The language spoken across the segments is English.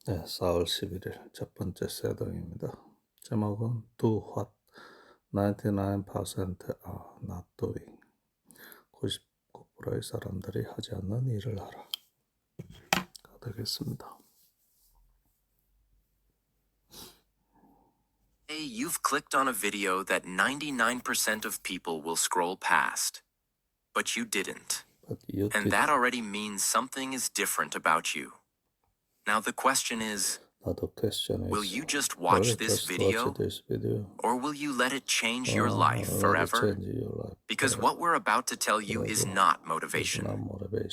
네, 4월 11일 첫 번째 세동입니다. 제목은 Do what 99% are not doing. 99%의 사람들이 하지 않는 일을 하라. 되겠습니다. Hey, you've clicked on a video that 99% of people will scroll past, but you didn't. And that already means something is different about you. Now the question is, will you just watch this video, or will you let it change your life forever? Because what we're about to tell you is not motivation.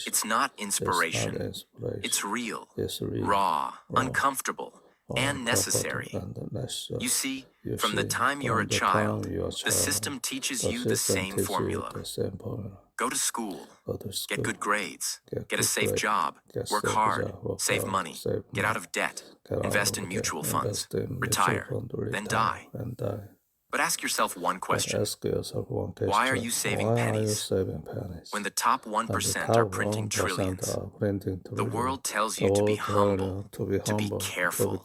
It's not inspiration. It's real, raw, uncomfortable, and necessary. You see, from the time you're a child, the system teaches you the same formula. Go to school, get good grades, get a safe job, work hard, save money, get out of debt, invest in mutual funds, retire, then die. But ask yourself one question. Why are you saving pennies when the top 1% are printing trillions? The world tells you to be humble, to be careful,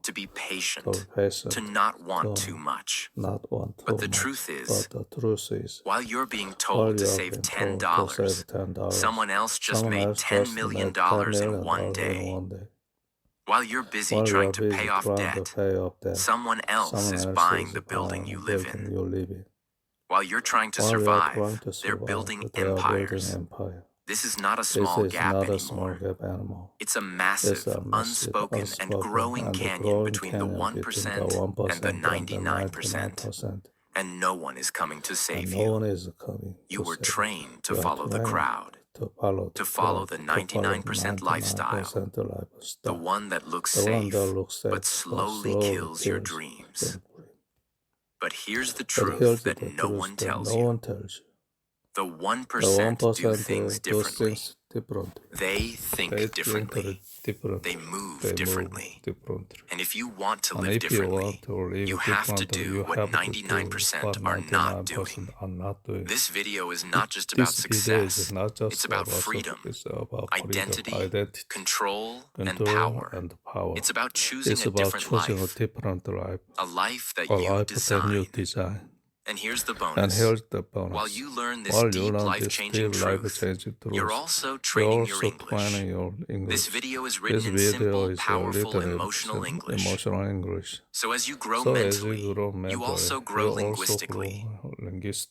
to be patient, to not want too much. But the truth is, while you're being told to save $10, someone else just made $10 million in one day. While you're busy trying to pay off debt, someone else is buying the building you live in. While you're trying to survive, they're building empires. This is not a small gap anymore. It's a massive, unspoken, and growing canyon between the 1% and the 99%. And no one is coming to save you. You were trained to follow the crowd. To follow the 99% lifestyle, the one that looks safe, but slowly kills your dreams. But here's the truth that no one tells you. The 1% do things differently. They think differently. They move differently. And if you want to live differently, you have to do what 99% are not doing. This video is not just about success. It's about freedom, identity, control, and power. It's about choosing a different life, a life that you design. And here's the bonus. While you learn this deep, life-changing truth, you're also training your English. This video is written in simple, powerful, emotional English. So as you grow mentally, you also grow linguistically.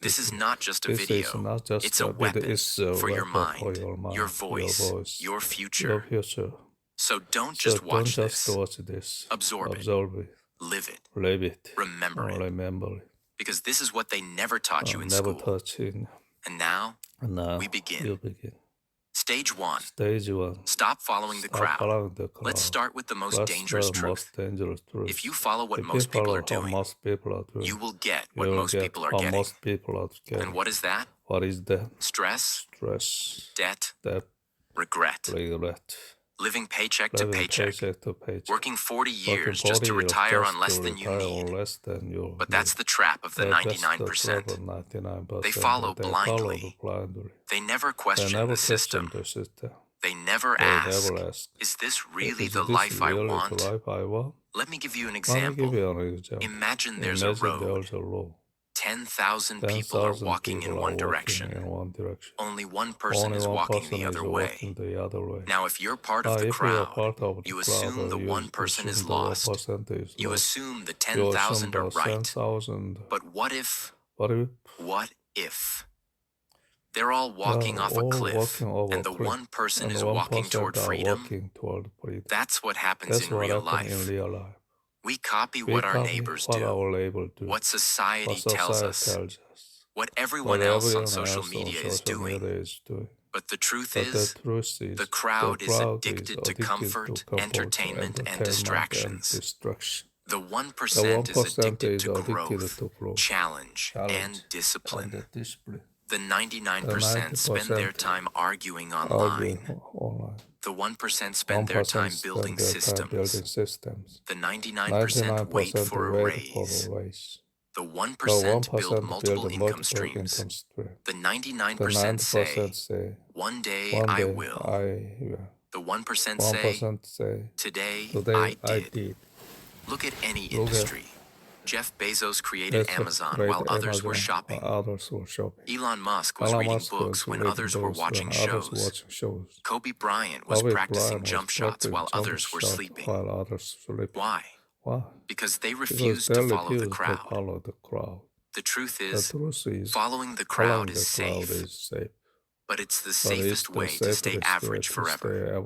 This is not just a video. It's a weapon for your mind, your voice, your future. So don't just watch this. Absorb it. Live it. Remember it. Because this is what they never taught you in school. And now, we begin. Stage one. Stop following the crowd. Let's start with the most dangerous truth. If you follow what most people are doing, you will get what most people are getting. And what is that? Stress, debt, regret. Living paycheck to paycheck, working 40 years just to retire on less than you need. But that's the trap of the 99%. They follow blindly. They never question the system. They never ask, is this really the life I want? Let me give you an example. Imagine there's a road. 10,000 people are walking in one direction. Only one person is walking the other way. Now, if you're part of the crowd, you assume the one person is lost. You assume the 10,000 are right. But what if they're all walking off a cliff and the one person is walking toward freedom? That's what happens in real life. We copy what our neighbors do, what society tells us, what everyone else on social media is doing. But the truth is, the crowd is addicted to comfort, entertainment, and distractions. The 1% is addicted to growth, challenge, and discipline. The 99% spend their time arguing online. The 1% spend their time building systems. The 99% wait for a raise. The 1% build multiple income streams. The 99% say, one day I will. The 1% say, 1% say, today today I did. Look at any industry. Jeff Bezos created Amazon while others were shopping. Elon Musk was reading books when others were watching shows. Kobe Bryant was practicing jump shots while others were sleeping. Why? Because they refused to follow the crowd. The truth is, following the crowd is safe. But it's the safest way to stay average forever.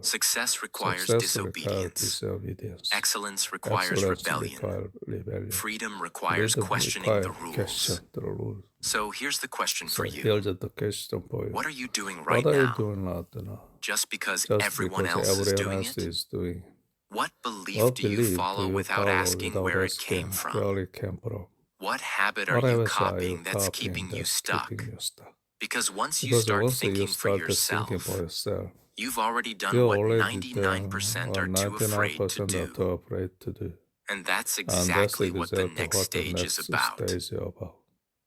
Success requires disobedience. Excellence requires rebellion. Freedom requires questioning the rules. So here's the question for you. What are you doing right now? Just because everyone else is doing it? What belief do you follow without asking where it came from? What habit are you copying that's keeping you stuck? Because once you start thinking for yourself, you've already done what 99% are too afraid to do. And that's exactly what the next stage is about.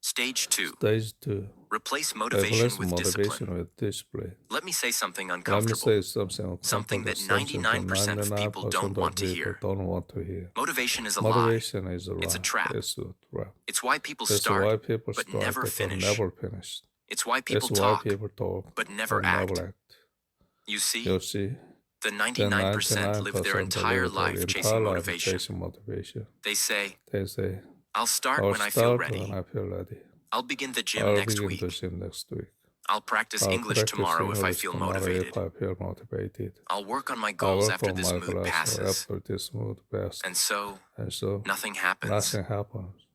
Stage 2. Replace motivation with discipline. Let me say something uncomfortable. Something that 99% of people don't want to hear. Motivation is a lie. It's a trap. It's why people start but never finish. It's why people talk but never act. You see, the 99% live their entire life chasing motivation. They say, I'll start when I feel ready. I'll begin the gym next week. I'll practice English tomorrow if I feel motivated. I'll work on my goals after this mood passes. And so, nothing happens.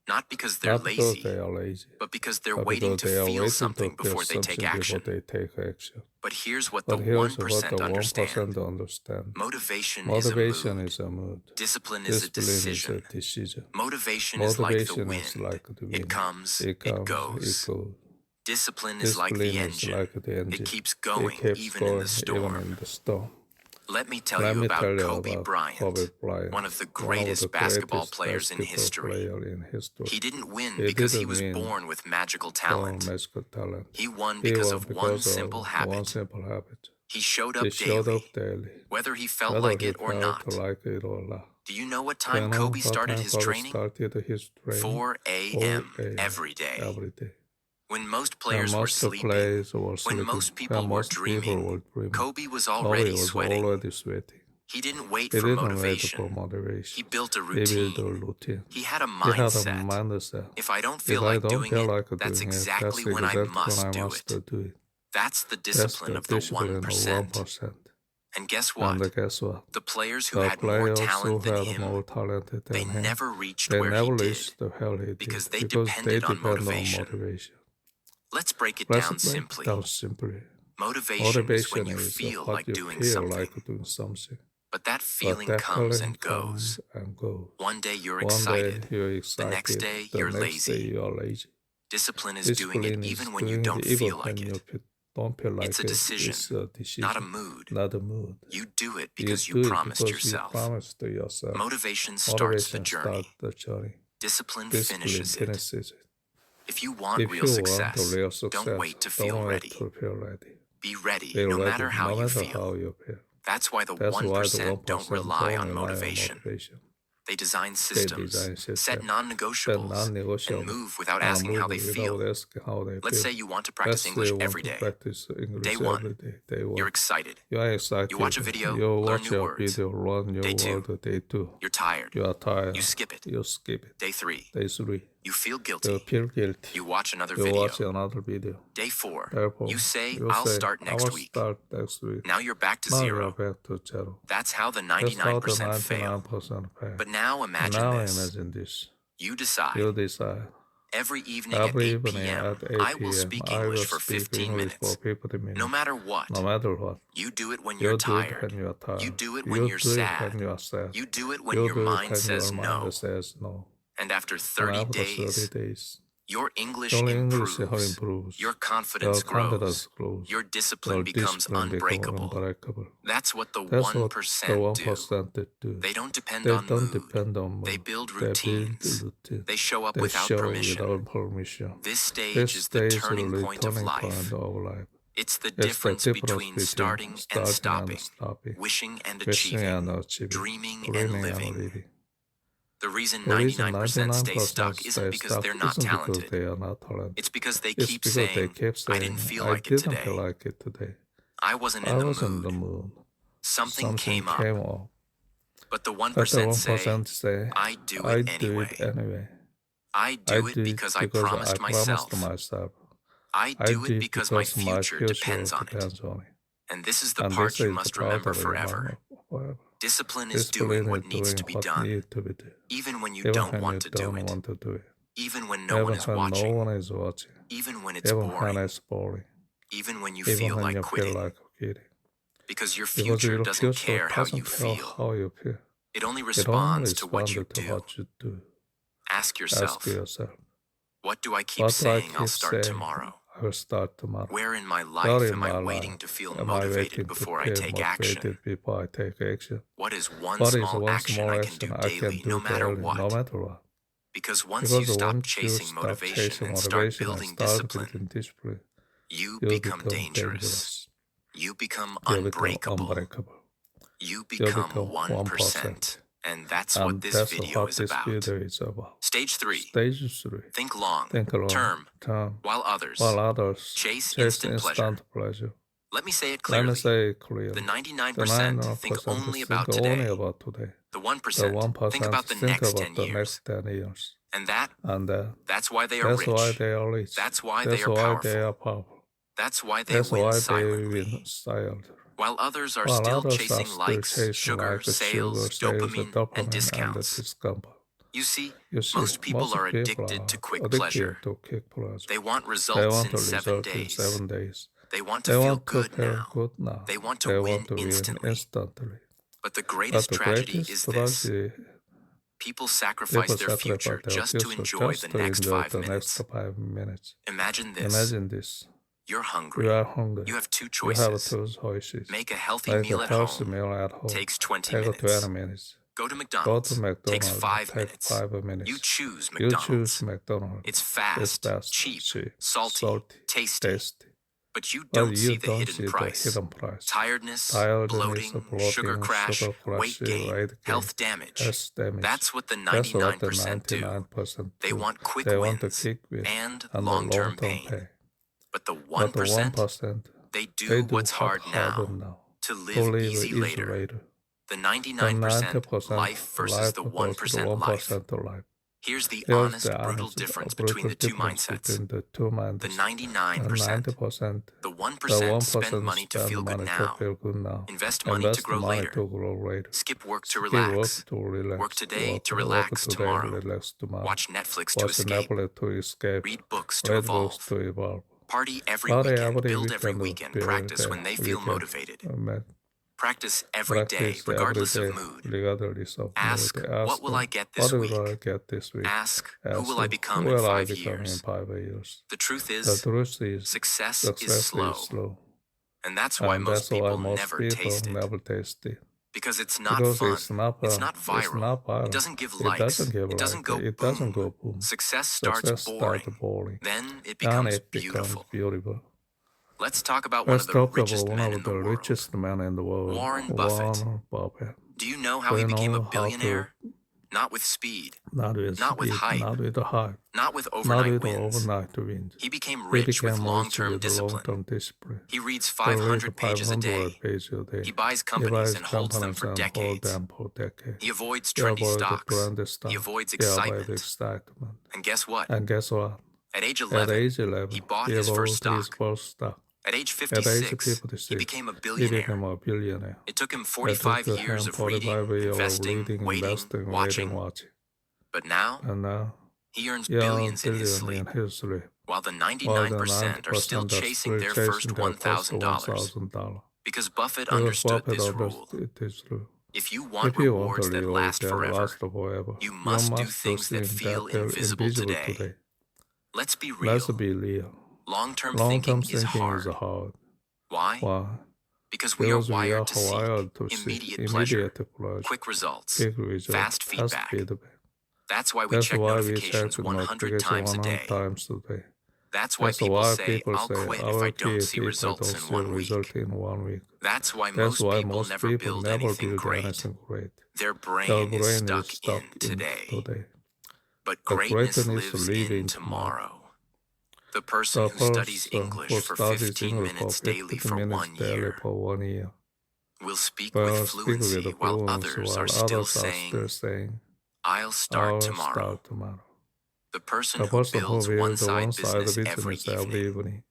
Not because they're lazy, but because they're waiting to feel something before they take action. But here's what the 1% understand. Motivation is a mood. Discipline is a decision. Motivation is like the wind. It comes, it goes. Discipline is like the engine. It keeps going even in the storm. Let me tell you about Kobe Bryant, one of the greatest basketball players in history. He didn't win because he was born with magical talent. He won because of one simple habit. He showed up daily, whether he felt like it or not. Do you know what time Kobe started his training? 4 a.m. every day. When most players were sleeping, when most people were dreaming, Kobe was already sweating. He didn't wait for motivation. He built a routine. He had a mindset. If I don't feel like doing it, that's exactly when I must do it. That's the discipline of the 1%. And guess what? The players who had more talent than him, they never reached where he did because they depended on motivation. Let's break it down simply. Motivation is when you feel like doing something. But that feeling comes and goes. One day you're excited. The next day you're lazy. Discipline is doing it even when you don't feel like it. It's a decision, not a mood. You do it because you promised yourself. Motivation starts the journey. Discipline finishes it. If you want real success, don't wait to feel ready. Be ready no matter how you feel. That's why the 1% don't rely on motivation. They design systems, set non-negotiables, and move without asking how they feel. Let's say you want to practice English every day. Day 1, you're excited. You watch a video, learn new words. Day 2, you're tired. You skip it. Day 3, you feel guilty. You watch another video. Day 4, you say, I'll start next week. Now you're back to 0. That's how the 99% fail. But now imagine this. You decide. Every evening at 8 p.m., I will speak English for 15 minutes. No matter what. You do it when you're tired. You do it when you're sad. You do it when your mind says no. And after 30 days, your English improves, your confidence grows, your discipline becomes unbreakable. That's what the 1% do. They don't depend on mood. They build routines. They show up without permission. This stage is the turning point of life. It's the It's the difference between starting and stopping, wishing and achieving, dreaming and living. The reason 99% stay stuck isn't because they're not talented. It's because they keep saying, I didn't feel like it today. I wasn't in the mood. Something came up. But the 1% say, I do it anyway. I do it because I promised myself. I do it because my future depends on it. And this is the part you must remember forever. Discipline is doing what needs to be done, even when you don't want to do it, even when no one is watching, even when it's boring, even when you feel like quitting. Because your future doesn't care how you feel. It only responds to what you do. Ask yourself, what do I keep saying I'll start tomorrow? Where in my life am I waiting to feel motivated before I take action? What is one small action I can do daily, no matter what? Because once you stop chasing motivation and start building discipline, you become dangerous. You become unbreakable. You become 1%. And that's what this video is about. Stage 3. Think long, term, while others chase instant pleasure. Let me say it clearly. The 99% think only about today. The 1% think about the next 10 years. And that's why they are rich. That's why they are powerful. That's why they win silently. While others are still chasing likes, sugar, sales, dopamine, and discounts. You see, most people are addicted to quick pleasure. They want results in 7 days. They want to feel good now. They want to win instantly. But the greatest tragedy is this. People sacrifice their future just to enjoy the next 5 minutes. Imagine this. You're hungry. You have two choices. Make a healthy meal at home. Takes 20 minutes. Go to McDonald's. Takes 5 minutes. You choose McDonald's. It's fast, cheap, salty, tasty. But you don't see the hidden price. Tiredness, bloating, sugar crash, weight gain, health damage. That's what the 99% do. They want quick wins and long-term pain. But the 1%, they do what's hard now to live easy later. The 99% life versus the 1% life. Here's the honest, brutal difference between the two mindsets. The 99%, the 1% spend money to feel good now, invest money to grow later, skip work to relax, work today to relax tomorrow, watch Netflix to escape, read books to evolve. Party every weekend, build every weekend, practice when they feel motivated. Practice every day, regardless of mood. Ask, what will I get this week? Ask, who will I become in 5 years? The truth is, success is slow. And that's why most people never taste it. Because it's not fun. It's not viral. It doesn't give likes. It doesn't go boom. Success starts boring. Then it becomes beautiful. Let's talk about one of the richest men in the world. Warren Buffett. Do you know how he became a billionaire? Not with speed. Not with hype. Not with overnight wins. He became rich with long-term discipline. He reads 500 pages a day. He buys companies and holds them for decades. He avoids trendy stocks. He avoids excitement. And guess what? At age 11, he bought his first stock. At age 56, he became a billionaire. It took him 45 years of reading, investing, waiting, watching. But now, he earns billions in his sleep, while the 99% are still chasing their first $1,000. Because Buffett understood this rule. If you want rewards that last forever, you must do things that feel invisible today. Let's be real. Long-term thinking is hard. Why? Because we are wired to seek immediate pleasure, quick results, fast feedback. That's why we check notifications 100 times a day. That's why people say, I'll quit if I don't see results in 1 week. in 1 week. That's why That's most why people most never people build never anything build great. anything great. Their Their brain is brain stuck is in stuck today. today. But But greatness greatness lives lives in in tomorrow. The person The who studies person English who for studies 15 English minutes for daily 15 for minutes 1 daily year for 1 year will speak will with speak fluency with while fluency others while are still others are still saying, saying, I'll start I'll tomorrow. start tomorrow. The person The who person who builds builds the one-side one-side business every business every evening evening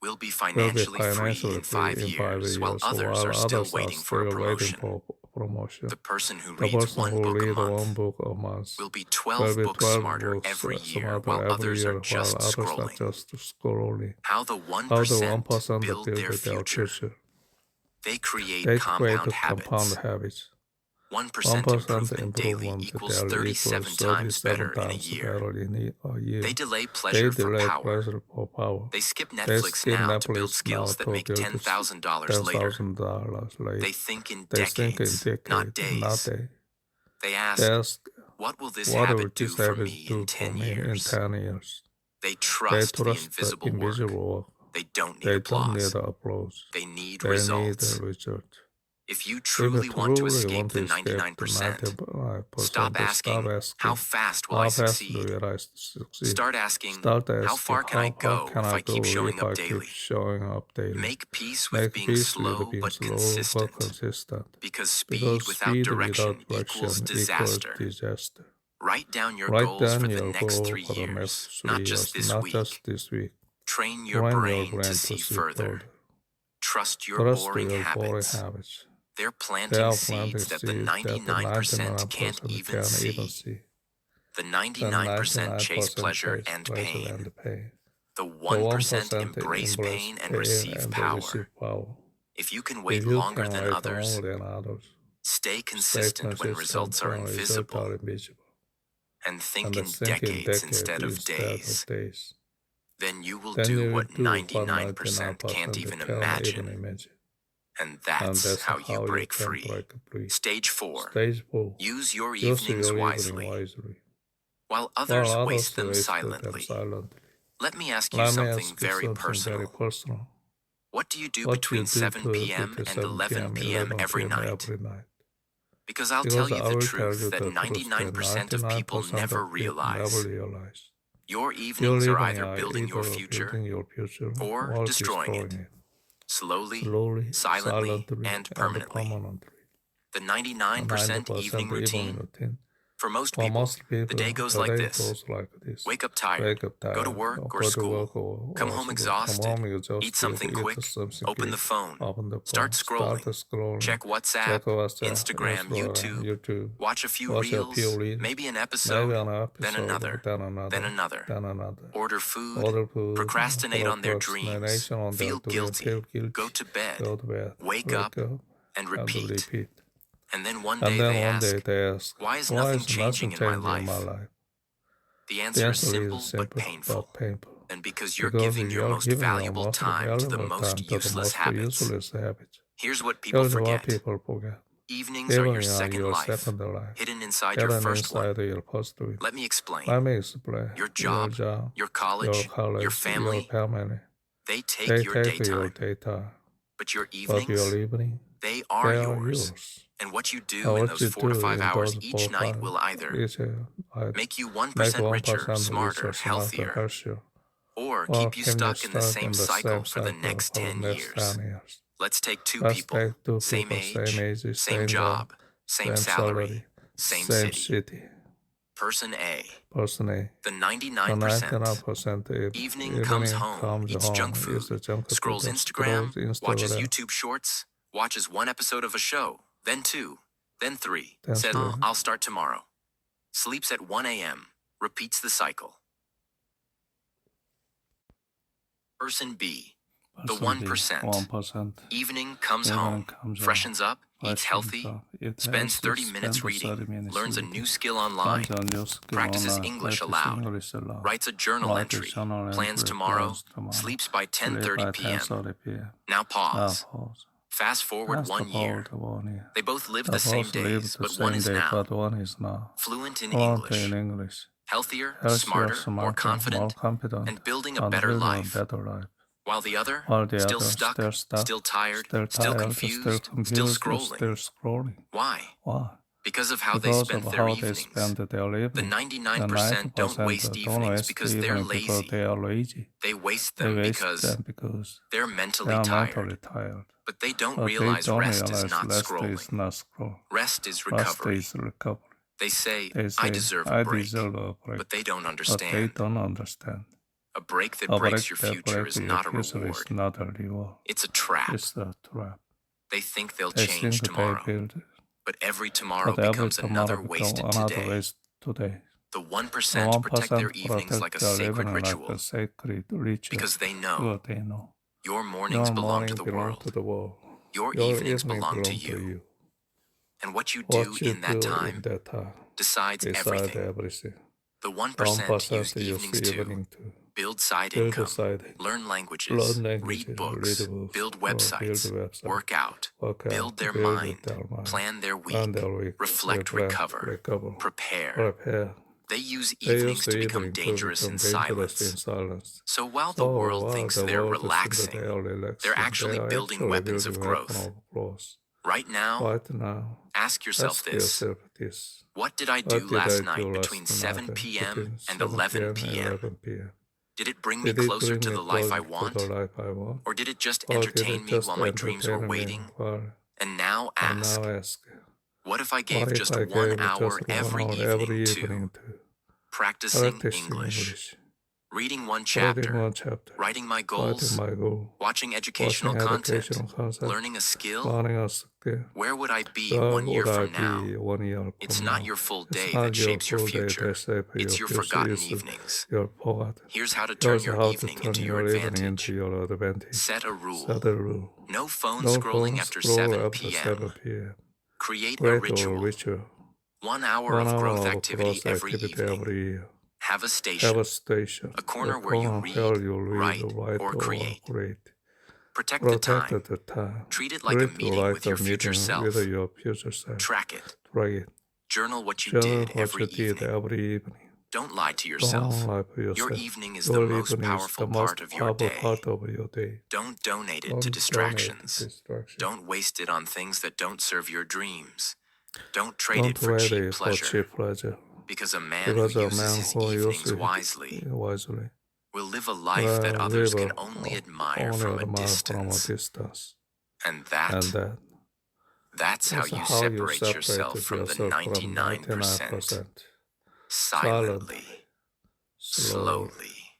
will be will be financially free financially in free 5 in 5 years while years, others are still others are waiting for a still waiting promotion. for promotion. The person who The reads person one who book a reads one month book a month will be will 12 be books 12 smarter books every year smarter while every others year are while just others are scrolling. just scrolling. How the How the 1% 1% build build their their future. future. They create They compound create compound habits. habits. 1% 1% improvement daily improvement equals daily 37 equals times 37 better in a times year. better in a year. They delay They pleasure for delay power. pleasure for power. They skip They Netflix skip now to build Netflix now skills that to make build $10,000 later. $10,000 later. They think in They think in decades, not decades, not days. days. They They ask, ask, what will this what will habit do this for habit me do in for 10 me in years? 10 years? They They trust the trust the invisible work. invisible work. They don't need They don't applause. need applause. They need They need results. the result. If you If you truly want to truly escape want to the escape the 99%, 99%, stop asking, how fast will I how fast succeed? will I succeed? Start asking, Start how asking, far can I go can if I I keep go showing if I up keep daily? showing up daily? Make peace with Make being peace with slow being but slow consistent, but consistent. because speed Because without speed direction without equals direction disaster. equals disaster. Write down your Write goals down for the your next goal 3 for the years, next 3 not years, just this not week. just this week. Train your Train your brain to brain see to see further. further. Trust your Trust boring your boring habits. habits. They're They planting are seeds that the seeds that the 99% can't 99% even can't even see. see. The The 99% chase 99% pleasure chase and pleasure pain. and pain. The The 1% 1% embrace embrace pain and pain receive and power. receive power. If you can If wait you longer can than wait others, longer than others, stay stay consistent when results are when results invisible, are invisible, and think and in think in decades decades instead of days. days. Then you will Then do you what do what 99% can't even imagine. And that's how you break can free. break free. Stage 4. Stage 4. Use your Use evenings your wisely. evening wisely. While While others others waste them waste them silently. silently. Let me ask you Let me something ask you very something very personal. personal. What do you do What do you between do 7 p.m. between and 7 11 p.m. p.m. 11 every p.m. night? every night? Because I'll Because tell you I the will tell truth you that the truth that 99% of people 99% never of people never realize. realize. Your Your evenings are evening either are building your either future building your future or destroying it. Slowly, Slowly, silently, silently, and permanently. The 99% evening 90% routine. routine. For most For people, most people, the day goes the like day this. goes like this. Wake up tired, Wake up tired, go to work or go to school, work or come home school, exhausted, come home exhausted, eat something quick, open the phone, open the phone, start scrolling, scrolling, check WhatsApp, check WhatsApp, Instagram, YouTube, watch a few reels, maybe an episode, then another, then another. order food, Order food, procrastinate on their dreams, procrastination on their feel guilty, go to bed, go to bed, wake up, and repeat. And then one day they ask, why is nothing changing in my life? The answer is simple but painful. And because you're giving your most valuable time to the most useless habits. Here's what people forget. Evenings are your second life, hidden inside your first one. Let me explain. Your job, your college, your family, they take your daytime. But your evenings, they are yours. And what you do in those 4 to 5 hours each night will either make you 1% richer, smarter, healthier, or keep you stuck in the same cycle for the next 10 years. Let's take 2 people, same age, same job, same salary, same city. Person A, the 99%, evening comes home, eats junk food, scrolls Instagram, watches YouTube shorts, watches 1 episode of a show, then 2, then 3, says, I'll start tomorrow. Sleeps at 1 a.m., repeats the cycle. Person B, the 1%. Evening comes home, freshens up, eats healthy, spends 30 minutes reading, learns a new skill online, practices English aloud, writes a journal entry, plans tomorrow, sleeps by 10:30 p.m. Now pause. Fast forward 1 year. They both live the same days, but one is now fluent in English, healthier, healthier, smarter, more confident, and building a better life. While the other, still stuck, still tired, still confused, still scrolling. Why? Because of how they spend their evenings. The 99% don't waste evenings because they're lazy. They waste them because they're mentally tired. But they don't realize rest is not scrolling. Rest is recovery. They say, I deserve a break, but they don't understand. A break that breaks your future is not a reward. It's a trap. They think they'll change tomorrow. But every tomorrow becomes another wasted today. The 1% protect their evenings like a sacred ritual because they know your mornings belong to the world. Your evenings belong to you. And what you do in that time decides everything. The 1% use evenings to build side income, learn languages, read books, build websites, work out, build their mind, plan their week, reflect, recover, prepare. They use evenings to become dangerous in silence. So while the world thinks they're relaxing, they're actually building weapons of growth. Right now, ask yourself this. What did I do last night between 7 p.m. and 11 p.m.? Did it bring me closer to the life I want? Or did it just entertain me while my dreams were waiting? And now ask, what if I gave just 1 hour every evening to practicing English, reading one chapter, writing my goals, watching educational content, learning a skill? Where would I be 1 year from now? It's not your full day that shapes your future. It's your forgotten evenings. Here's how to turn your evening into your advantage. Set a rule. No phone scrolling after 7 p.m. Create a ritual. 1 hour of growth activity every evening. Have a station, a corner where you read, write, or create. Protect the time. Treat it like a meeting with your future self. Track it. Journal what you did every evening. Don't lie to yourself. Your evening is the most powerful part of your day. Don't donate it to distractions. Don't waste it on things that don't serve your dreams. Don't trade it for cheap pleasure. Because a man who uses his evenings wisely will live a life that others can only admire from a distance. And that's how you separate yourself from the 99%. Silently, slowly,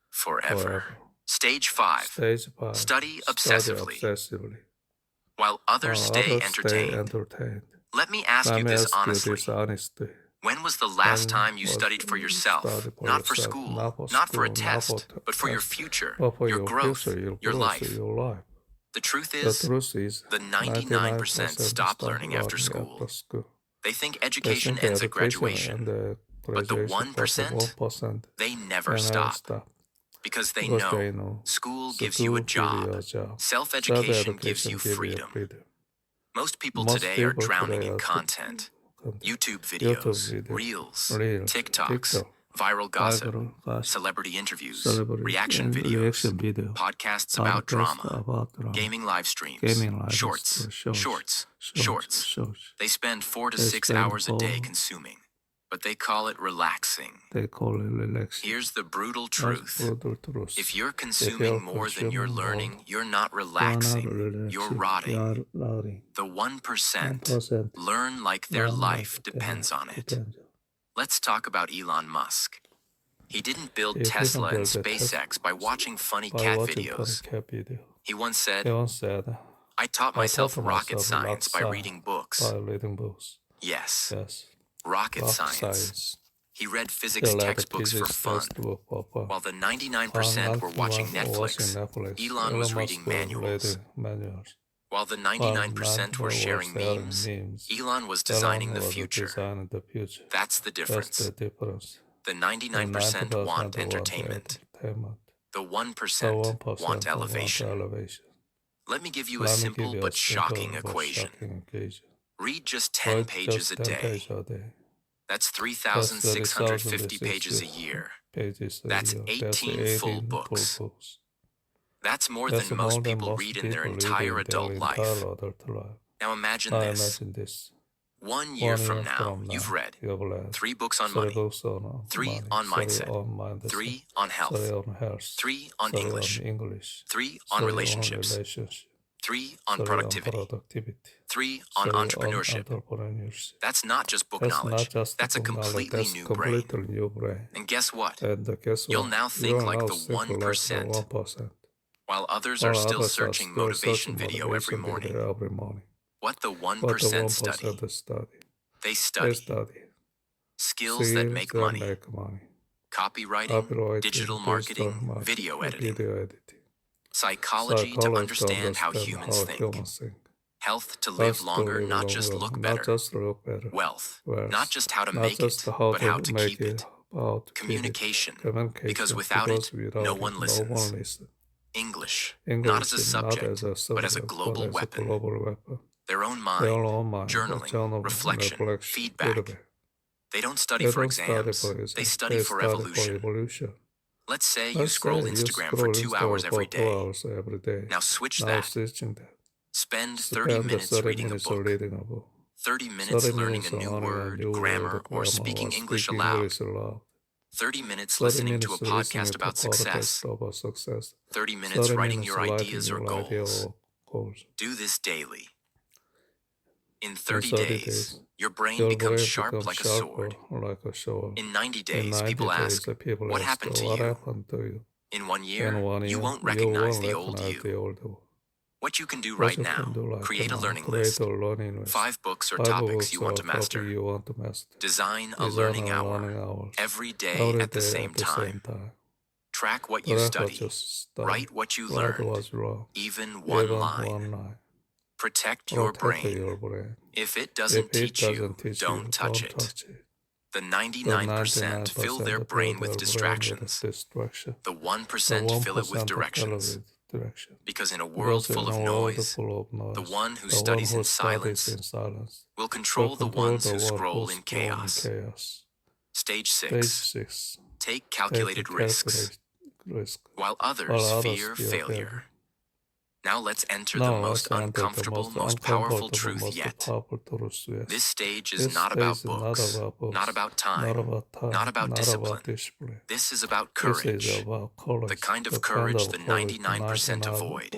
forever. Stage 5. Study obsessively. While others stay entertained. Let me ask you this honestly. When was the last time you studied for yourself? Not for school, not for a test, but for your future, your growth, your life. The truth is, the 99% stop learning after school. They think education ends at graduation. But the 1%, they never stop. Because they know school gives you a job. Self-education gives you freedom. Most people today are drowning in content. YouTube videos, Reels, TikToks, viral gossip, celebrity interviews, reaction videos, podcasts about drama, gaming live streams, shorts. They spend 4 to 6 hours a day consuming, but they call it relaxing. Here's the brutal truth. If you're consuming more than you're learning, you're not relaxing, you're rotting. The 1% learn like their life depends on it. Let's talk about Elon Musk. He didn't build Tesla and SpaceX by watching funny cat videos. He once said, I taught myself rocket science by reading books. Yes, rocket science. He read physics textbooks for fun. While the 99% were watching Netflix, Elon was reading manuals. While the 99% were sharing memes, Elon was designing the future. That's the difference. The 99% want entertainment. The 1% want elevation. Let me give you a simple but shocking equation. Read just 10 pages a day. That's 3,650 pages a year. That's 18 full books. That's more than most people read in their entire adult life. Now imagine this. 1 year from now, you've read 3 books on money, 3 on mindset, 3 on health, 3 on English, 3 on relationships, 3 on productivity, 3 on entrepreneurship. That's not just book knowledge. That's a completely new brain. And guess what? You'll now think like the 1%, while others are still searching motivation video every morning. What the 1% study? They study skills that make money, copywriting, digital marketing, video editing, psychology to understand how humans think, health to live longer, not just look better, wealth, not just how to make it, but how to keep it, communication, because without it, no one listens, English, not as a subject, but as a global weapon. Their own mind, journaling, reflection, feedback. They don't study for exams, they study for evolution. Let's say you scroll Instagram for 2 hours every day. Now switch that. Spend 30 minutes reading a book, 30 minutes learning a new word, grammar, or speaking English aloud, 30 minutes listening to a podcast about success, 30 minutes writing your ideas or goals. Do this daily. In 30 days, your brain becomes sharp like a sword. In 90 days, people ask, what happened to you? In 1 year, you won't recognize the old you. What you can do right now, create a learning list. 5 books or topics you want to master. Design a learning hour every day at the same time. Track what you study. Write what you learned, even one line. Protect your brain. If it doesn't teach you, don't touch it. The 99% fill their brain with distractions. The 1% fill it with directions. Because in a world full of noise, the one who studies in silence will control the ones who scroll in chaos. Stage 6. Take calculated risks, while others fear failure. Now let's enter the most uncomfortable, most powerful truth yet. This stage is not about books, not about time, not about discipline. This is about courage, the kind of courage the 99% avoid,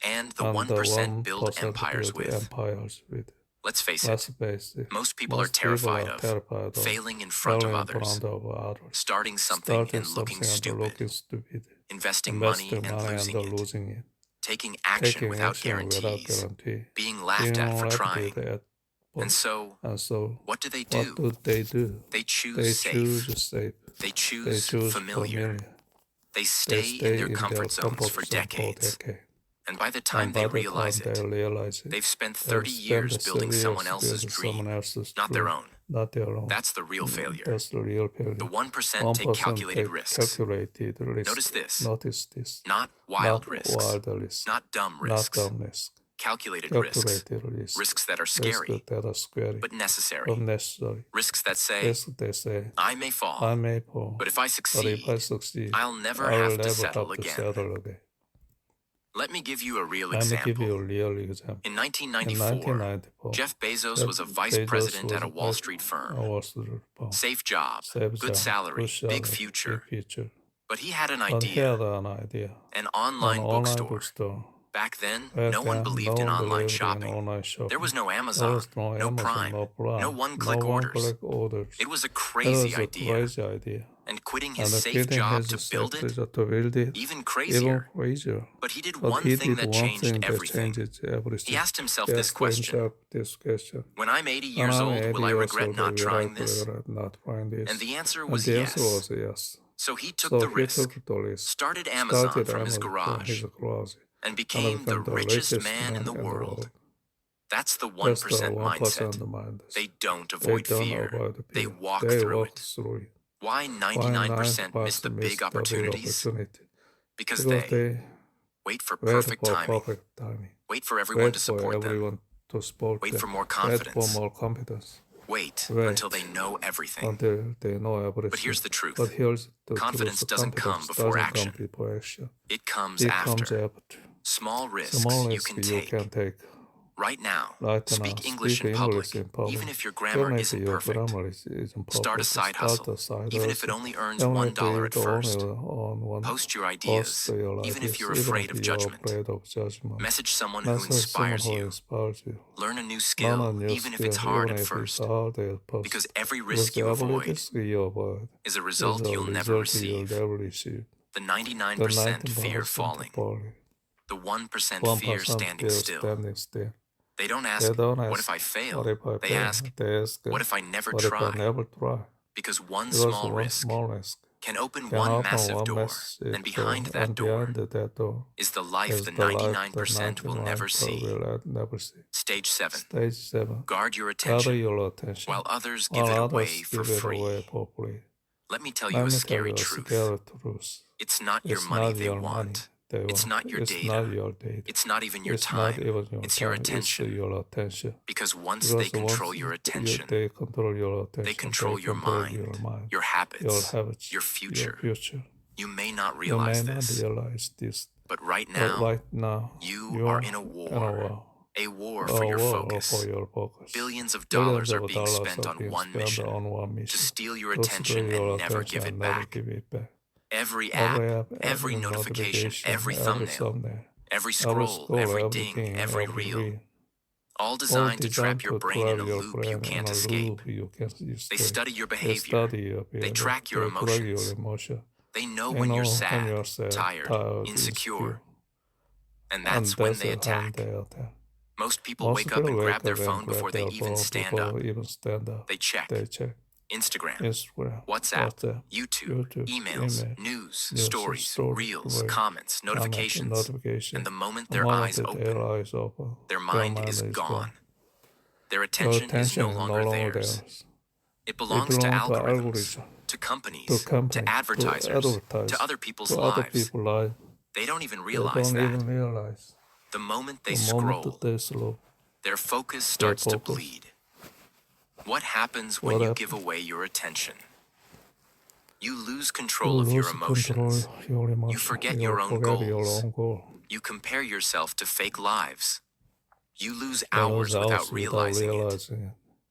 and the 1% build empires with. Let's face it, most people are terrified of failing in front of others, starting something and looking stupid, investing money and losing it, taking action without guarantees, being laughed at for trying. And so, what do? They choose safe. They choose familiar. They stay in their comfort zones for decades. And by the time they realize it, they've spent 30 years building someone else's dream, not their own. That's the real failure. The 1% take calculated risks. Notice this. Not wild risks. Not dumb risks. Calculated risks. Risks that are scary, but necessary. Risks that say, I may fall, but if I succeed, I'll never have to settle again. Let me give you a real example. In 1994, Jeff Bezos was a vice president at a Wall Street firm. Safe job, good salary, big future. But he had an idea, an online bookstore. Back then, no one believed in online shopping. There was no Amazon, no Prime, no one-click orders. It was a crazy idea. And quitting his safe job to build it, even crazier. But he did one thing that changed everything. He asked himself this question: when I'm 80 years old, will I regret not trying this? And the answer was yes. So he took the risk, started Amazon from his garage, and became the richest man in the world. That's the 1% mindset. They don't avoid fear. They walk through it. Why 99% miss the big opportunities? Because they wait for perfect timing, wait for everyone to support them, wait for more confidence, Wait Wait until they know everything. until they know everything. But here's the truth. But here's the Confidence truth. doesn't come Confidence before doesn't action. come before action. It comes It after. comes after. Small risks Small you risk can you take. can take. Right now, Right speak now, English speak in public, English in public. even if your grammar Even if isn't your perfect. grammar isn't perfect. Start a side Start hustle, a side even if it hustle. only earns Even $1 if you at only first. earn one. Post your Post ideas, your even if ideas, you're even afraid if of you're judgment. afraid of judgment. Message someone who Message someone inspires who you. inspires you. Learn a new Learn a skill, new even if skill, it's hard even at if it's first. hard at first. Because every Because risk you every avoid risk you avoid is a is result a you'll never result you'll receive. never receive. The The 99% fear 90% falling. falling. The 1% 1% fear standing fear still. standing still. They don't They ask, don't what ask, if I fail? what if I They fail? ask, They ask, what if I never what if I try? never try? Because one Because small one risk small risk can open can one open massive one door, massive and behind door, that and door behind that door is the life is the the life the 99% will never 99% see. will never see. Stage 7. Stage 7. Guard your Gather attention your attention while others give it while away others for give it free. away for free. Let me tell you Let a me tell scary you a truth. scary truth. It's not your It's money not they your money want. they It's want. not your It's data. not your data. It's not even your It's time. not even your It's time. your attention. It's your attention. Because once Because they control once your attention, they control your attention, they control your mind, your habits, your future. You may not You realize may not this, realize this, but right but now, right now you are in a war. A war for your focus. Billions of dollars are being spent on one mission, to steal your attention and never give it back. Every app, every notification, every thumbnail, every scroll, every ding, every reel, all designed to trap your brain in a loop you can't escape. They study your behavior. They track your emotions. They know when you're sad, tired, insecure. And that's when they attack. Most people wake up and grab their phone before they even stand up. They check Instagram, WhatsApp, YouTube, emails, news, stories, reels, comments, notifications. And the moment their eyes open, their mind is gone. Their attention is no longer theirs. It belongs to algorithms, to companies, to advertisers, to other people's lives. They don't even realize that. The moment they scroll, their focus starts to bleed. What happens when you give away your attention? You lose control of your emotions. You forget your own goals. You compare yourself to fake lives. You lose hours without realizing it.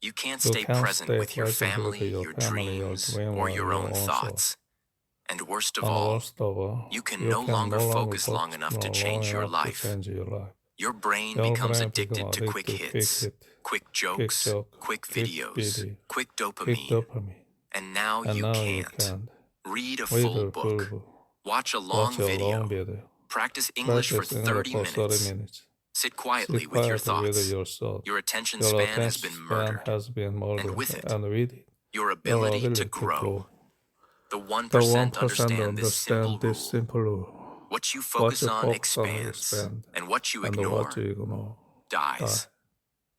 You can't stay present with your family, your dreams, or your own thoughts. And worst of all, you can no longer focus long enough to change your life. Your brain becomes addicted to quick hits, quick jokes, quick videos, quick dopamine. And now you can't read a full book, watch a long video, practice English for 30 minutes, sit quietly with your thoughts. Your attention span has been murdered, and with it, your ability to grow. The 1% understand this simple rule. What you focus on expands, and what you ignore dies.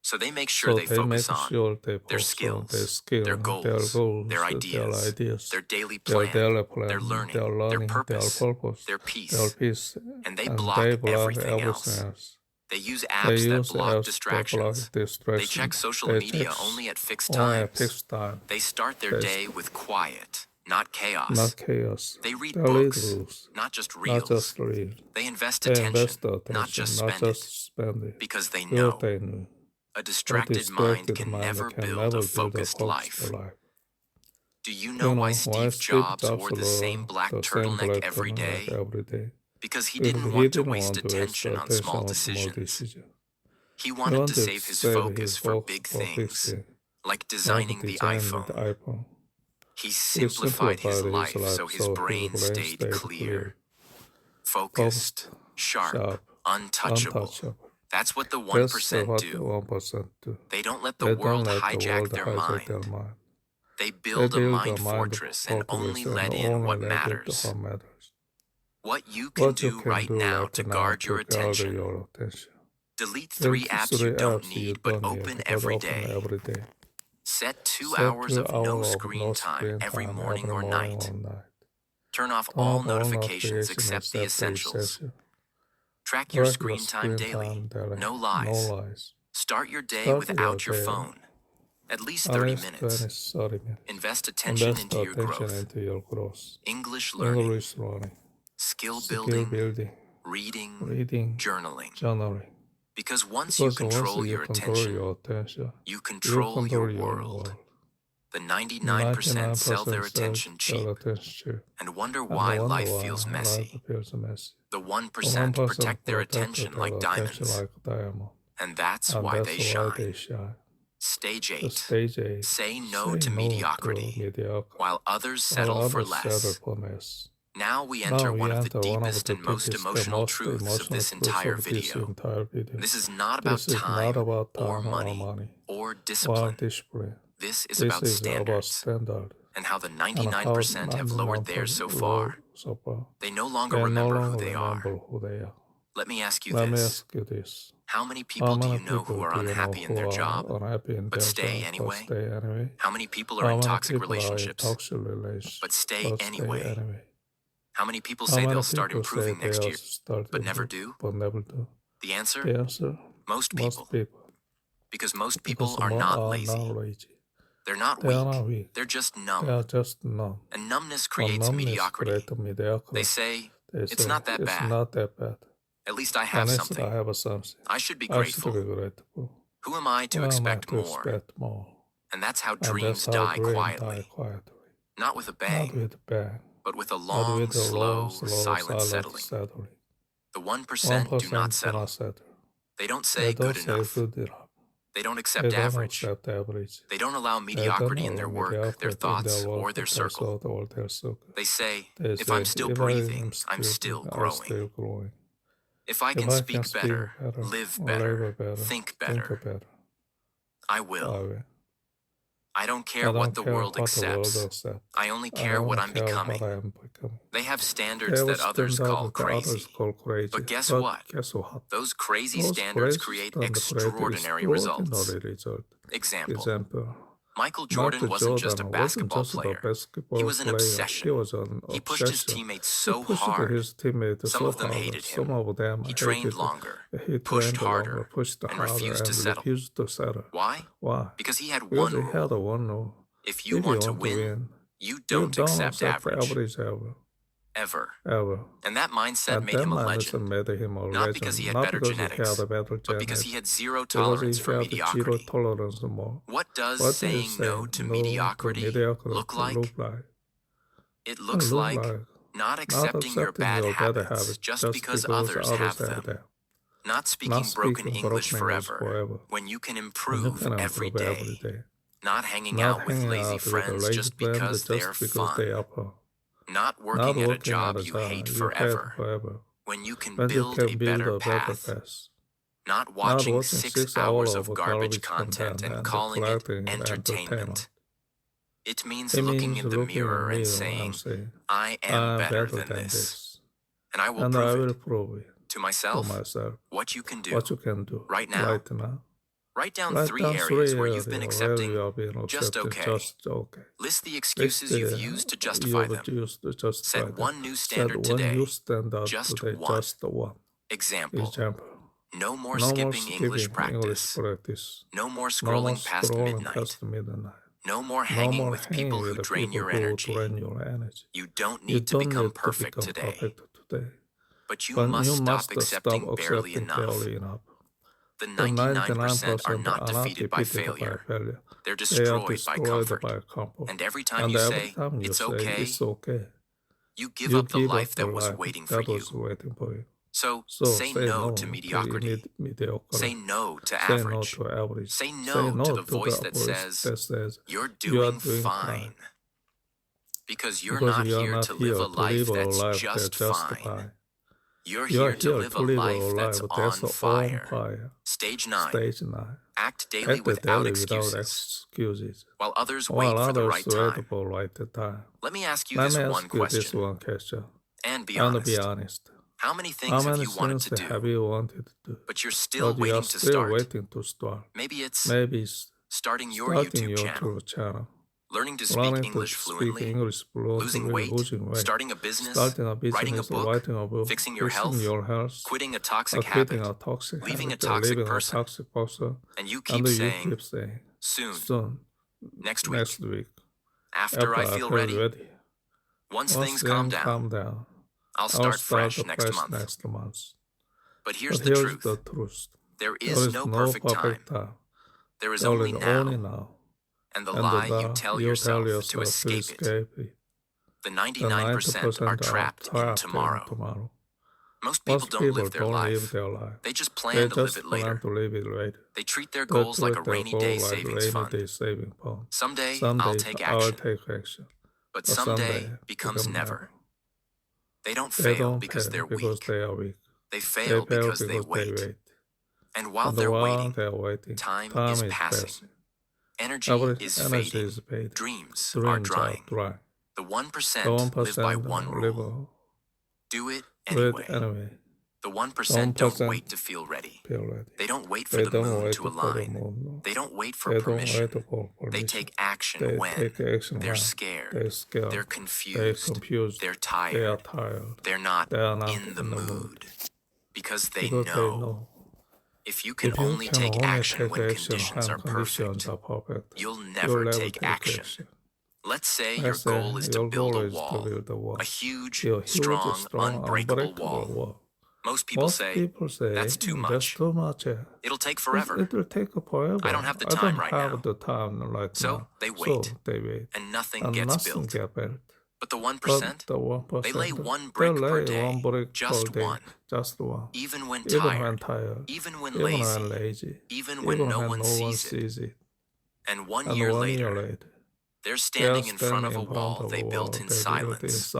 So they make sure they focus on their skills, their goals, their ideas, their daily plan, their learning, their purpose, their peace, and they block everything else. They use apps that block distractions. They check social media only at fixed times. They start their day with quiet, not chaos. They read books, not just reels. They invest attention, not just spend it. Because they know a distracted mind can never build a focused life. Do you know why Steve Jobs wore the same black turtleneck every day? Because he didn't want to waste attention on small decisions. He wanted to save his focus for big things, like designing the iPhone. He simplified his life so his brain stayed clear, focused, sharp, untouchable. That's what the 1% do. They don't let the world hijack their mind. They build a mind fortress and only let in what matters. What you can do right now to guard your attention. Delete 3 apps you don't need but open every day. Set 2 hours of no screen time every morning or night. Turn off all notifications except the essentials. Track your screen time daily. No lies. Start your day without your phone. At least At 30 least minutes. 30 minutes. Invest attention Invest into your attention growth. into your growth. English learning, English learning, skill skill building, building, reading, reading, journaling. journaling. Because once you control your attention, attention, you control your world. world. The 99% sell their attention cheap and wonder why life feels messy. The 1% protect their attention like diamonds. And that's why they shine. Stage 8. Say no to mediocrity, while others settle for less. Now we enter one of the deepest and most emotional truths of this entire video. This is not about time or money or discipline. This is about standards and how the 99% have lowered theirs so far. They no longer remember who they are. Let me ask you this. How many people do you know who are unhappy in their job but stay anyway? How many people are in toxic relationships but stay anyway? How many people say they'll start improving next year but never do? The answer? Most people. Because most people are not lazy. They're not weak. They're just numb. And numbness creates mediocrity. They say, it's not that bad. At least I have something. I should be grateful. Who am I to expect more? And that's how dreams die quietly. Not with a bang, but with a long, slow, silent settling. The 1% do not settle. They don't say good enough. They don't accept average. They don't allow mediocrity in their work, their thoughts, or their circle. They say, if I'm still breathing, I'm still growing. If I can speak better, live better, think better, I will. I don't care what the world accepts. I only care what I'm becoming. They have standards that others call crazy. But guess what? Those crazy standards create extraordinary results. Example. Michael Jordan wasn't just a basketball player. He was an obsession. He pushed his teammates so hard. Some of them hated him. He trained longer, pushed harder, and refused to settle. Why? Because he had one rule. If you want to win, you don't accept average. Ever. And that mindset made him a legend. Not because he had better genetics, but because he had zero tolerance for mediocrity. What does saying no to mediocrity look like? It looks like not accepting your bad habits just because others have them. Not speaking broken English forever when you can improve every day. Not hanging out with lazy friends just because they're fun. Not working at a job you hate forever when you can build a better path. Not watching 6 hours of garbage content and calling it entertainment. It means looking in the mirror and saying, I am better than this. And I will prove it to myself what you can do right now. Write down 3 areas where you've been accepting just okay. List the excuses you've used to justify them. Set one new standard today. Just one. Example. No more skipping English practice. No more scrolling past midnight. No more hanging with people who drain your energy. You don't need to become perfect today. But you must stop accepting barely enough. The 99% are not defeated by failure. They're destroyed by comfort. And every time you say, it's okay, you give up the life that was waiting for you. So say no to mediocrity. Say no to average. Say no to the voice that says, you're doing fine. Because you're not here to live a life that's just fine. You're here to live a life that's on fire. Stage 9. Act daily without excuses, while others wait for the right time. Let me ask you this one question, and be honest. How many things have you wanted to do, but you're still waiting to start? Maybe it's starting your YouTube channel. Learning to speak English fluently, losing weight, starting a business, writing a book, fixing your health, quitting a toxic habit, leaving a toxic person, and you keep saying, Soon. Next week. Next week. After I feel ready. Once things calm down, I'll start fresh next month. But here's the truth. There is no perfect time. There is only now. And the lie you tell yourself to escape it. The 99% are trapped in tomorrow. Most people don't live their life. They just plan to live it later. They treat their goals like a rainy day savings fund. Someday I'll take action. But someday becomes never. They don't fail because they're weak. They fail because they wait. And while they're waiting, time is passing. Energy is fading. Dreams are drying. The 1% live by one rule. Do it anyway. The 1% don't wait to feel ready. They don't wait for the moon to align. They don't wait for permission. They take action when they're scared. They're confused. They're tired. They're not in the mood. Because they know. If you can only take action when conditions are perfect, you'll never take action. Let's say your goal is to build a wall, a huge, strong, unbreakable wall. Most people say, that's too much. It'll take forever. I don't have the time right now. So they wait, and nothing gets built. But the 1%, they lay one brick per day, just one. Even when tired, even when lazy, even when no one sees it. And 1 year later, they're standing in front of a wall they built in silence.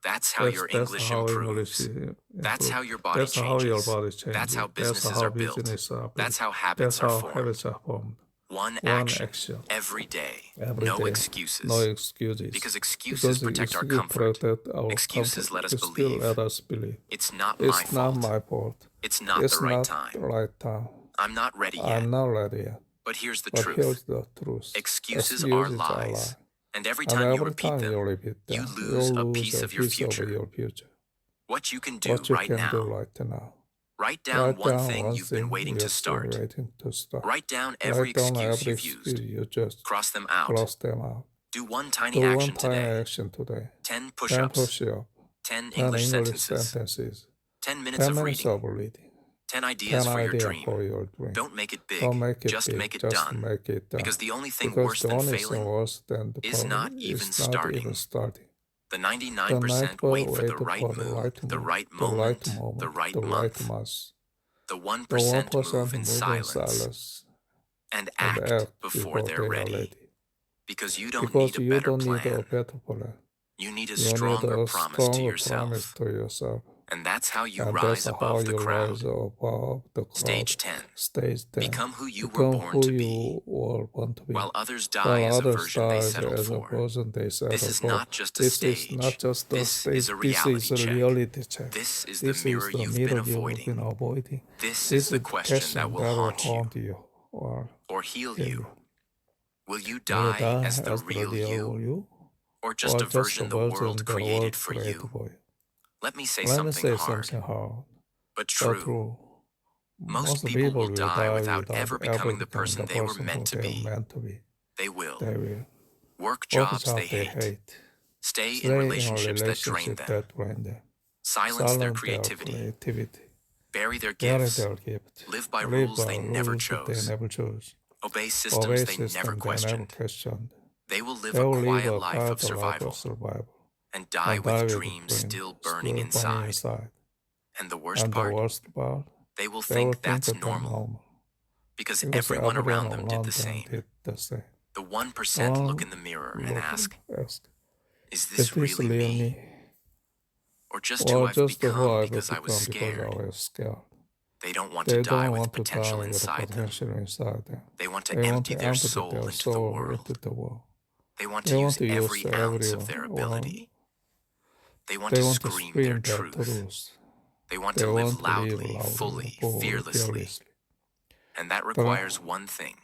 That's how your English improves. That's how your body changes. That's how businesses are built. That's how habits are formed. One action every day. No excuses. Because excuses protect our comfort. Excuses let us believe. It's not my fault. It's not the right time. I'm not ready yet. But here's the truth. Excuses are lies. And every time you repeat them, you lose a piece of your future. What you can do right now. Write down one thing you've been waiting to start. Write down every excuse you've used. Cross them out. Do one tiny action today. 10 push-ups. 10 English sentences. 10 minutes of reading. 10 ideas for your dream. Don't make it big. Just make it done. Because the only thing worse than failing is not even starting. The 99% wait for the right mood, the right moment, the right month. The 1% move in silence and act before they're ready. Because you don't need a better plan. You need a stronger promise to yourself. And that's how you rise above the crowd. Stage 10. Become who you were born to be. While others die as a version they settled for. This is not just a stage. This is a reality check. This is the mirror you've been avoiding. This is the question that will haunt you or heal you. Will you die as the real you? Or just a version the world created for you? Let me say something hard, but true. Most people will die without ever becoming the person they were meant to be. They will. Work jobs they hate. Stay in relationships that drain them. Silence their creativity. Bury their gifts. Live by rules they never chose. Obey systems they never questioned. They will live a quiet life of survival. And die with dreams still burning inside. And the worst part, they will think that's normal. Because everyone around them did the same. The 1% look in the mirror and ask, is this really me? Or just who I've become because I was scared? They don't want to die with potential inside them. They want to empty their soul into the world. They want to use every ounce of their ability. They want to scream their truth. They want to live loudly, fully, fearlessly. And that requires one thing.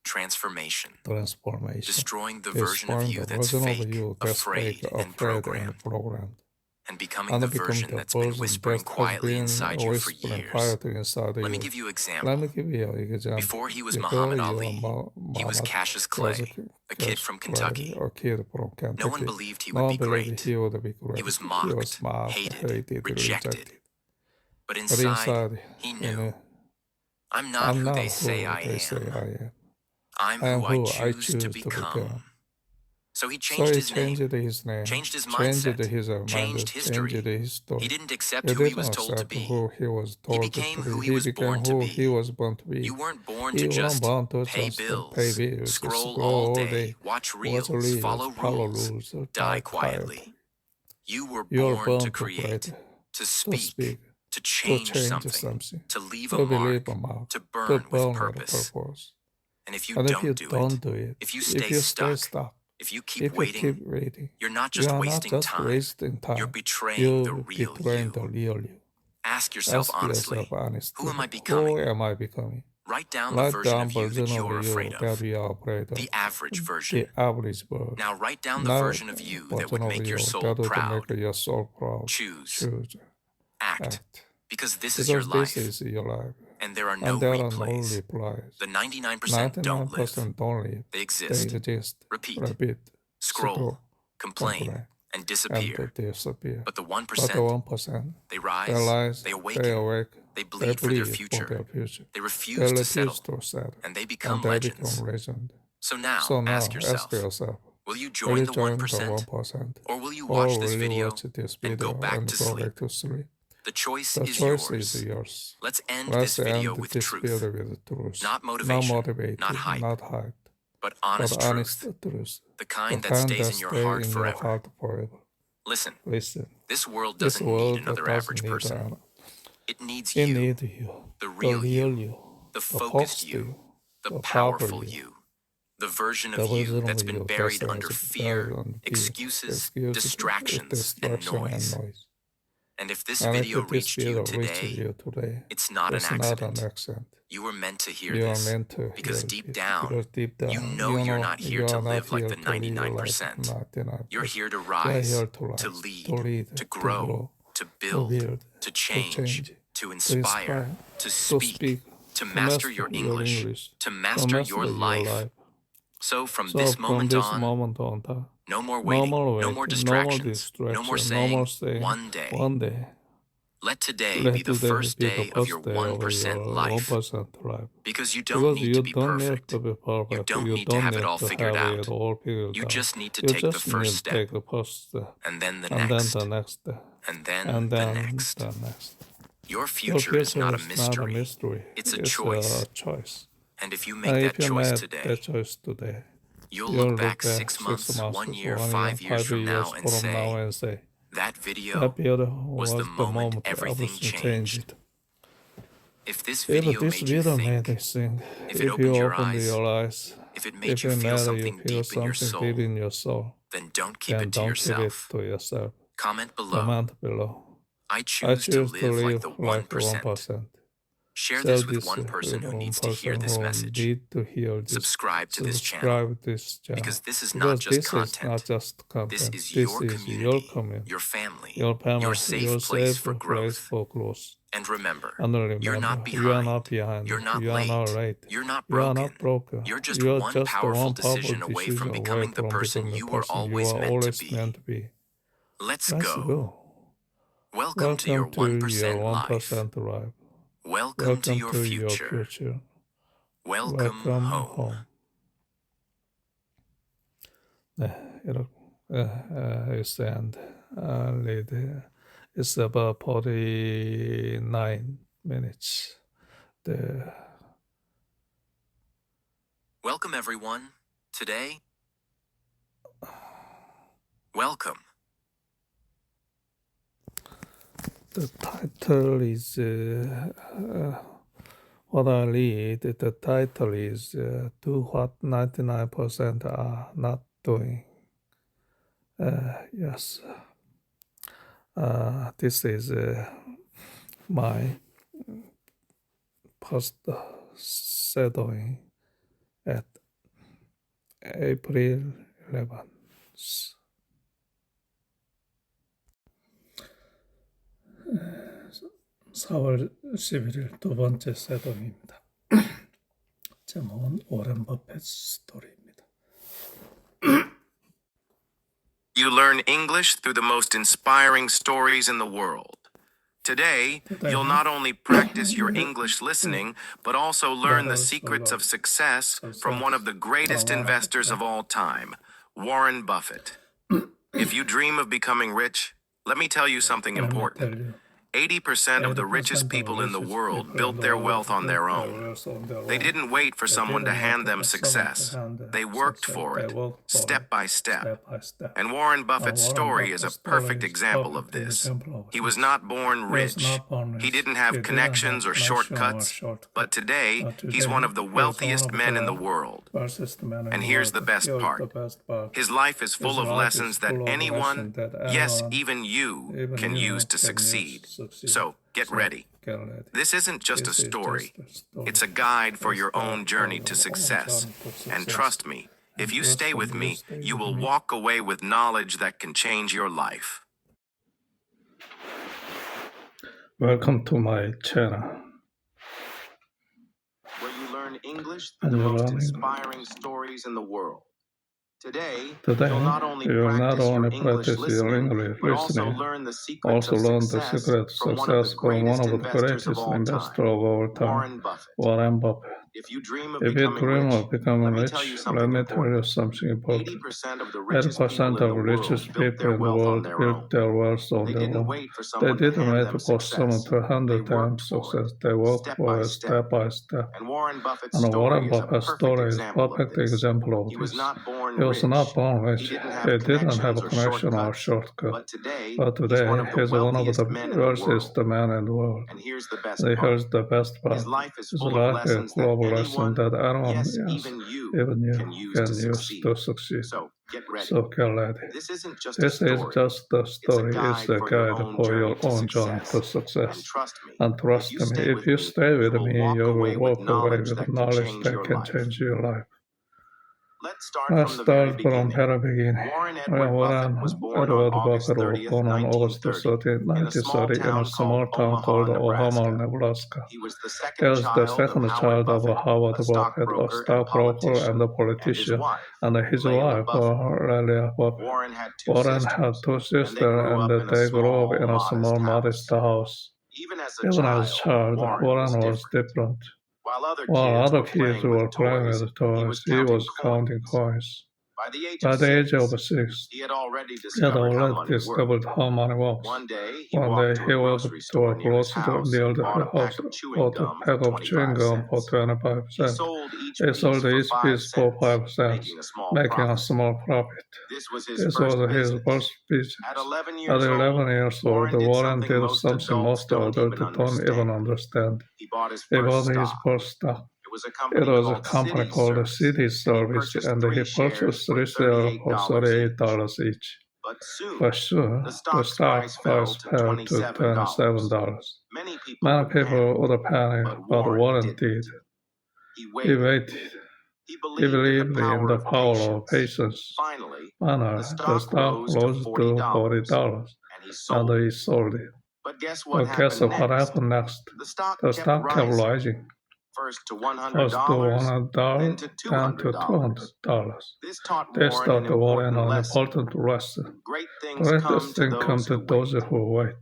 Transformation. Destroying the version of you that's fake, afraid, and programmed. and becoming the version that's been whispering quietly inside you for years. Let me give you an example. Before he was Muhammad Ali, he was Cassius Clay, a kid from Kentucky. No one believed he would be great. He was mocked, hated, rejected. But inside, he knew, I'm not who they say I am. I'm who I choose to become. So he changed his name, changed his mindset, changed history. He didn't accept who he was told to be. He became who he was born to be. You weren't born to just pay bills, scroll all day, watch reels, follow rules, die quietly. You were born to create, to speak, to change something, to leave a mark, to burn with purpose. And if you don't do it, if you stay stuck, if you keep waiting, you're not just wasting time, you're betraying the real you. Ask yourself honestly, who am I becoming? Write down the version of you that you're afraid of, the average version. Now write down the version of you that would make your soul proud. Choose. Act. Because this is your life. And there are no replays. The 99% don't live. They exist, repeat, scroll, complain, and disappear. But the 1%, they rise, they awaken, they bleed for their future. They refuse to settle, and they become legends. So now, ask yourself, will you join the 1%? Or will you watch this video and go back to sleep? The choice is yours. Let's end this video with truth. Not motivation, not hype, but honest truth. The kind that stays in your heart forever. Listen, this world doesn't need another average person. It needs you, the real you, the focused you, the powerful you, the version of you that's been buried under fear, excuses, distractions, and noise. And if this video reached you today, it's not an accident. You were meant to hear this because deep down, you know you're not here to live like the 99%. You're here to rise, to lead, to grow, to build, to change, to inspire, to speak, to master your English, to master your life. So from this moment on, no more waiting, no more distractions, no more saying, one day. Let today be the first day of your 1% life. Because you don't need to be perfect. You don't need to have it all figured out. You just need to take the first step. And then the next. And then the next. Your future is not a mystery. It's a choice. And if you make that choice today, you'll look back 6 months, 1 year, 5 years from now and say, that video was the moment everything changed. If this video made you think, if it opened your eyes, if it made you feel something deep in your soul, then don't keep it to yourself. Comment below. I choose to live like the 1%. Share this with one person who needs to hear this message. Subscribe to this channel. Because this is not just content. This is your community, your family, your safe place for growth. And remember, you're not behind. You're not late. You're not broken. You're just one powerful decision away from becoming the person you were always meant to be. Let's go. Welcome to your 1% life. Welcome to your future. Welcome home. 네, 이렇게 it's the end. It's about 49 minutes. Welcome, everyone. Today, welcome. The title is what I read. The title is "Do What 99% Are Not Doing." Yes. This is my post shadowing at April 11th. 4월 11일 두 번째 세동입니다. 제목은 오렌 버핏 스토리입니다. You learn English through the most inspiring stories in the world. Today, you'll not only practice your English listening, but also learn the secrets of success from one of the greatest investors of all time, Warren Buffett. If you dream of becoming rich, let me tell you something important. 80% of the richest people in the world built their wealth on their own. They didn't wait for someone to hand them success. They worked for it, step by step. And Warren Buffett's story is a perfect example of this. He was not born rich. He didn't have connections or shortcuts. But today, he's one of the wealthiest men in the world. And here's the best part. His life is full of lessons that anyone, yes, even you, can use to succeed. So, get ready. This isn't just a story. It's a guide for your own journey to success. And trust me, if you stay with me, you will walk away with knowledge that can change your life. Welcome to my channel. Where you learn English through the most inspiring stories in the world. Today, you'll not only practice your English listening, but also learn the secrets of success from one of the greatest investors of all time, Warren Buffett. If you dream of becoming rich, let me tell you something important. 80% of the richest people in the world built their wealth on their own. They didn't wait for someone to hand them success. They worked for it step by step. And Warren Buffett's story is a perfect example of this. He was not born rich. He didn't have a connection or shortcut. But today, he's one of the wealthiest men in the world. And here's the best part. His life is full of lesson that anyone, yes, even you can use to succeed. So get ready. This isn't just a story. It's a guide for your own journey to success. And trust me, if you stay with me, you will walk away with knowledge that can change your life. Let's start from very beginning. Warren Edward Buffett was born on August 13, 1930 in a small town called Omaha, Nebraska. He was the second child of Howard Buffett, a stockbroker and a politician, and his wife, Lelia Buffett. Warren had two sisters, and they grew up in a small, modest house. Even as a child, Warren was different. While other kids were playing with toys, he was counting coins. By the age of 6, he had already discovered how money works. One day, he walked to a grocery store near the house, bought a pack of chewing gum for 25 cents. He sold each piece for 5 cents, making a small profit. This was his first business. At 11 years old, Warren did something most adults don't even understand. He bought his first stock. It was a company called City Service, and he purchased 3 shares for $38 each. But soon, the stock price fell to $27. Many people would panic, but Warren did. He waited. He believed in the power of patience. Finally, the stock rose to $40, and he sold it. But guess what happened next? The stock kept rising. First to $100, then to $200. This taught Warren an important lesson. Greatest things come to those who wait.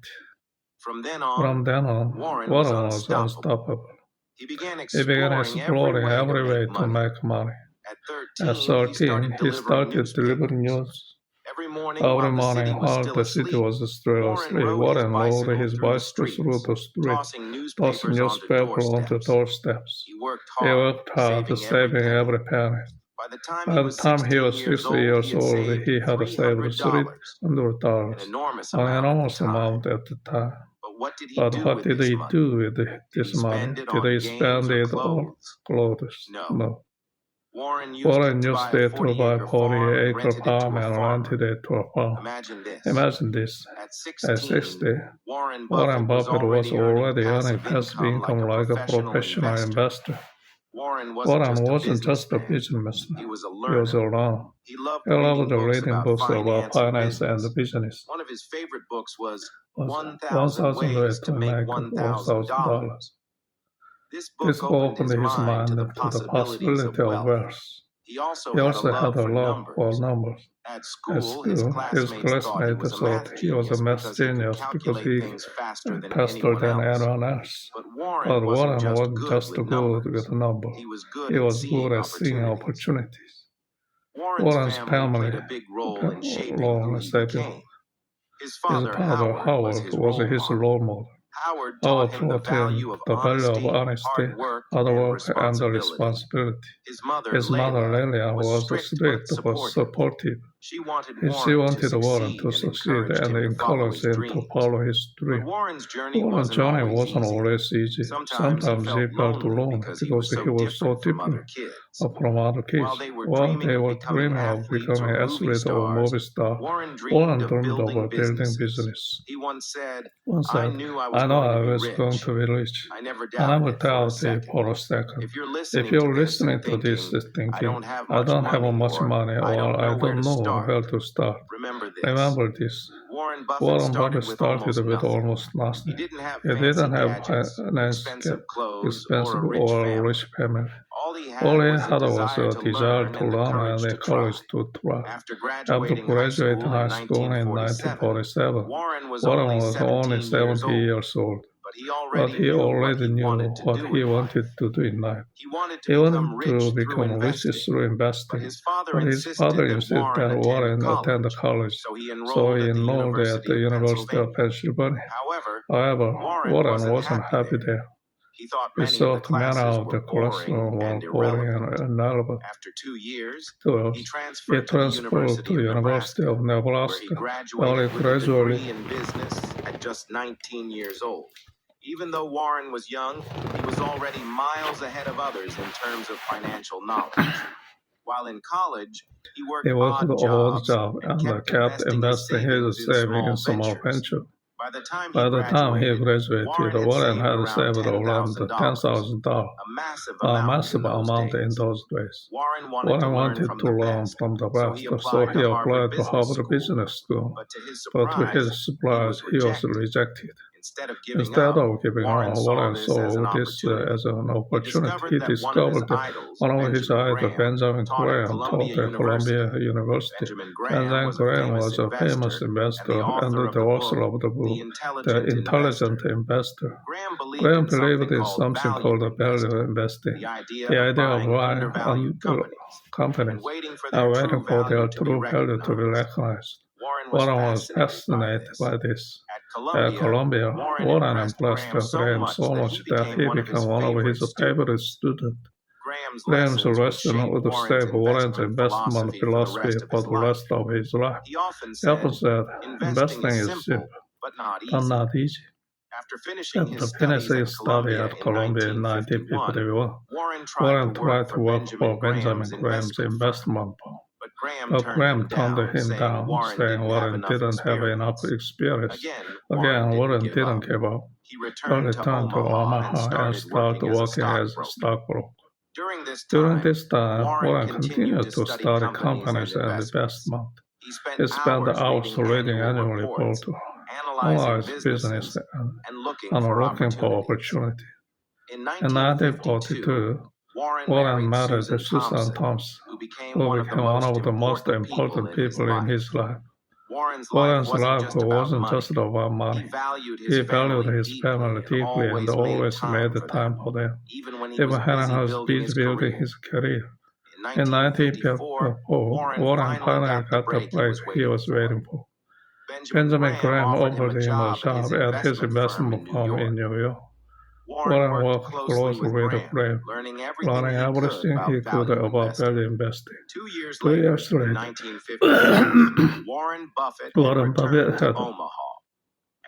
From then on, Warren was unstoppable. He began exploring every way to make money. At 13, he started delivering news. Every morning while the city was still asleep, Warren rode his bicycle through the street, tossing newspapers onto doorsteps. He worked hard, saving every penny. By the time he was 60 years old, he had saved $300, an enormous amount at the time. But what did he do with this money? Did he spend it on clothes? No. Warren used it to buy 40-acre farm and rented it to a farm. Imagine this. At 60, Warren Buffett was already earning passive income like a professional investor. Warren Warren wasn't just a businessman. He was a He was a learner. learner. He loved He loved reading reading books about finance and business. One of his favorite books was 1,000 1,000 Ways to Make $1,000. $1,000. This This book opened his mind to the possibility of wealth. He also He had also a love had a for love for numbers. numbers. At At school, school, his his classmates thought he was a math genius because he could faster calculate than things anyone faster else. than anyone else. But But Warren Warren wasn't just good with with numbers. numbers. He was good He at was seeing good at seeing opportunities. opportunities. Warren's family played a big role in shaping who he became. His father, Howard, was his role model. Howard taught him the value of honesty, hard work, and responsibility. His mother, Lillian, was strict but supportive. She wanted Warren to succeed and encouraged him to follow his dream. Warren's journey wasn't always easy. Sometimes he felt alone because he was so different from other kids. While they were dreaming of becoming an athlete or movie star, Warren dreamed of building business. He once said, I knew I was going to be rich. I never doubted it for a second. If you're listening to this thinking, I don't have much money or I don't know where to start. Remember this. Warren Buffett started with almost nothing. He didn't have expensive or a rich family. All he had was a desire to learn and the courage to try. After graduating high school in 1947, Warren was only 70 years old. But he already knew what he wanted to do in life. He wanted to become rich through investing. But his father insisted that Warren attend college, so he enrolled at the University of Pennsylvania. However, Warren wasn't happy there. He thought many of the classes were boring and irrelevant. After 2 years, he transferred to the University of Nebraska, where he graduated in business at just 19 years old. Even though Warren was young, he was already miles ahead of others in terms of financial knowledge. While in college, he worked odd jobs and kept investing his savings in small ventures. By the time he graduated, Warren had saved around $10,000, a massive amount in those days. Warren wanted to learn from the best, so he applied to Harvard Business School. But to his surprise, he was rejected. Instead of giving up, Warren saw this as an opportunity. He discovered one of his idols, Benjamin Graham, taught at Columbia University. Benjamin Graham was a famous investor and the author of the book, The Intelligent Investor. Graham believed in something called value investing, the idea of buying companies and waiting for their true value to be recognized. Warren was fascinated by this. At Columbia, Warren impressed Graham so much that he became one of his favorite students. Graham's lesson would stay Warren's investment philosophy for the rest of his life. He often said, investing is simple, but not easy. After finishing his study at Columbia in 1951, Warren tried to work for Benjamin Graham's investment firm. But Graham turned him down, saying Warren didn't have enough experience. Again, Warren didn't give up. He returned to Omaha and started working as a stockbroker. During this time, Warren continued to study companies and investment. He spent hours reading annual reports, analyzing business, and looking for opportunity. In 1942, Warren married Susan Thompson, who became one of the most important people in his life. Warren's life wasn't just about money. He valued his family deeply and always made time for them, even when he was busy building his career. In 1954, Warren finally got the break he was waiting for. Benjamin Graham offered him a job at his investment firm in New York. Warren worked closely with Graham, learning everything he could about value investing. 2 years later, in 1950, Warren Buffett returned to Omaha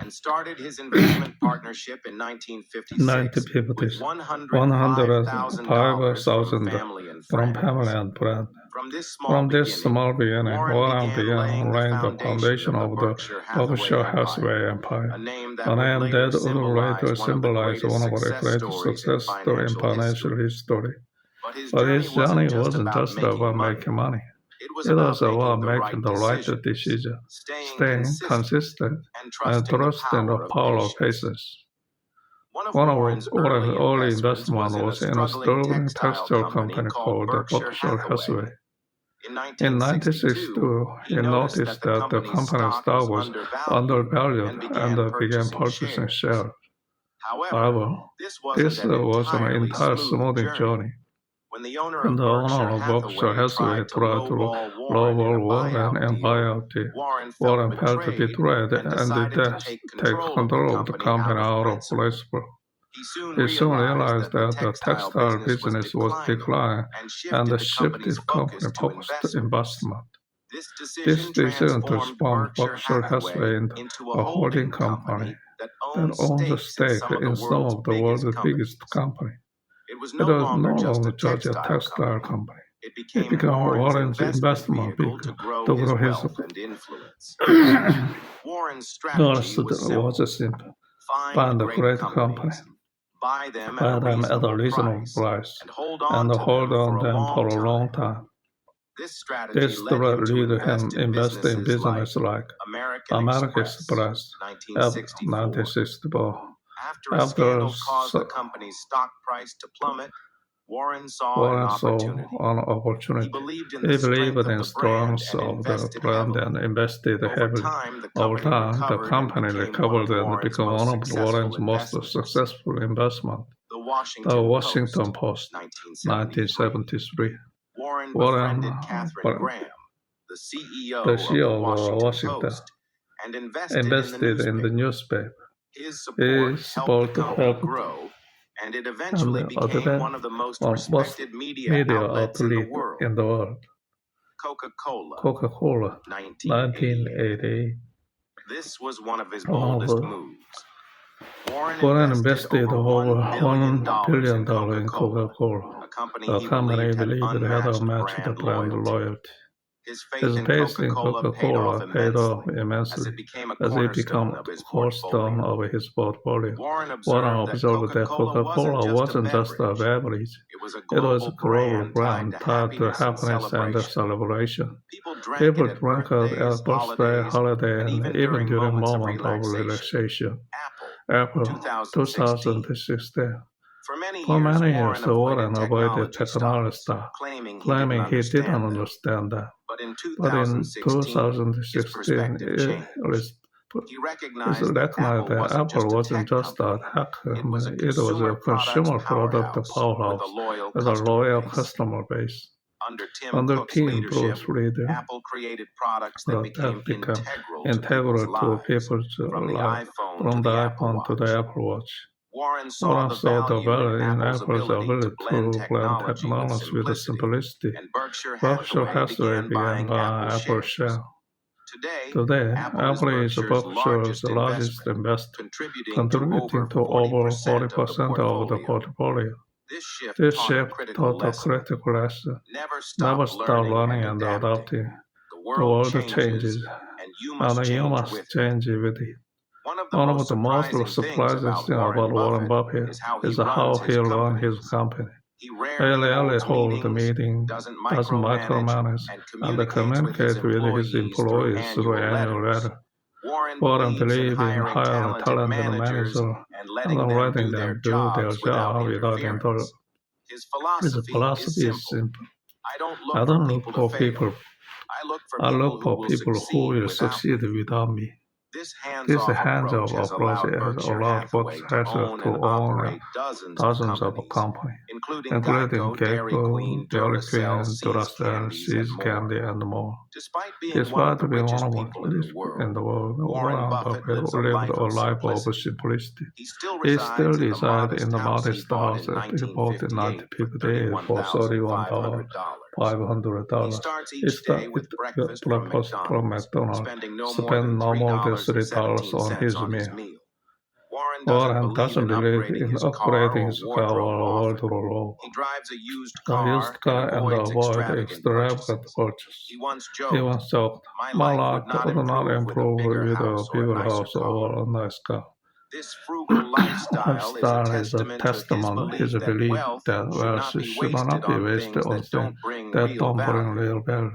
and started his investment partnership in 1956 with $105,000 from family and friends. From this small beginning, Warren began laying the foundation of the Berkshire Hathaway empire, a name that would later symbolize one of the greatest success stories in financial history. But his journey wasn't just about making money. It was about making the right decision, staying consistent, and trusting the power of patience. One of Warren's early investment was in a struggling textile company called Berkshire Hathaway. In 1962, he noticed that the company's stock was undervalued and began purchasing shares. However, this was an entire smooth journey. When the owner of Berkshire Hathaway tried to lowball Warren and buy out Warren felt betrayed and take control of the company out of principle. He soon realized that the textile business was declining and shifted company focus to investment. This decision transformed Berkshire Hathaway into a holding company that owns a stake in some of the world's biggest companies. It was no longer just a textile company. It became Warren's investment vehicle to grow his wealth and influence. Warren's strategy was simple. Find a great company, buy them at a reasonable price, and hold on them for a long time. This strategy led him invest in business like American Express, 1964. After a scandal caused the company's stock price to plummet, Warren saw an opportunity. He believed in the strength of the brand and invested heavily. Over time, the company recovered and became one of Warren's most successful investments. The Washington Post, 1973. Warren Catherine Graham, the CEO of Washington Post, and invested in the newspaper. His support helped grow, and it eventually became one of the most respected media outlets in the world. Coca-Cola, 1988. This was one of his boldest moves. Warren invested over $1 billion in Coca-Cola, a company he believed had unmatched brand loyalty. His faith in Coca-Cola paid off immensely as it became a cornerstone of his portfolio. Warren observed that Coca-Cola wasn't just a beverage, it was a global brand tied to happiness and celebration. People drank it at birthday, holiday, and even during moments of relaxation. Apple, 2016. For many years, Warren avoided technology stuff, claiming he didn't understand that. But in 2016, he recognized that Apple wasn't just a hacker, it was a consumer product powerhouse with a loyal customer base. Under Tim Bruce Reader, Apple created products that became integral to people's life, from the iPhone to the Apple Watch. Warren saw the value in Apple's ability to blend technology with simplicity. Berkshire Hathaway began buying Apple shares. Today, Apple is Berkshire's largest investor, contributing to over 40% of the portfolio. This shift taught a critical lesson. Never stop learning and adapting. The world changes, and you must change with it. One of the most surprising things about Warren Buffett is how he runs his company. He rarely holds a meeting, doesn't micromanage, and communicates with his employees through annual letter. Warren believes in hiring talented managers and letting them do their job without interruption. His philosophy is simple. I don't look for people. I look for people who will succeed without me. This hands-off approach has allowed Berkshire Hathaway to own dozens of companies, including Geico, Dairy Queen, Duracell, See's Candy, and more. Despite being one of the least in the world, Warren Buffett lived a life of simplicity. He still resides in the modest house that he bought in 1958 for $31,500. He starts with breakfast from McDonald's, spend no more than $3 on his meal. Warren doesn't believe in upgrading his car or wardrobe. He drives a used car and avoids extravagant purchases. He once joked, "My life would not improve with a bigger house or a nice car." This frugal lifestyle is a testament his that belief wealth that wealth should not be wasted on things that don't bring real value.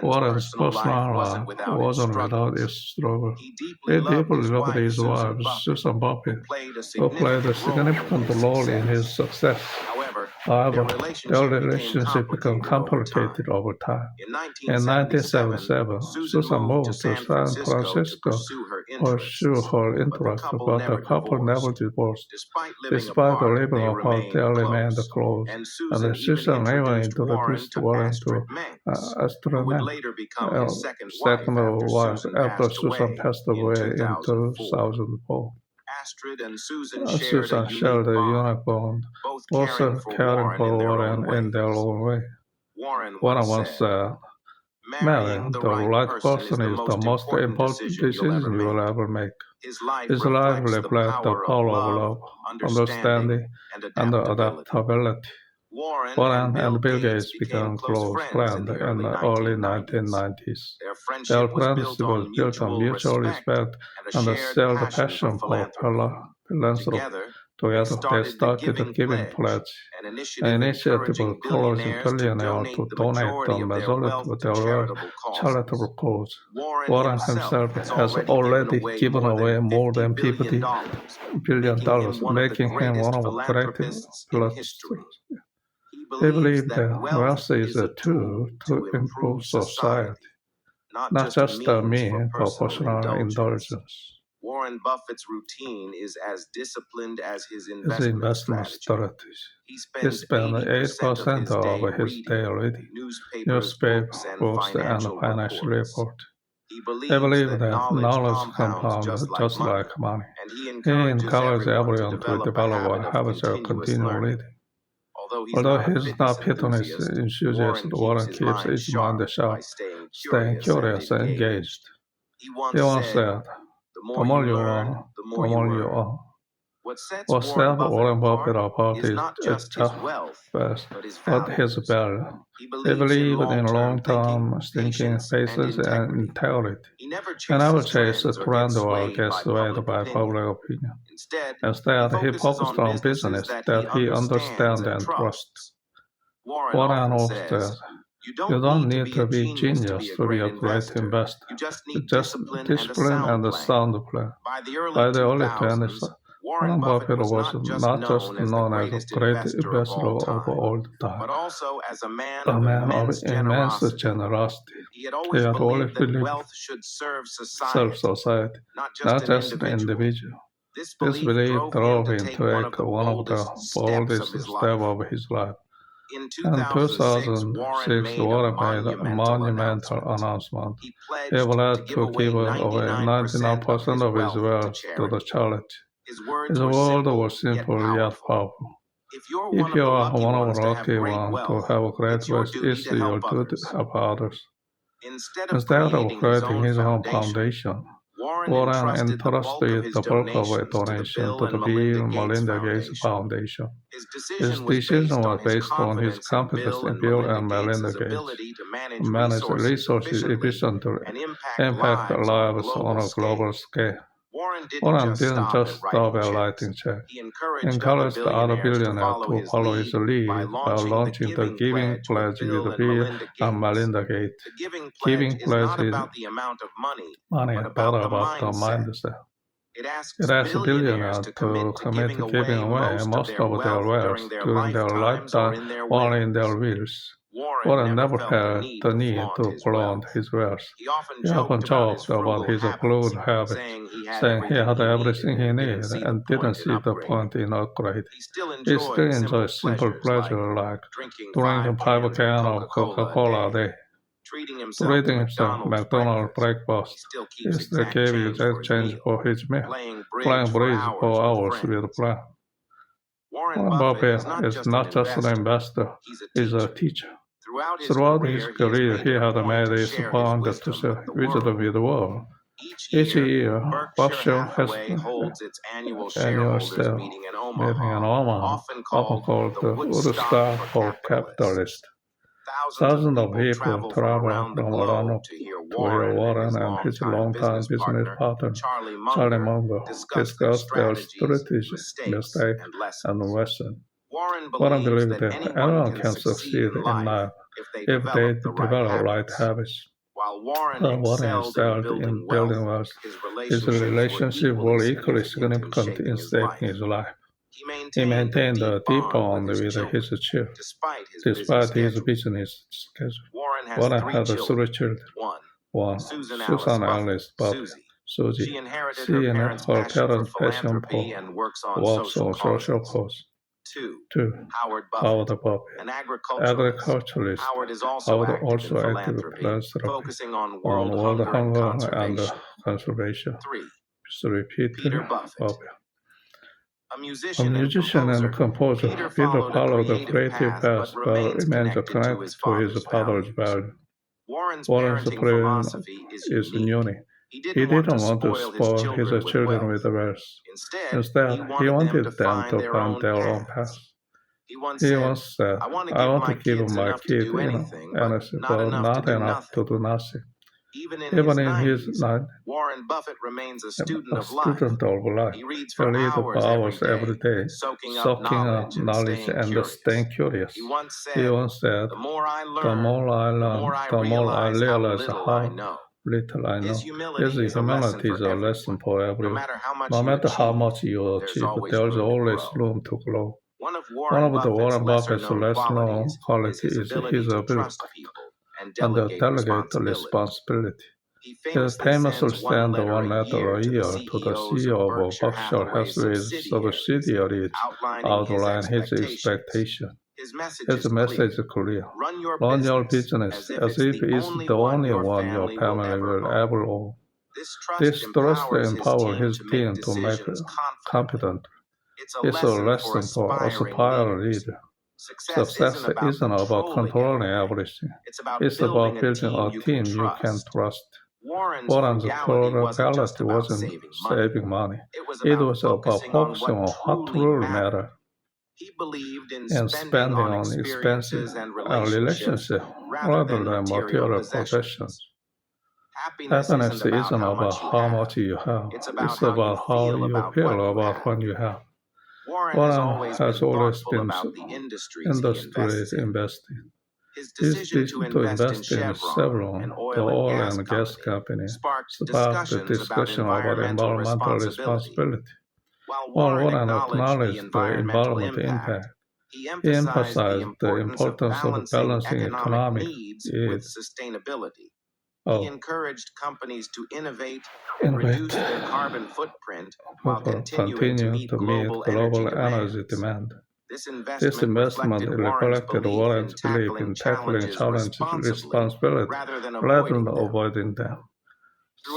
Warren's personal life wasn't without its struggle. He deeply loved his wife, Susan Buffett, who played a significant role in his success. However, their relationship became complicated over time. In 1977, Susan moved to San Francisco to pursue her interests, but the couple never divorced. Despite living apart, they remained close, and Susan even introduced Warren to astronomy. Second wife after Susan passed away in 2004. Susan shared a unique bond, both caring for Warren in their own way. Warren once said, "Marrying the right person is the most important decision you will ever make." His life reflects the power of love, understanding, and adaptability. Warren and Bill Gates became close friends in the early 1990s. Their friendship was built on mutual respect and a shared passion for philanthropy. Together, they started the Giving Pledge, an initiative encouraging billionaires to donate the majority of their wealth to charitable causes. Warren himself has already given away more than $50 billion, making him one of the greatest philanthropists. He believed that wealth is a tool to improve society, not just a means for personal indulgence. Warren Buffett's routine is as disciplined as his investment strategy. He spent 8% of his day reading newspaper, books, and financial reports. He believed that knowledge compounds just like money. He encouraged everyone to develop a habit of continual reading. Although he is not fitness enthusiast, Warren keeps his mind sharp, staying curious and engaged. He once said, "The more you learn, the more you earn." What set Warren Buffett apart is just but his value. He believed in long-term thinking, patience, and integrity. He never chased a trend or get swayed by public opinion. Instead, he focused on business that he understands and trusts. Warren always said, "You don't need to be genius to be a great investor. Just discipline and a sound plan." By the early 20s, Warren Buffett was not just known as a great investor of all time, but also as a man of immense generosity. He had always believed wealth should serve society, not just the individual. This belief drove him to take one of the boldest steps of his life. In 2006, Warren made a monumental announcement. He pledged to give away 99% of his wealth to the charity. His words were simple yet powerful. If you are one of the lucky ones to have great wealth, it's your duty to help others. Instead of creating his own foundation, Warren entrusted the bulk of a donation to the Bill and Melinda Gates Foundation. His decision was based on his competence in Bill and Melinda Gates to manage resources efficiently and impact lives on a global scale. Warren didn't just stop at writing checks. He encouraged other billionaires to follow his lead by launching the Giving Pledge with Bill and Melinda Gates. Giving Pledge is money, but about the mindset. It asks billionaires to commit to giving away most of their wealth during their lifetime or in their wills. Warren never had the need to flaunt his wealth. He often joked about his crude habits, saying he had everything he needed and didn't see the point in upgrading. He still enjoys simple pleasure like drinking 5 cans of Coca-Cola a day. Treating himself McDonald's breakfast. He still gave his change for his meal, playing bridge for hours with a plan. Warren Buffett is not just an investor, he's a teacher. Throughout his career, he had made his point to share wisdom with the world. Each year, Berkshire has its annual shareholders meeting in Omaha, often called the Woodstock for capitalists. Thousands of people travel from around to hear Warren and his longtime business partner, Charlie Munger, discuss their strategy, mistake, and lesson. Warren believed that anyone can succeed in life if they develop right habits. While Warren excelled in building wealth, his relationships were equally significant in shaping his life. He maintained a deep bond with his children, despite his business schedule. Warren had 3 children. One, Susan Alice Buffett, Susie. She inherited her parents' passion for works on social cause. 2. Howard Buffett, an agriculturalist. Howard also active philanthropy on world hunger and conservation. 3. Peter Buffett. A musician and composer, Peter followed a creative path but remains connected to his father's value. Warren's plan is unique. He didn't want to spoil his children with wealth. Instead, he wanted them to find their own path. He once said, I want to give my kid anything, but not enough to do nothing. Even in his 90s, Warren Buffett remains a student of life. He reads for hours every day, soaking up knowledge and staying curious. He once said, the more I learn, the more I realize how little I know. His humility is a lesson for everyone. No matter how much you achieve, there is always room to grow. One of the Warren Buffett's less known qualities is his ability and delegate responsibility. He famously sent one letter a year to the CEO of Berkshire Hathaway's subsidiary outlining his expectation. His message is clear. Run your business as if it's the only one your family will ever own. This trust empowers his team to make confident. It's a lesson for aspiring leaders. Success isn't about controlling everything. It's about building a team you can trust. Warren's core reality wasn't saving money. It was about focusing on what truly mattered and spending on expenses and relationships rather than material possessions. Happiness isn't about how much you have. It's about how you feel about what you have. Warren has always been industry investing. His decision to invest in Chevron, the oil and gas company, sparked the discussion about environmental responsibility. While Warren acknowledged the environmental impact, he emphasized the importance of balancing economic needs with sustainability. He encouraged companies to innovate and reduce their carbon footprint while continuing to meet global energy demand. This investment reflected Warren's belief in tackling challenges responsibly rather than avoiding them.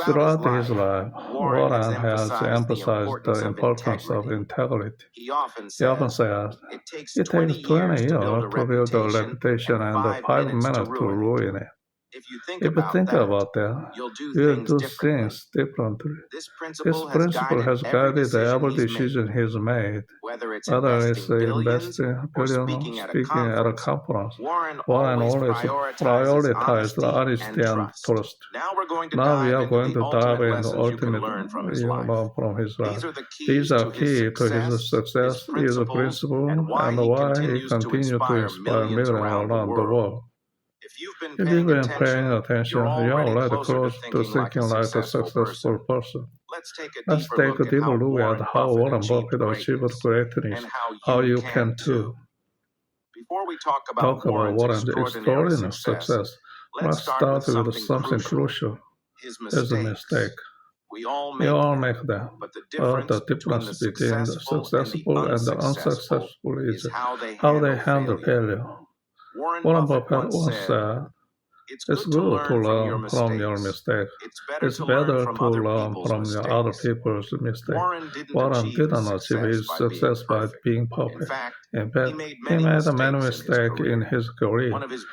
Throughout his life, Warren has emphasized the importance of integrity. He often says, it takes 20 years to build a reputation and 5 minutes to ruin it. If you think about that, you'll do things differently. This principle has guided every decision he's made, whether it's investing billions or speaking at a conference. Warren always prioritized honesty and trust. Now we are going to dive into ultimate lessons from his life. These are key to his success, his principle, and why he continues to inspire millions around the world. If you've been paying attention, you're already close to thinking like a successful person. Let's take a deeper look at how Warren Buffett achieved greatness, how you can too. Before we talk about Warren's extraordinary success, let's start with something crucial, his mistake. We all make them, but the difference between the successful and the unsuccessful is how they handle failure. Warren Buffett once said, it's good to learn from your mistake. It's better to learn from other people's mistakes. Warren didn't achieve his success by being perfect. In fact, he made many mistakes in his career. One of his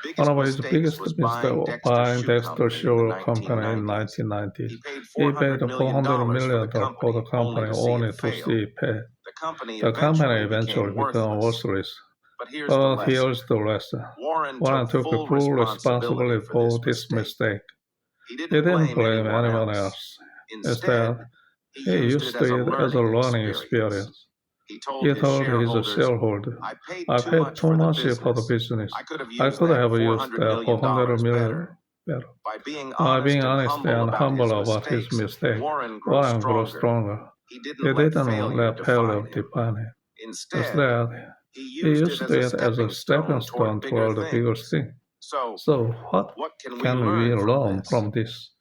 biggest mistakes was buying Dexter Sugar Company in 1990. He paid $400 million for the company only to see it pay. The company eventually became worthless. But here's the lesson. Warren took full responsibility for this mistake. He He didn't blame anyone else. Instead, he used it as a learning experience. He He told his shareholder, I paid too much for the business. I could have used that $400 million better. By being honest and humble about his mistake, Warren grew stronger. He He didn't didn't let failure define him. Instead, He used it as a stepping stone toward the bigger thing. So, what can we learn from this?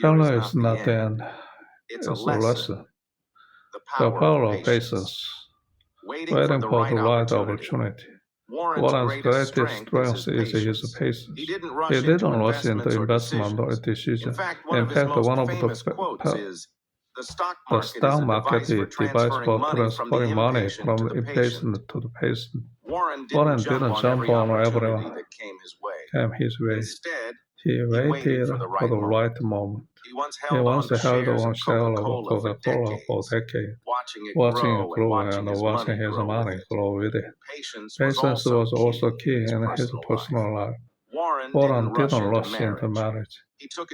Failure is not the end, it's a lesson. The power of patience, waiting for the right opportunity. Warren's greatest strength is his patience. He didn't rush into investment or decision. In fact, one of the stock market is a device for transferring money from the impatient to the patient. Warren didn't jump on everyone that came his way. He waited for the right moment. He once held on share of Coca-Cola for decades, watching it grow and watching his money grow with it. Patience was also key in his personal life. Warren didn't rush into marriage. He took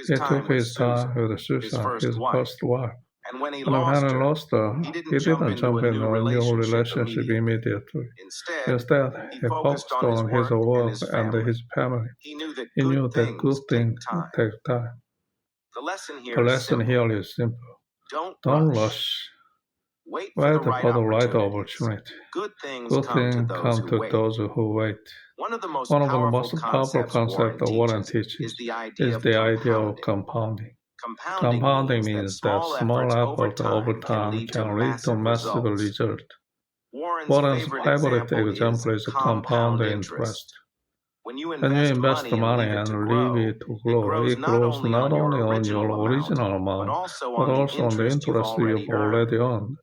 his time with Susan, his first wife. And when he lost her, he didn't jump into a new relationship immediately. Instead, he focused on his work and his family. He knew that good things take time. The lesson here is simple. Don't rush. Wait for the right opportunity. Good things come to those who wait. One of the most powerful concepts Warren teaches is the idea of compounding. Compounding means that small effort over time can lead to massive result. Warren's favorite example is compound interest. When you invest money and leave it to grow, it grows not only on your original amount, but also on the interest you've already earned.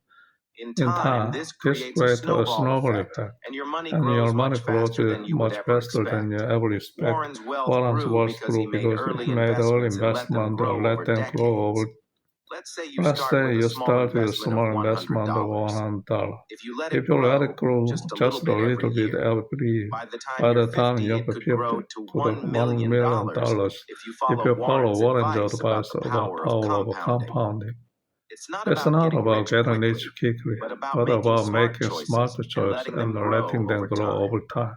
In time, this creates a snowball effect, and your money grows much faster than you ever expect. Warren's wealth grew because he made early investment and let them grow over. Let's say you start with a small investment of $100. If you let it grow just a little bit every year, by the time you get to the $1 million, if you follow Warren's advice about the power of compounding, it's not about getting rich quickly, but about making smart choices and letting them grow over time.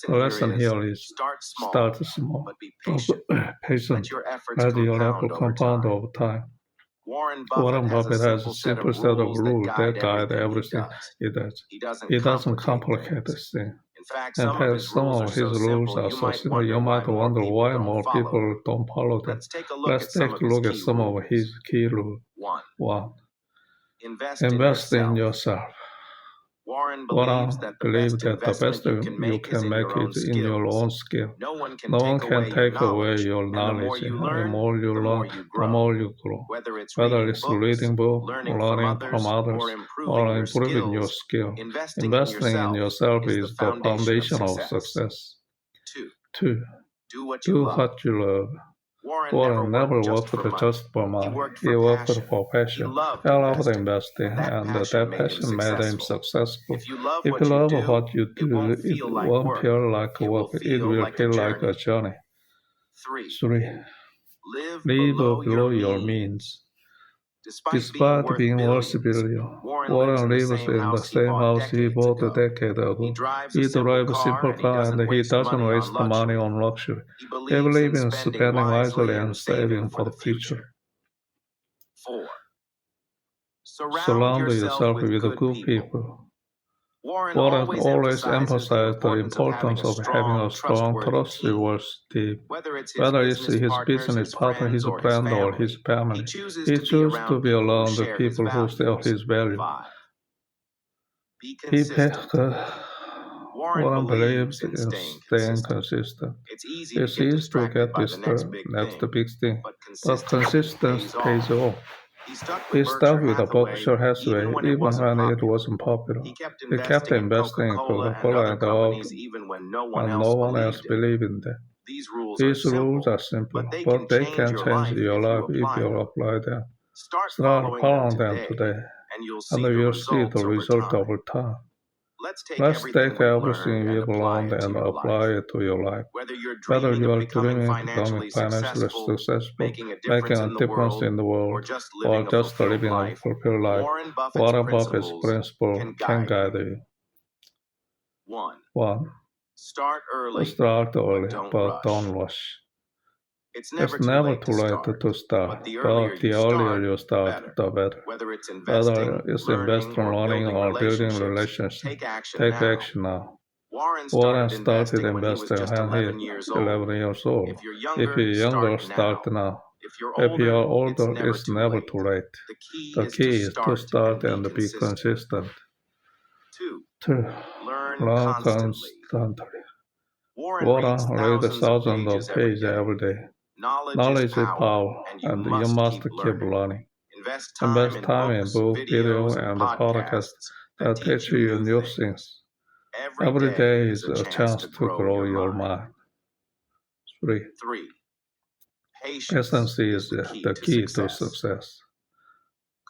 The lesson here is start small, but be patient, let your effort compound over time. Warren Buffett has a simple set of rules that guide everything he does. He doesn't complicate things. In fact, some of his rules are so simple you might wonder why more people don't follow them. Let's take a look at some of his key rules. 1. Invest in yourself. Warren believes that the best you can make is in your own skill. No one can take away your knowledge. The more you learn, the more you grow. Whether it's reading books, learning from others, or improving your skill, investing in yourself is the foundation of success. 2. Do what you love. Warren never worked just for money. He worked for passion. He loved investing, and that passion made him successful. If you love what you do, it won't feel like work. It will feel like a journey. 3. Live below your means. Despite being multi-billionaire, Warren lives in the same house he bought a decade ago. He drives a simple car and he doesn't waste money on luxury. He believes in spending wisely and saving for the future. 4. Surround yourself with good people. Warren always emphasized the importance of having a strong, trustworthy team. Whether it's his business partner, his friend, or his family, he chooses to be around the people who share his values. Warren believes in staying consistent. It's easy to get this next big thing, but consistency pays off. He stuck with the Berkshire Hathaway even when it wasn't popular. He kept investing in Coca-Cola and Oaks when no one else believed in them. These rules are simple, but they can change your life if you apply them. Start following them today, and you'll see the result over time. Let's Let's take everything we we've learned and apply it to your life. Whether you're Whether dreaming you of are becoming dreaming of financially becoming financially successful, making a making a difference in the world, or or just living a fulfilled life, Warren Buffett's principle can guide you. 1. 1. Start early, Start early, but but don't rush. It's It's never too late to start, but the but the earlier you start, the better. Whether it's Whether it's investing, learning, or building relationships, take action take now. action now. Warren Warren started started investing when he was investing just when 11 he years was 11 years old. If you're If you're younger, start now. If you're older, it's never too late. The key is to start and be consistent. 2. Learn constantly. Warren reads thousands of pages every day. Knowledge is power, and you must keep learning. Invest time in book, video, and podcasts that teach you new things. Every day is a chance to grow your mind. 3. Patience is the key to success.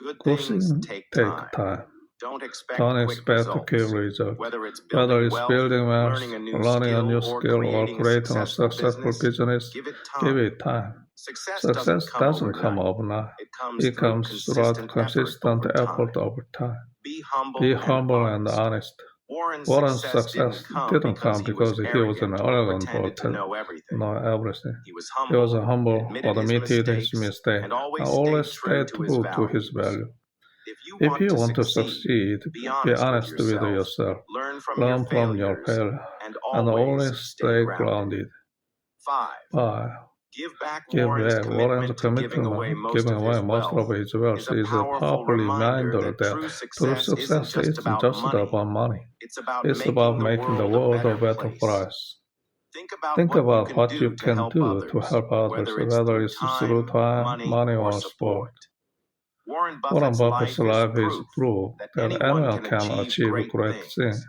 Good things take time. Don't expect quick results. Whether it's building wealth, learning a new skill, or creating a successful business, give it time. Success doesn't come overnight. It comes through consistent effort over time. Be humble and honest. Warren's success didn't come because he was an arrogant or know everything. He was humble, admitted his mistake, and always stayed true to his value. If you want to succeed, be honest with yourself. Learn from your failure, and always stay grounded. 5. Give back. Warren's commitment, giving away most of his wealth, is a powerful reminder that true success isn't just about money. It's about making the world a better place. Think about what you can do to help others, whether it's through time, money, or sport. Warren Buffett's life is proof that anyone can achieve great things,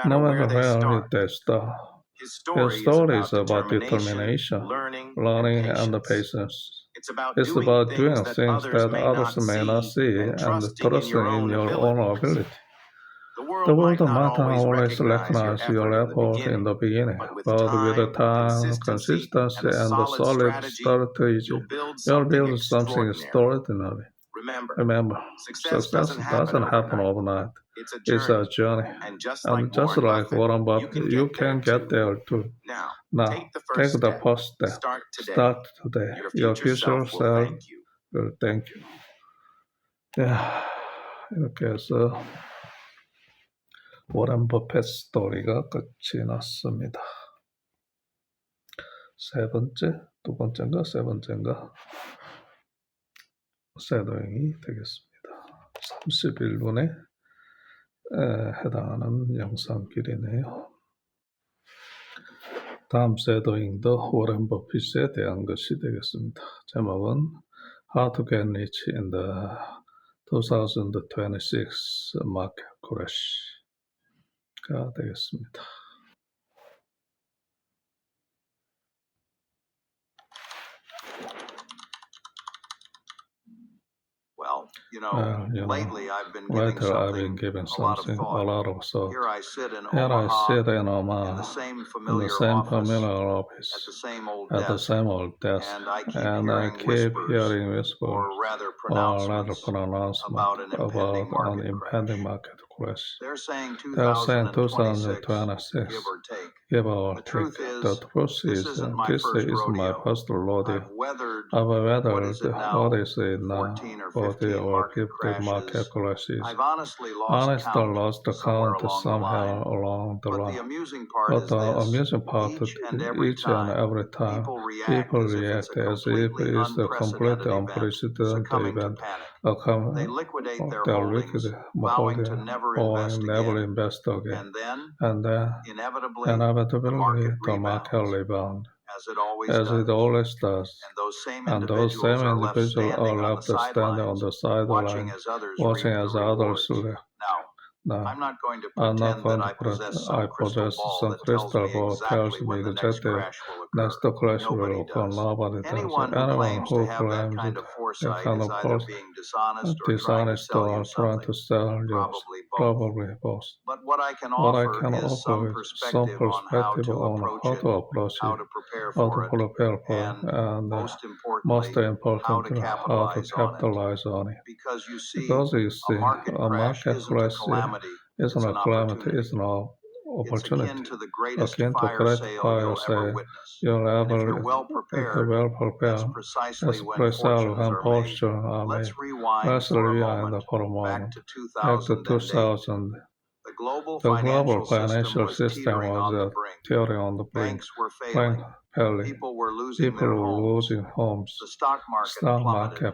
no matter where they start. His story is about determination, learning, and patience. It's about doing things that others may not see and trusting in your own ability. The world might not always recognize your effort in the beginning, but with time, consistency, and a solid strategy, you'll build something extraordinary. Remember, success doesn't happen overnight. It's a journey. And just like Warren Buffett, you can get there too. Now, take the first step. Start today. Your future self will thank you. 야, 이렇게 해서 워렌 버핏 스토리가 끝이 났습니다. 세 번째인가? 쉐도잉이 되겠습니다. 31분에 해당하는 영상길이네요. 다음 쉐도잉도 워렌 버핏에 대한 것이 되겠습니다. 제목은 How to get rich in the 2026 market crash가 되겠습니다. Lately I've been giving something a lot of thought. Here I sit in Omaha in the same familiar office at the same old desk, and I keep hearing whispers, or rather pronouncements about an impending market crash. They're saying 2026, give or take. The truth is, this isn't my first rodeo. I've weathered what is it now, 40 or 50 market crashes. I've honestly lost count somehow along the line. But the amusing part is each and every time people react as if it's a completely unprecedented event. They liquidate their holdings, vowing to never invest again. And then, inevitably, the market rebounds. As it always does, and those same individuals are left standing on the sideline, watching as others left. No, I'm not going to I'm pretend not going that to I possess some crystal ball that tells me when the next crash will occur. next crash will Nobody occur. does. Nobody does. Anyone who claims to have that kind of foresight is either being dishonest or trying to sell you something. Probably both. But what I can offer is some perspective on how to approach it, how to prepare for it, and most importantly, how to capitalize on it. Because you see, a market crash isn't a calamity, it's an opportunity. It's an It's opportunity. akin to the greatest Akin to fire great sale fire you'll sale ever witness. you'll And if ever you're well prepared, that's precisely when fortunes are made. Let's rewind for a moment, back to 2008. The global financial system was teetering on the brink. Banks were failing. People were losing their homes. The stock market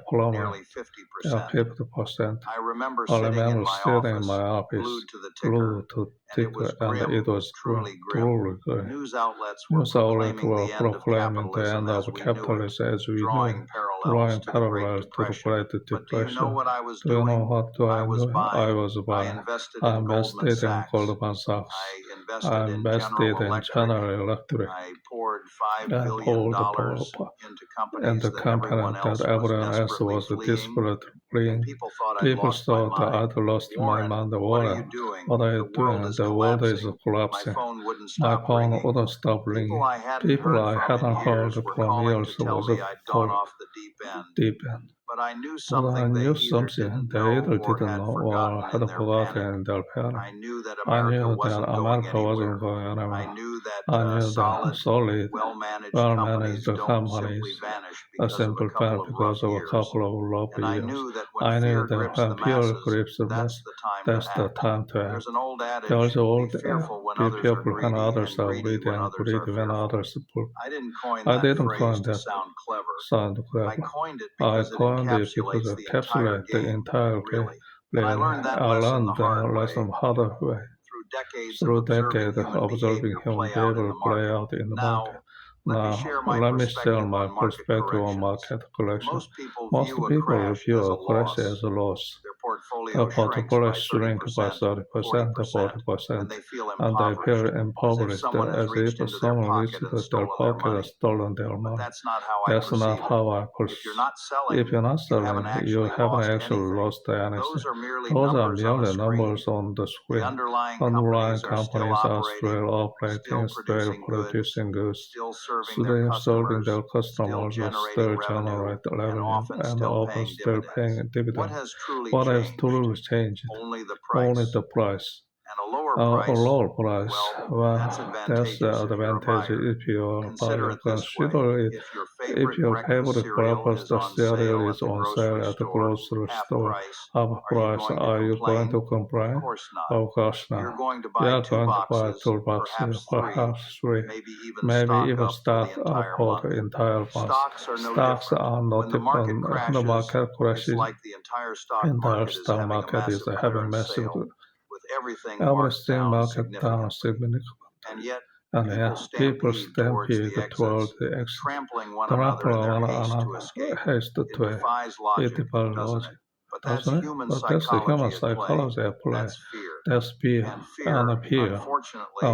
plummeted nearly 50%. 50%. I remember I sitting in remember my sitting in office, my office, glued to the glued ticker, to and it was grim, truly grim. News outlets were proclaiming the end of capitalism as we knew it, drawing parallels to the Great Depression. But do you know what I was Do you know doing? what I was I buying. was I buying. invested I in Goldman invested in Sachs. Goldman Sachs. I invested in General Electric. Electric. I poured $5 I billion poured into companies and the that company everyone that else everyone was else was desperately desperate fleeing. And fleeing. people thought I'd People lost my thought mind. I'd lost my Warren, mind. what are you doing? What are you The world doing? is The world is collapsing. collapsing. My phone wouldn't My stop phone ringing. wouldn't stop ringing. People I hadn't People heard I from hadn't in heard years were from calling years to tell was me I'd gone off the deep end. deep end. But I knew But I something they knew either something didn't they know either or didn't had know or forgotten had in their forgotten panic. in their panic. I knew that I America knew that wasn't going America wasn't anywhere. going anywhere. I knew I that knew that solid, well-managed well-managed companies don't simply companies vanish are because of a simple couple of because rough of a years. couple of rough And I years. knew that I when knew fear that grips when the fear masses, grips the that's masses, the time that's to the act. time to act. There's an old adage, There's old be fearful when be others are fearful greedy when others and are greedy greedy when and others greedy are when fearful. others are poor. I didn't coin I that didn't phrase coin to that sound clever. sound I clever. coined it I because it coined it because encapsulates it the entire encapsulates the game, entire really. game. And I learned that I lesson learned the hard the way lesson harder way. through decades Through of observing decades human observing behavior human play out in behavior the play market. out in the Now, market. let me Now, share my let me share perspective my on market perspective on corrections. market correction. Most people Most view a people crash view as a a crash loss. as a loss. Their portfolio Their shrinks portfolio by shrink by 30%, 30% to 40%, and 40%, they feel and they feel impoverished, as if impoverished someone has as if reached into their someone pocket reached and their stolen their pocket and money. stolen their But money. that's not how I That's not perceive it. how I If perceive. you're not selling, If you're not you haven't selling, you actually haven't lost actually anything. lost anything. Those are merely Those are numbers on a merely screen. numbers on the The screen. underlying Underlying companies are still companies are operating, still operating, still still producing producing goods, still serving still their serving customers, their still customers, generating still revenue, generate and revenue, often and still often paying still paying dividends. What dividends. has truly What has changed? truly changed? Only the Only price. the price. And a lower A price, lower price. well, that's That's the advantageous if you're a advantage buyer. if you are a Consider buyer. it this way. Consider it If your if favorite your breakfast favorite cereal breakfast is on cereal sale at is the on grocery sale at the store, grocery half store, price, half are you price, going to are you going complain? to Of complain? course not. Of course You're not. going to You buy are two going to buy boxes, two boxes, perhaps three, maybe maybe even even stock stock up up for for the the entire entire month. month. Stocks are no Stocks different. are not When the market different. The crashes, market it's crashes. like the entire stock Entire market is stock having a market is massive having clearance massive sale, with everything marked everything down market down significantly. significantly. And yet, And people people stampede towards stampede the toward exits, the exit. trampling one Trample another in their on haste to another escape. haste It to defies it logic, defies doesn't logic, it? But that's doesn't it? human But that's the human psychology at play. psychology at play. That's fear. That's fear And and fear, fear. unfortunately,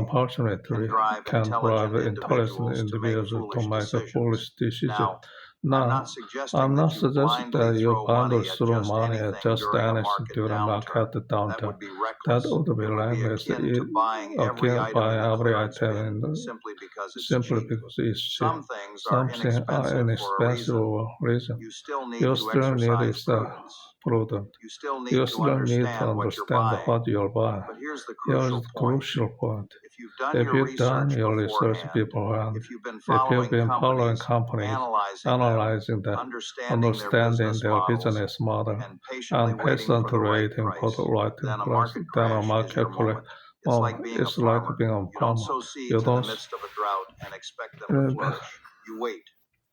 can drive intelligent individuals to make foolish decisions. Now, I'm not I'm suggesting not that you suggesting blindly that you throw bundle money at through just money at anything just during a anything market during a downturn. market That downturn. would be That reckless. would be It would be reckless. akin to buying every item in the clearance bin simply because it's simply cheap. because it's cheap. Some things are Something are inexpensive for a reason. reason. You still need You to still need exercise is prudence. prudent. You still You need to still need to understand what you're understand buying. what you're buying. But here's the Here's crucial the point. crucial point. If you've done If your you've done research your research beforehand, beforehand, if you've been if you've following been following companies, companies, analyzing them, them, understanding their business model, and patiently waiting for the right price, then a market then a crash is market your moment. It's like being a it's like farmer. being a You don't farmer. sow seeds in the midst of a drought and expect them to flourish. You wait.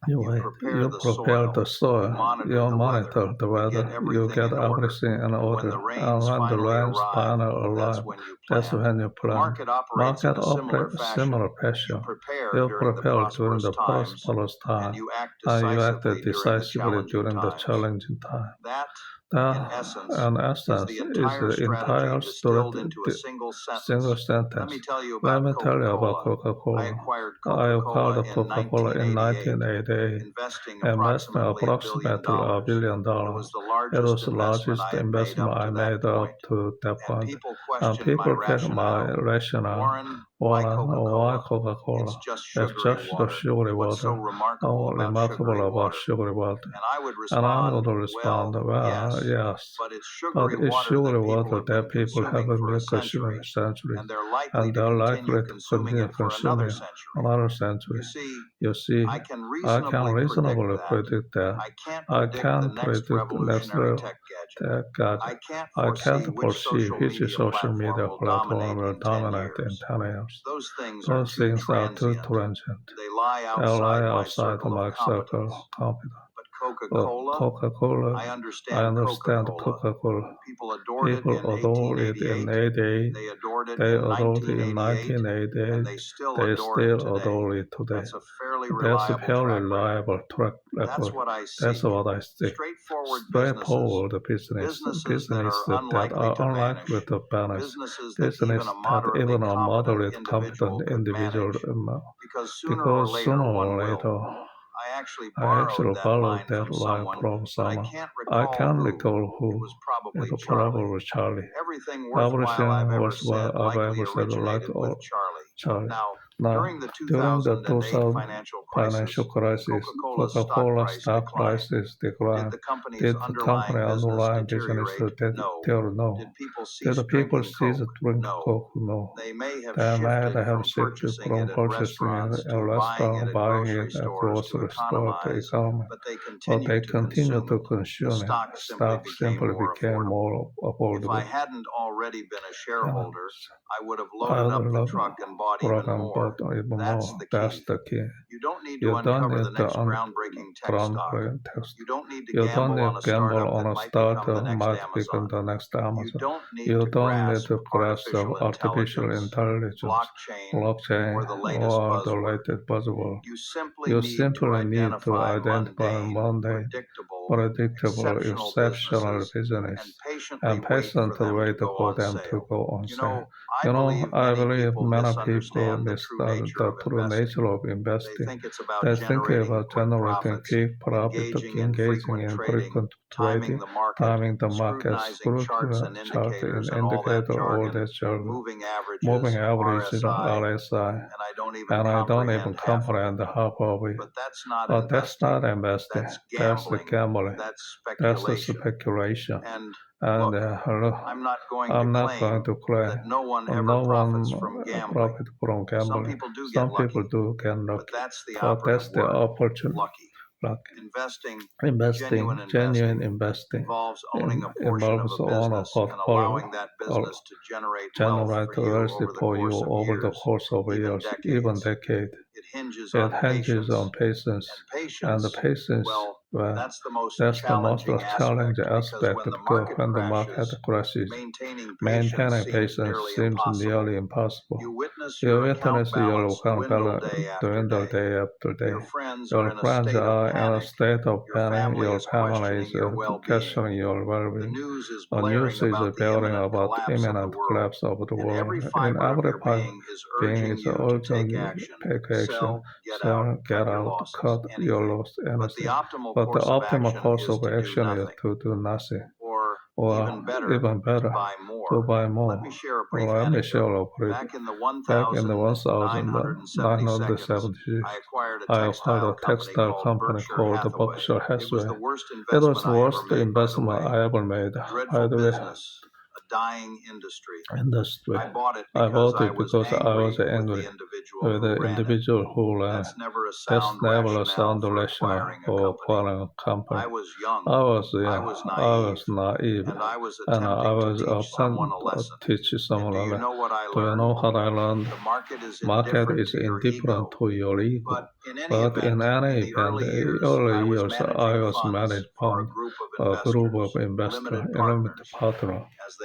You prepare the prepare soil. the soil. You You monitor the weather. You get everything in And order. when the And rains when the finally rains finally arrive, that's arrive, when you that's plant. when you The plant. market operates in a similar Similar fashion. fashion. You prepare You during the prepare during prosperous the times, prosperous time, and you act and you acted decisively during the decisively challenging during the times. challenging time. That That, in essence, is the entire story, single sentence. Let me tell you about Coca-Cola. I acquired Coca-Cola in 1988, investing approximately $1 billion. It was the largest investment I made up to that point. And people check my rationale. Warren, why Coca-Cola? It's just the sugary water. Oh, remarkable about sugary water. And I would respond, well, yes, but it's sugary water that people have been consuming centuries, and they're likely to continue consuming another century. You see, I can reasonably predict that. I can't predict the next tech gadget. I can't foresee which social media platform will dominate in 10 years. Those things are too transient. They lie outside my circle of competence. But Coca-Cola, I understand Coca-Cola. People adored it in 88. They adored it in 1988. They still adore it today. That's a fairly reliable track record. That's what I think. Straightforward business that are unlikely to vanish. Business that even a moderate competent individual know. Because sooner or later, I actually borrowed that line from someone. I can't recall who. It was probably Charlie. Everything was what I've ever said like Charlie. Now, during the 2000 financial crisis, Coca-Cola stock prices declined. Did the company underlying business tell no? Did the people cease to drink Coke? No. They may have shifted from purchasing it at a restaurant, buying it at a grocery store to economy, but they continued to consume it. Stock simply became more affordable. If I hadn't already been a shareholder, I would have loaded up the truck and bought even more. That's the key. You don't need to uncover the next groundbreaking tech stock. You don't need to gamble on a startup that might become the next Amazon. You don't need to grasp artificial intelligence, blockchain, or the latest buzzword. You simply need to identify mundane, predictable, exceptional business and patiently wait for them to go on sale. I believe many people misunderstand the true nature of investing. They think about generating quick profit, engaging in frequent trading, timing the market, spiritual charting, indicator, all that jargon, moving average, RSI, and I don't even comprehend half of it. But that's not investing. That's the gambling. That's the speculation. And look, I'm not going to claim that no one profits from gambling. Some people do get lucky, but that's the opportunity. Investing, genuine investing, involves owning a portfolio, allowing that business to generate wealth for you over the course of years, even decades. It hinges on patience, and the patience, well, that's the most challenging aspect because when the market crashes, maintaining patience seems nearly impossible. You witness your account balance dwindle day after day. Your friends are in a state of panic. Your family is questioning your well-being. The news is bearing about imminent collapse of the world. In every being is urgent take action, sell, get out, cut your loss, anything. But the optimal course of action is to do nothing. Or even better, to buy more. Let me share a brief anecdote. Back in the 1970s, I acquired a textile company called Berkshire Hathaway. It was the worst investment I ever made. By the way, a dying industry. I bought it because I was angry with the individual who ran it. That's never a sound rationale for acquiring a company. I was young, I was naive, and I was attempting to teach someone a lesson. Do you know what I learned? The market is indifferent to your ego. But in any event, in the early years, I was managed by a group of investors, limited partners, as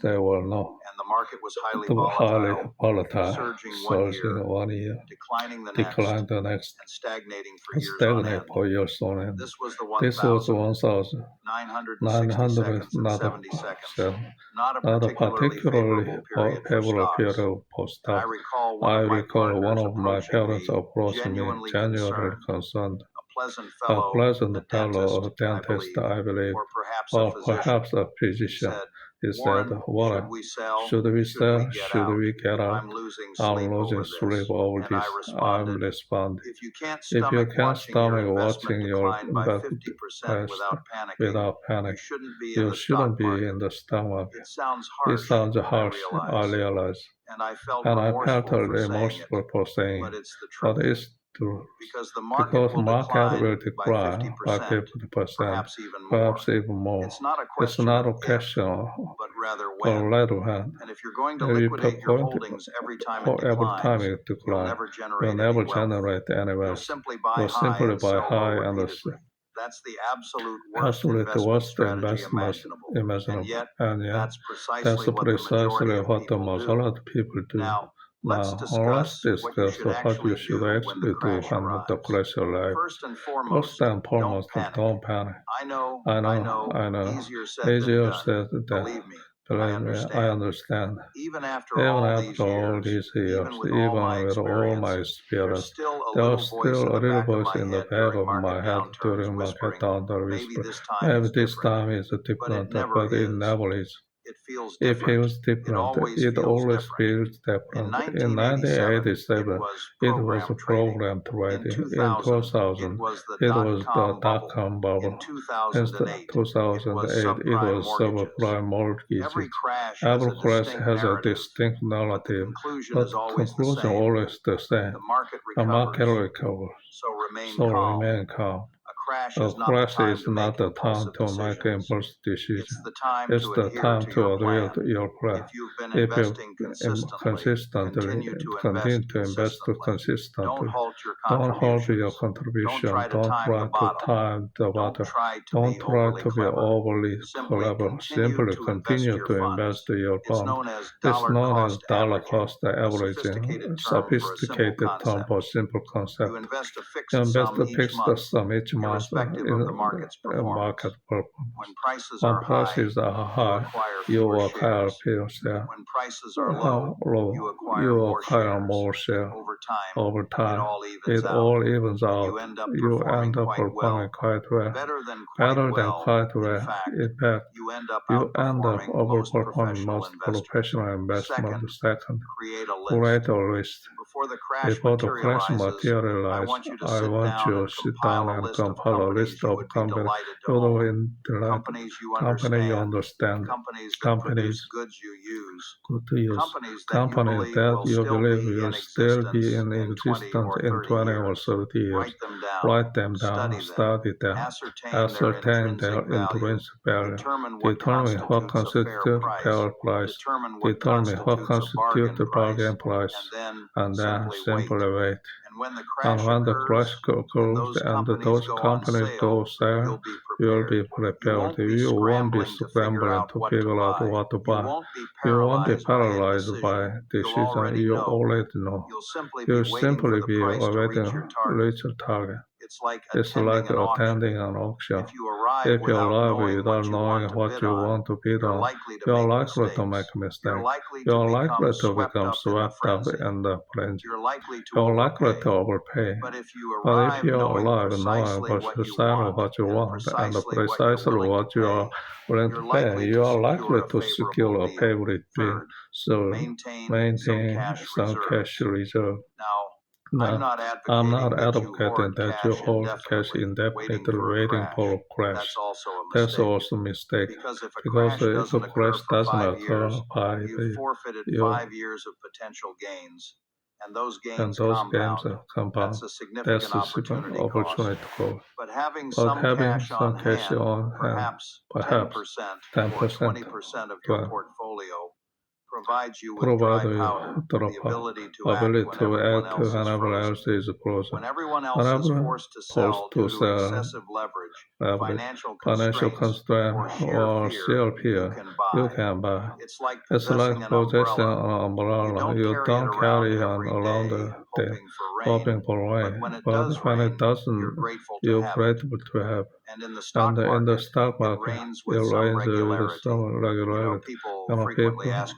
they were known. It was highly volatile, surging 1 year, declining the next, and stagnating for years on end. This was 1997, not a particularly favorable period for stock. I recall one of my parents approaching me, genuinely concerned. A pleasant fellow, a dentist, I believe, or perhaps a physician. He said, "What? Should we sell? Should we get out? I'm losing sleep over this." I responded, "If you can't stomach watching your best without panic, you shouldn't be in the stock market." It sounds harsh, I realize, and I felt remorseful for saying it, but it's true. Because market will decline by 50%, perhaps even more. It's not a question, but rather when. If you put for every time it declines, you'll never generate any wealth. You'll simply buy high and absolute worst investment imaginable. And yet, that's precisely what the majority of people do. Now, let's discuss what you should actually do when the crash arrives. First and foremost, don't panic. I know. Easier said than done. Believe me, I understand. Even after all these years, even with all my experience, there was still a little voice in the back of my head during market down the whisper. Maybe this time is different, but it never is. It feels different. It always feels different. In 1987, it was programmed trading. In 2000, it was the dot-com bubble. In 2008, it was subprime mortgages. Every crash has a distinct narrative, but the conclusion always the same. The market recovers, so remain calm. A crash is not the time to make impulse decisions. It's the time to adhere to your plan. If you consistently continue to invest consistently, don't halt your contribution. Don't try to time the water. Don't try to be overly clever. Simply continue to invest your fund. It's known as dollar cost averaging, a sophisticated term for simple concept. You invest a fixed sum each month in market performance. When prices are high, you acquire fewer shares. Low, you acquire more shares. Over time, it all evens out. You end up performing quite well. Better than quite well. In fact, you end up overperforming most professional investment. Second, create a list. Before the crash materializes, I want you to sit down and compile a list of companies you will delight, companies you understand, companies good to use, companies that you believe will still be in existence in 20 or 30 years. Write them down, study them, ascertain their intrinsic value, determine what constitutes fair price, determine what constitutes the bargain price, and then simply wait. And when the crash occurs and those companies go sell, you'll be prepared. You won't be scrambling to figure out what to buy. You won't be paralyzed by decisions you already know. You'll simply be awaiting reach a target. It's like attending an auction. If you arrive without knowing what you want to bid on, you're likely to make a mistake. You're likely to become swept up in the frenzy. You're likely to overpay. But if you arrive knowing precisely what you want and precisely what you are willing to pay, you are likely to secure a favorite bid. So maintain some cash reserve. Now, I'm not advocating that you hold cash indefinitely waiting for a crash. That's also a mistake, because if a crash doesn't occur, you forfeited 5 years of potential gains. And those gains compound. That's a significant opportunity cost. But having some cash on hand, perhaps 10%, or 20% of your portfolio, provides you provide with you dry the powder, the ability to act whenever else is frozen. When everyone else is forced to sell due to excessive leverage, financial constraint, or sheer fear, you can buy. It's like possessing an umbrella. You don't carry it around the day, hoping for rain. But when it doesn't, you're grateful to have. And in the And in the stock market, it rains it with some rains with regularity. some regularity. People People frequently ask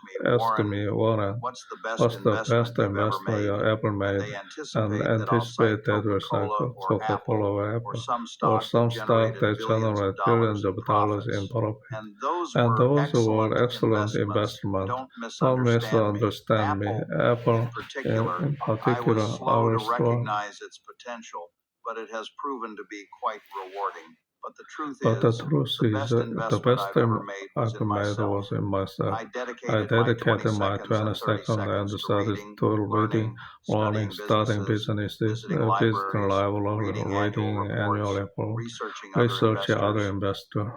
me, Warren, what's the what's the best investment you ever made? And And they anticipate that will will cite cycle Coca-Cola or or Apple, Apple, or some stock that generate billions of dollars in profit. And those And those were were excellent investments. Don't misunderstand me. Apple, in particular, I was strong. its potential, but it has proven to be quite rewarding. But the truth But the is, truth is, the best I've made was in myself. I I dedicated my 20 seconds and 30 to reading, learning, starting businesses, visiting libraries, reading annual reports, researching other investors,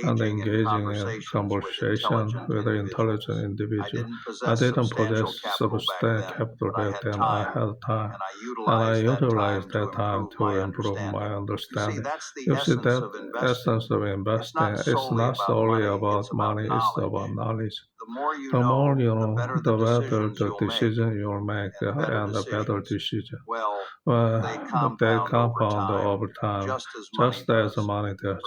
and engaging in conversation with intelligent individuals. I didn't possess substantial capital back then. I had time, and I utilized that time to improve my understanding. You see, that essence of investing is not solely about money, it's about knowledge. The more you know, the better the decision you'll make, and the better decision. Well, they compound over time, just as money does,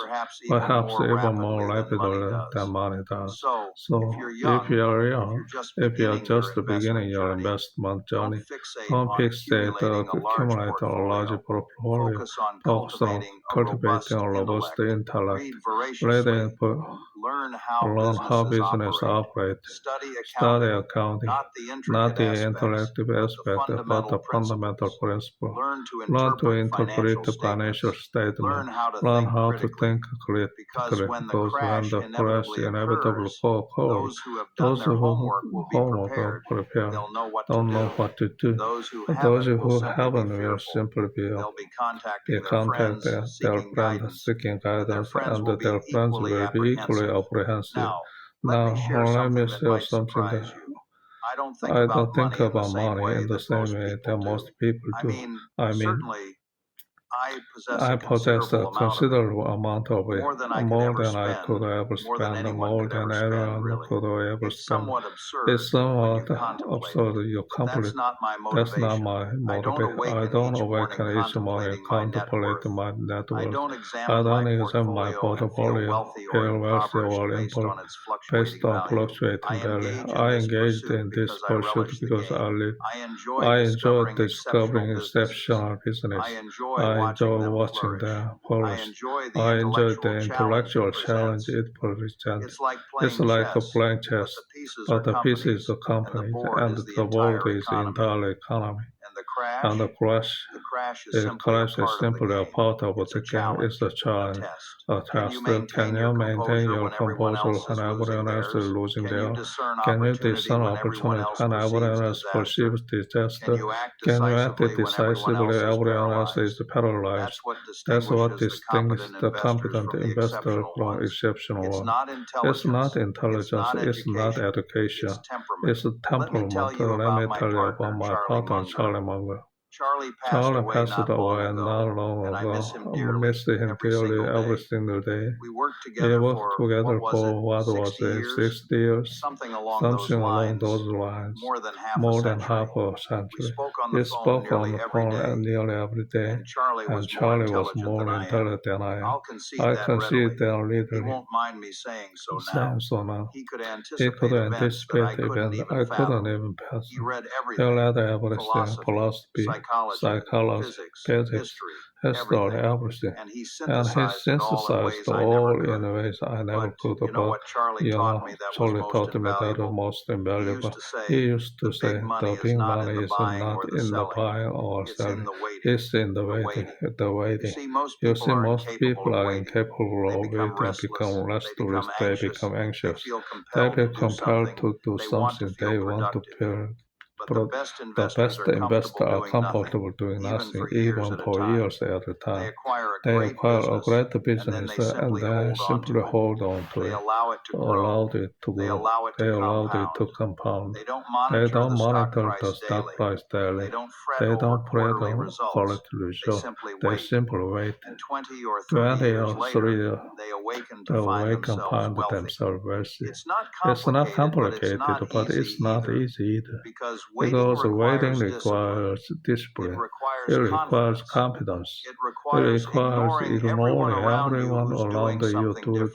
perhaps even more rapidly than money does. So, if you're young, if you're just beginning your investment journey, don't fixate on accumulating a large portfolio. Focus on cultivating a robust intellect. Learn how business operates. Study accounting, not the intellectual aspect, but the fundamental principle. Learn to interpret the financial statement. Learn how to think critically, because when the crash inevitably occurs, those who homework are prepared don't know what to do. Those who haven't will simply be contacted their friends seeking guidance, and their friends will be equally apprehensive. Now, let me say something that I don't think about money in the same way that most people do. I mean, I possess a considerable amount of it, more than I could ever spend, more than anyone could ever spend. It's somewhat absurd. That's not my motivation. I don't awaken each morning, contemplate my net worth. I don't examine my portfolio, feel wealthy or impotent based on fluctuating value. I engaged in this pursuit because I enjoy discovering exceptional business. I enjoy watching them flourish. I enjoy the intellectual challenge it presents. It's like playing chess, but the pieces are company, and the world is the entire economy. And the crash is simply a part of the game. It's a challenge, a test. Can you maintain your composure when everyone else is losing theirs? Can you discern opportunity when everyone else perceives disaster? Can you act decisively? Everyone else is paralyzed. That's what distinguishes the competent investor from exceptional one. It's not intelligence, it's not education, it's temperament. Let me tell you about my partner, Charlie Munger. Charlie passed away not long ago. I missed him dearly every single day. We worked together for what was it, 60 years? Something along those lines. More than half a century. We spoke on the phone nearly every day, and Charlie was more intelligent than I am. I concede that readily. He won't mind me saying so now. He could He could anticipate anticipate events I couldn't even pass. He read He read everything, philosophy, psychology, physics, history, everything. And he And he synthesized synthesized all in ways I never could. But Charlie taught me that was most invaluable. He used to say, the big money is not in the buying or selling, it's in the waiting. You see, most people are incapable of waiting, become restless, they become anxious. They feel compelled to do something they want to feel. but the best investors are comfortable doing nothing, even for years at a time. They acquire a great business and then simply hold on to it, allow it to grow. They allow it to compound. They don't monitor the stock price daily. They don't pray on quality results. They simply wait. 20 or 30 years, they awaken, find themselves wealthy. It's not complicated, but it's not easy either. Because waiting requires discipline. It requires confidence. It requires ignoring everyone around you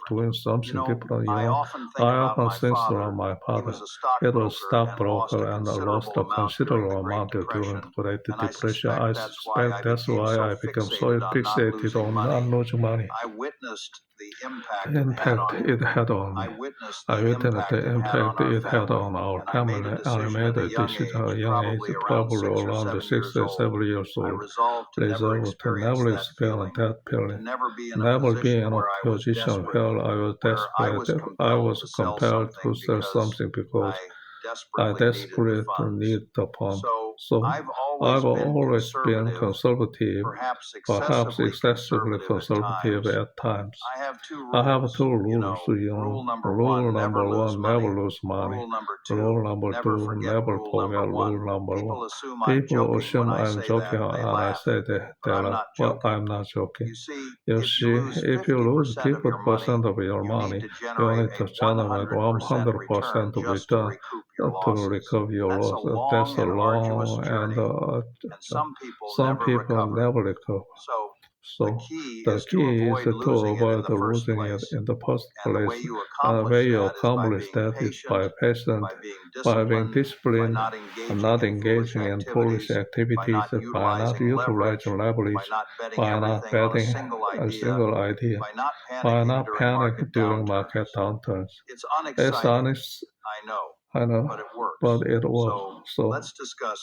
doing something different. I often think of my father. He was a stockbroker and lost a considerable amount during the Great Depression. I suspect that's why I became so fixated on not losing money. The impact it had on me. I witnessed the impact it had on our family. I made a decision at a young age, probably around 6 or 7 years old, resolved to never experience that feeling, never be in a position where I was desperate. I was compelled to sell something because I desperately need the fund. So I've always been conservative, perhaps excessively conservative at times. I have two rules. Rule number one, never lose money. Rule number two, never forget rule number one. People assume I'm joking and I say that but I'm not joking. You see, if you lose 50% of your money, you need to generate 100% of return to recover your loss. That's a long and some people never recover. So the key is to avoid losing it in the first place. And the way you accomplish that is by patience, by being disciplined, and not engaging in foolish activities, by not utilizing leverage, by not betting a single idea, by not panicking during market downturns. It's honest, I know, but it works. So let's discuss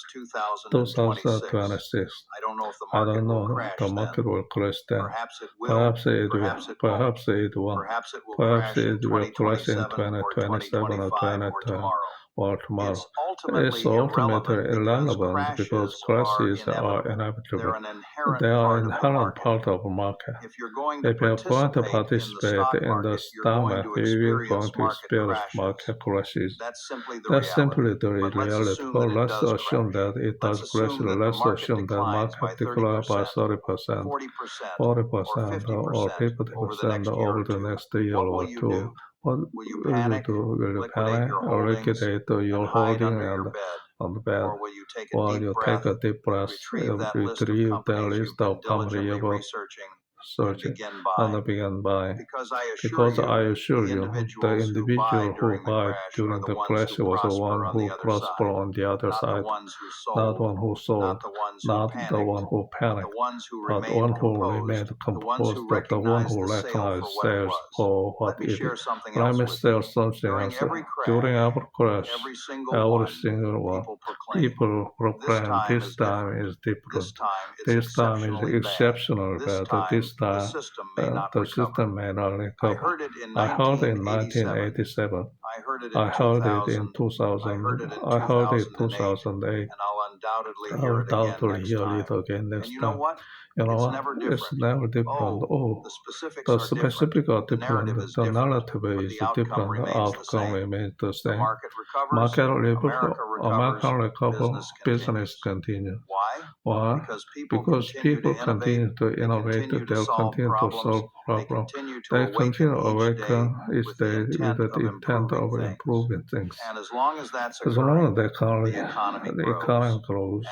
2026. I don't know if the market will crash then. Perhaps it will. Perhaps it won't. Perhaps it will crash in 2027 or 2020 or tomorrow. It's ultimately irrelevant because crashes are inevitable. They are an inherent part of the market. If you're going to participate in the stock market, you're going to experience market crashes. That's simply the reality. But let's assume that it does crash. Let's assume that market decline by 30%, 40%, or 50% over the next year or two. What will you do? Will you panic or liquidate your holding on the bed? While you take a deep breath, retrieve the list of companies you're searching and begin buying. Because I assure you, the individual who bought during the crash was the one who prospered on the other side, not one who sold, not the one who panicked, but the one who remained composed, the one who recognized sales for what it is. Let me say something else. During our crash, every single one, people proclaim this time is different. This time is exceptional, but this time the system may not recover. I heard it in 1987. I heard it in 2000. I heard it in 2008. I'll undoubtedly hear it again next time. You know what? It's never different. Oh, the specifics are different. The narrative is different. The outcome remains the same. Market recover, business continue. Why? Because people continue to innovate. They'll continue to solve problems. They continue to awaken each day with the intent of improving things. As long as the economy grows,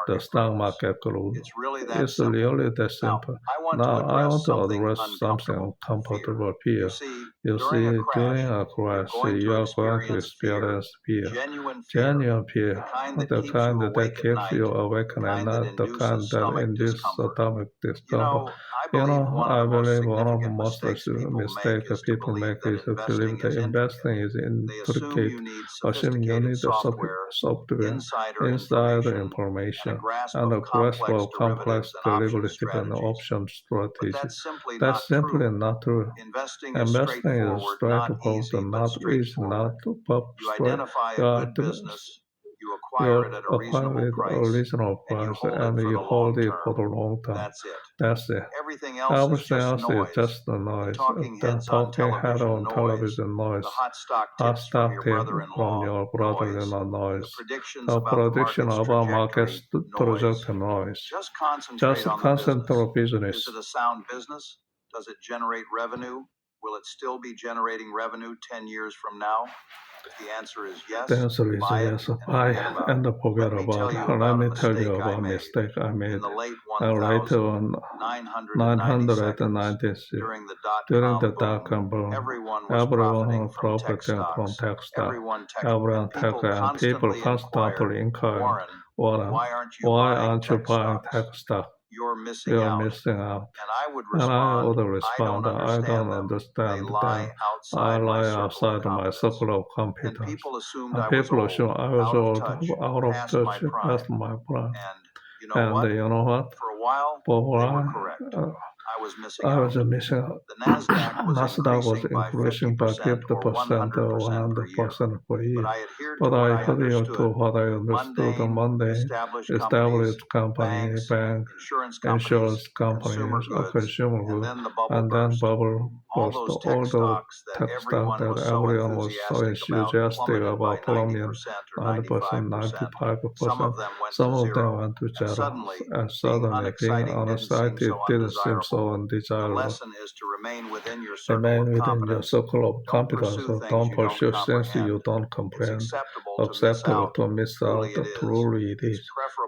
the stock market grows. It's really that simple. Now, I want to address something uncomfortable fear. You see, during a crash, you are going to experience fear. Genuine fear, the kind that keeps you awake and not the kind that induces atomic discomfort. I believe one of the most mistakes people make is to believe that investing is intricate. Assuming you need software, insider information, and a grasp of complex delivery and option strategies. That's simply not true. Investing everything is straightforward and not easy, not straight. identify a good business, you acquire it at a reasonable price, and you hold it for the long term. That's it. Everything else is just noise. The talking head on television noise. The hot stock tips from your brother-in-law noise. The prediction about market trajectory noise. Just concentrate on the business. Is it a sound business? Does it generate revenue? Will it still be generating revenue 10 years from now? The answer is yes. Buy and forget about it. Let me tell you about a mistake I made later on 996 during the dot-com boom. Everyone was profiting from tech stock. Everyone tech and people constantly inquiring, Warren, why aren't you buying tech stock? You're missing out. And I would respond, I don't understand them. I lie outside my circle of competence. And people assume I was out of touch with my plan. And you know what? For a while, I was missing out. The Nasdaq was increasing by 50% or 100% per year. But I adhered to what I understood on Monday, established company, bank, insurance companies, consumer goods, and then bubble burst. All the tech stock that everyone was so enthusiastic about plummeting 90%, 95%. Some of them went to zero. And suddenly, being unexcited didn't seem so undesirable. The lesson is to remain within your circle of competence. Don't pursue things you don't comprehend. Acceptable to miss out. Truly it is.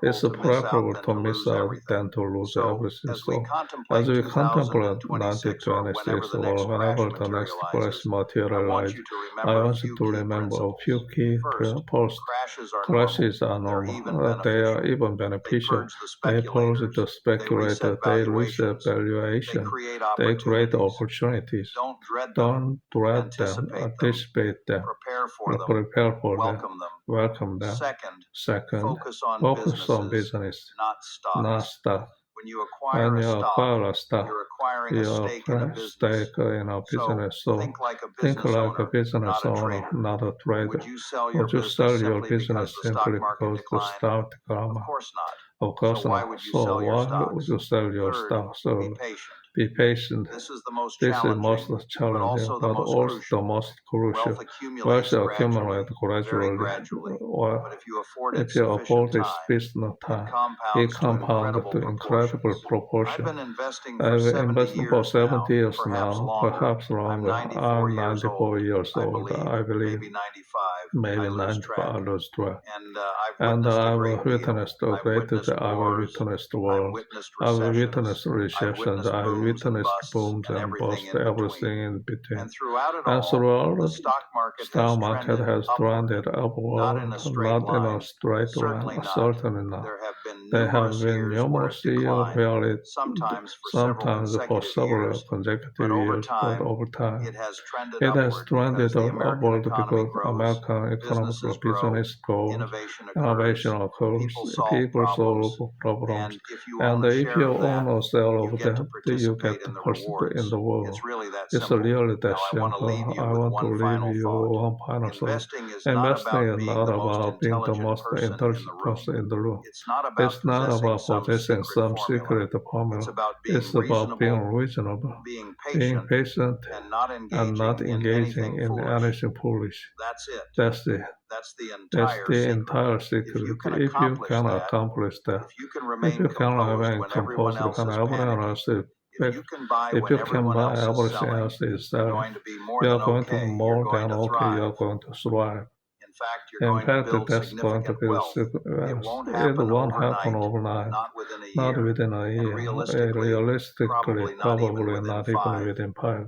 It's preferable to miss out than to lose everything. So, as we contemplate 1926 or whenever the next crash materializes, I want you to remember a few key principles. Crashes are normal. They are even beneficial. They pose the speculator. They lose their valuation. They create opportunities. Don't dread them. Anticipate them. Prepare for them. Welcome them. Second, focus on business, not stock. When you acquire a stock, you're acquiring a stake in a business. So think like a business owner, not a trader. Would you sell your business simply because the stock declined? Of course not. So why would you sell your stock? So be patient. This is most challenging, but also the most crucial. Wealth accumulates gradually. If you afford it sufficient time, it compounds to incredible proportion. I've been investing for 70 years now, perhaps longer. I'm 94 years old, I believe. Maybe 95, I lose track. And I've witnessed the greatest I've witnessed the world. I've witnessed recessions. I've witnessed booms and busts, everything in between. And throughout the stock market has trended upward, not in a straight line, certainly not. There have been numerous years where it, sometimes for several consecutive years, but over time, it has trended upward because American economic business grows, innovation occurs, people solve problems, and if you own or sell of them, you get the first in the world. It's really that simple. I want to leave you one final thought. Investing is not about being the most intelligent person in the room. It's not about possessing some secret formula. It's about being reasonable, being patient, and not engaging in anything foolish. That's it. That's the entire secret. If you can accomplish that, if you can remain composed when everyone else is if you can buy everything else is selling, you are going to be more than okay, you are going to thrive. In fact, that's going to be the secret. It won't happen overnight, not within a year, realistically, probably not even within 5.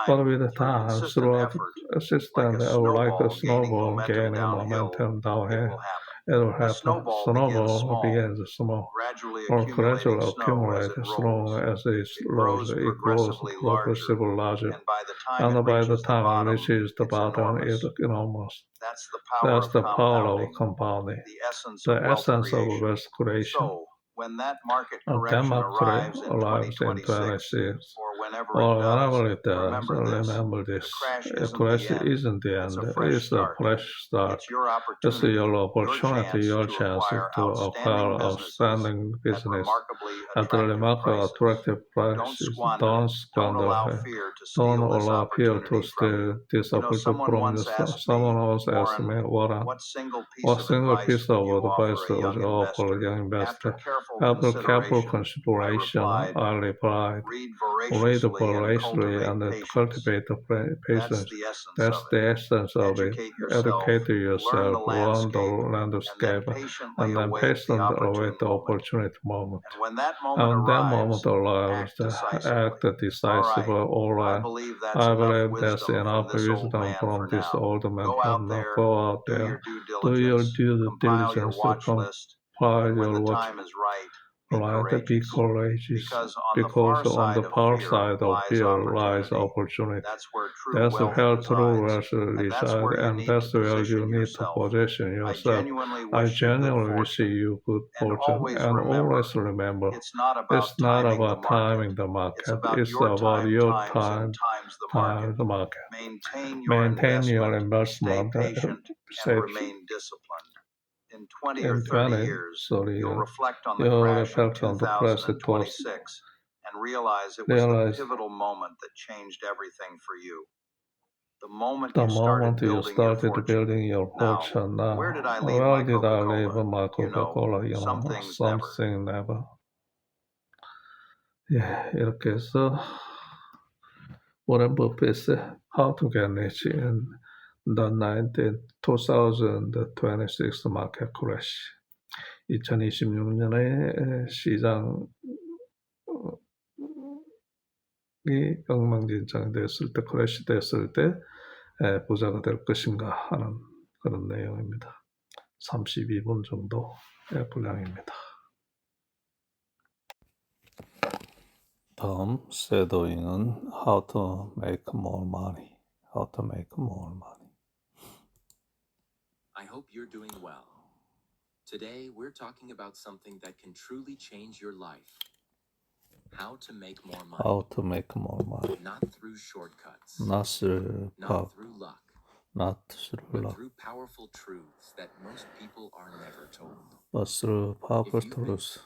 But with time, throughout a system that will like a snowball gaining momentum downhill, it will happen. Snowball begins small, or gradually accumulates slow as it grows. It grows progressively larger, and by the time it reaches the bottom, it's enormous. That's the power of compounding, the essence of wealth creation. When that market correction arrives in 2026, whenever it does, remember this. A crash isn't the end, it's a fresh start. It's your opportunity, your chance to acquire outstanding business at remarkable attractive prices. Don't squander it. Don't allow fear to steal this opportunity from you. Someone else asked me what single piece of advice would you offer a young investor? After careful consideration, I replied, read voraciously and cultivate patience. That's the essence of it. Educate yourself, learn the landscape, and then patiently await the opportunity moment. And that moment arrives, act decisive. All right. I believe that's enough wisdom from this old man. Now go out there, do your due diligence, comply your watch. Right, be courageous, because on the far side of fear lies opportunity. That's where true wealth resides, and that's where you need to position yourself. I genuinely wish you good fortune, and always remember, it's not about timing the market, it's about your time the market. Maintain your investment, stay In 20 or 30 years, you'll reflect on the crash of 2026 and realize it was the pivotal moment that changed everything for you. The moment you started building your fortune. Now, where did I leave my Coca-Cola? Something never. 예, 이렇게 해서 워렌 버핏의 How to Get Rich in the 2026 Market Crash, 2026년에 시장이 엉망진창이 됐을 때, 크래시 됐을 때 부자가 될 것인가 하는 그런 내용입니다. 32분 정도의 분량입니다. 다음 쉐도잉은 How to make more money. How to make more money. I hope you're doing well. Today, we're talking about something that can truly change your life. How to make more money. How to make more money. Not through shortcuts. Not through luck. Not through but luck. through powerful truths that most people are never told. But through powerful truths.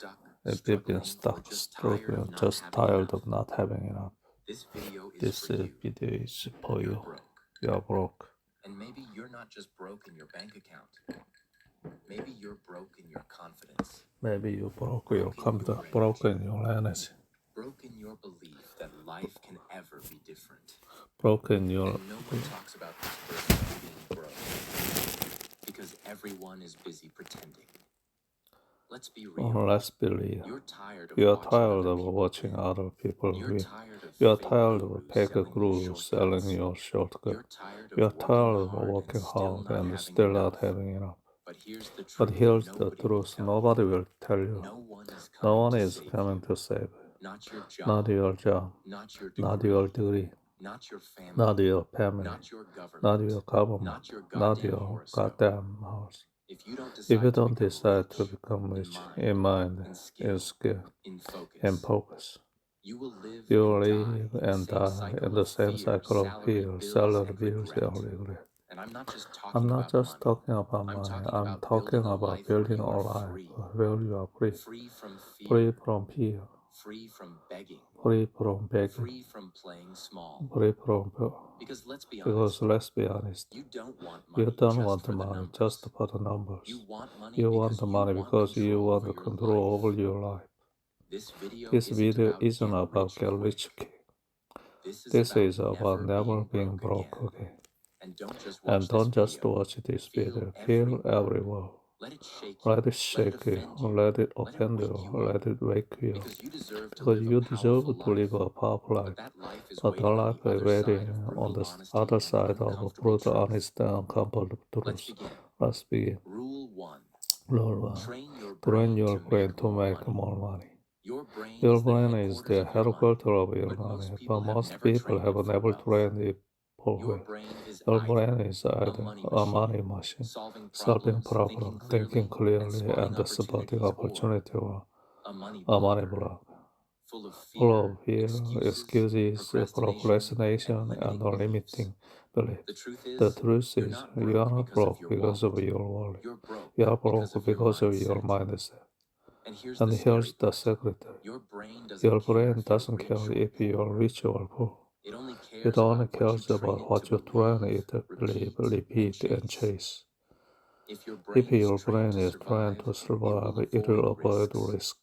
If you've been stuck, struggling, just tired of not having enough, this video is for you. You're broke. And maybe you're not just broke in your bank account. Maybe you're broke in your confidence. Maybe you broke your confidence, broken your energy. Broken your belief that life can ever be different. Broken your... And no one talks about this person being broke. Because everyone is busy pretending. Let's be real. Let's believe. You're tired of watching other people win. You're tired of fake gurus selling your shortcut. You're tired of working hard and still not having enough. But here's the truth. Nobody will tell you. No one is coming to save you. Not your job. Not your degree. Not your family. Not your government. Not your goddamn house. If you don't decide to become rich in mind, in skill, in focus, you will live and die in the same cycle of fear, salary bills, and regret. I'm not just talking about money. I'm talking about building a life where you are free from fear, free from begging, free from playing small. Because let's be honest, you don't want money just for the numbers. You want the money because you want control over your life. This video isn't about get rich quick. This is about never being broke again. And don't just watch this video. Feel every word. Let it shake you. Let it offend you. Let it wake you. Because you deserve to live a powerful life. But the life waiting on the other side of brutal, honest, and uncomfortable truth. Let's begin. Rule 1. Train your brain to make more money. Your brain is the headquarters of your money, but most people have never trained it. Your brain is either a money machine, solving problems, thinking clearly, and spotting opportunity, or a money block, full of fear, excuses, procrastination, and limiting belief. The truth is, you are not broke because of your worry. You are broke because of your mindset. And here's the secret. Your brain doesn't care if you are rich or poor. It only cares about what you train it to believe, repeat, and chase. If your brain is trying to survive, it will avoid risk.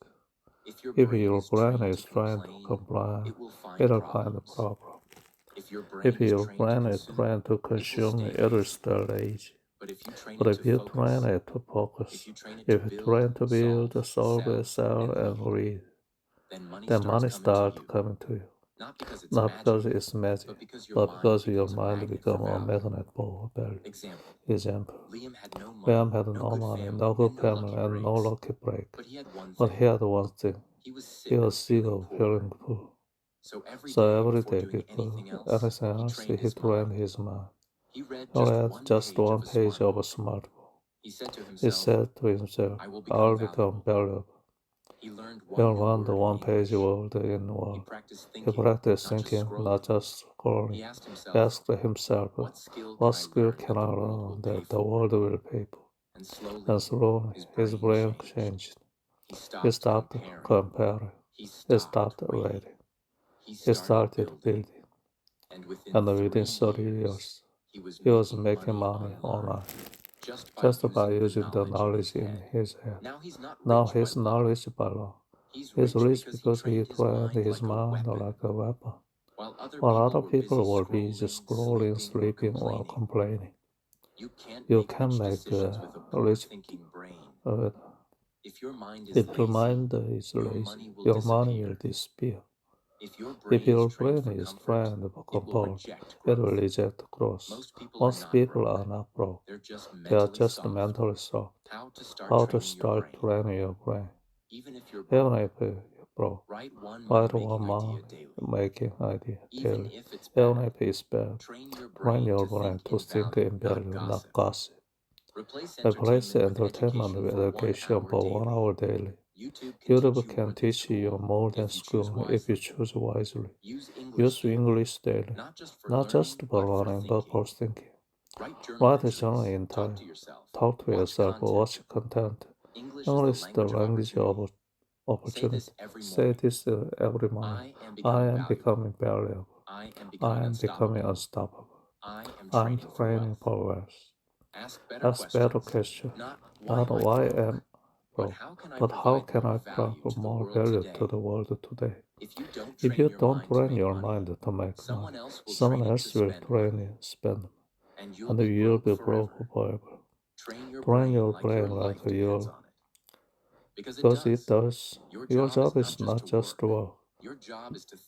If your brain is trying to comply, it will find a problem. If your brain is trying to consume, it will stay lazy. But if you train it to focus, if you train to build, solve, sell, and read, then money starts coming to you. Not because it's magic, but because your mind becomes a magnet for value. Example: Liam had no money, no good family, and no lucky break. But he had one thing. He was sick of feeling poor. So every day before anything else, he trained his mind. He read just one page of a smart book. He said to himself, I will become valuable. He learned the one-page world in one. He practiced thinking, not just scrolling. He asked himself, what skill can I learn that the world will pay for? And slowly, his brain changed. He stopped comparing. He stopped waiting. He started building. And within 30 years, he was making money online, just by using the knowledge in his head. Now his knowledge by law. He's rich because he trained his mind like a weapon, while other people were busy scrolling, sleeping, or complaining. You can make rich if your mind is lazy, your money will disappear. If your brain is trained for control, it will reject growth. Most people are not broke. They are just mentally soft. How to start training your brain? Even if you're broke, write one money-making idea daily. Even if it's bad, train your brain to think in value, not gossip. Replace entertainment with education for 1 hour daily. YouTube can teach you more than school if you choose wisely. Use English daily, not just for learning but for thinking. Write a journal in time. Talk to yourself, watch content. English is the language of opportunity. Say this every morning. I am becoming valuable. I am becoming unstoppable. I am training for wealth. Ask better questions. Not why am broke, but how can I bring more value to the world today? If you don't train your mind to make money, someone else will train you, spend, and you'll be broke forever. Train your brain like you're because it does. Your job is not just to work.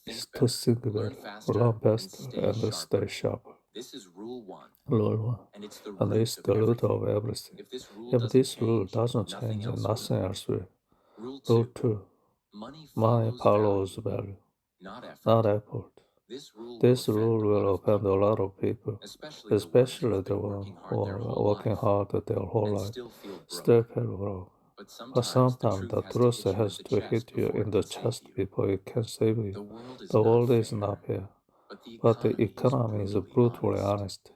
It's to think better, learn faster, and stay sharper. Rule 1. And it's the root of everything. If this rule doesn't change, nothing else will. Rule 2. Money follows value, not effort. This rule will offend a lot of people, especially the ones who are working hard their whole life, still feel broke. But sometimes the truth has to hit you in the chest before it can save you. The world is not fair, but the economy is brutally honest.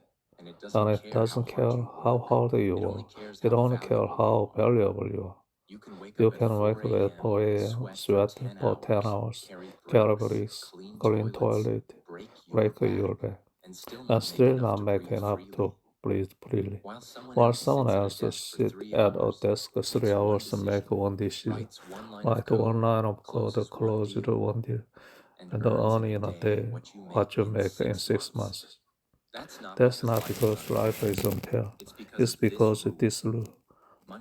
And it doesn't care how hard you work, it only cares how valuable you are. You can wake up at 4 a.m., sweat for 10 hours, carry bricks, clean toilet, break your back, and still not make enough to breathe freely. While someone else sit at a desk 3 hours and make one decision, write one line of code, close one deal, and earn in a day what you make in 6 months. That's not because life is unfair. It's because it is true.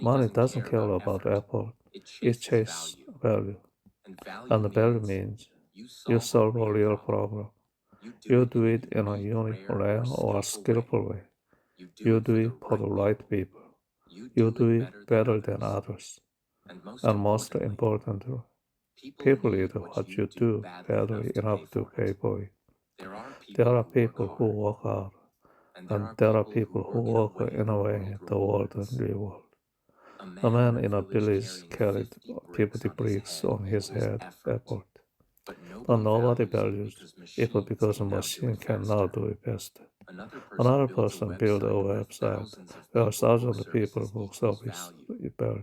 Money doesn't care about effort. It chases value. And value means you solve a real problem. You do it in a unique, rare, or skillful way. You do it for the right people. You do it better than others. And most importantly, people eat what you do badly enough to pay for it. There are people who work hard, and there are people who work in a way the world doesn't reward. A man in a village carried 50 bricks on his head effort. But nobody values it because a machine cannot do it best. Another person built a website where thousands of people book service value.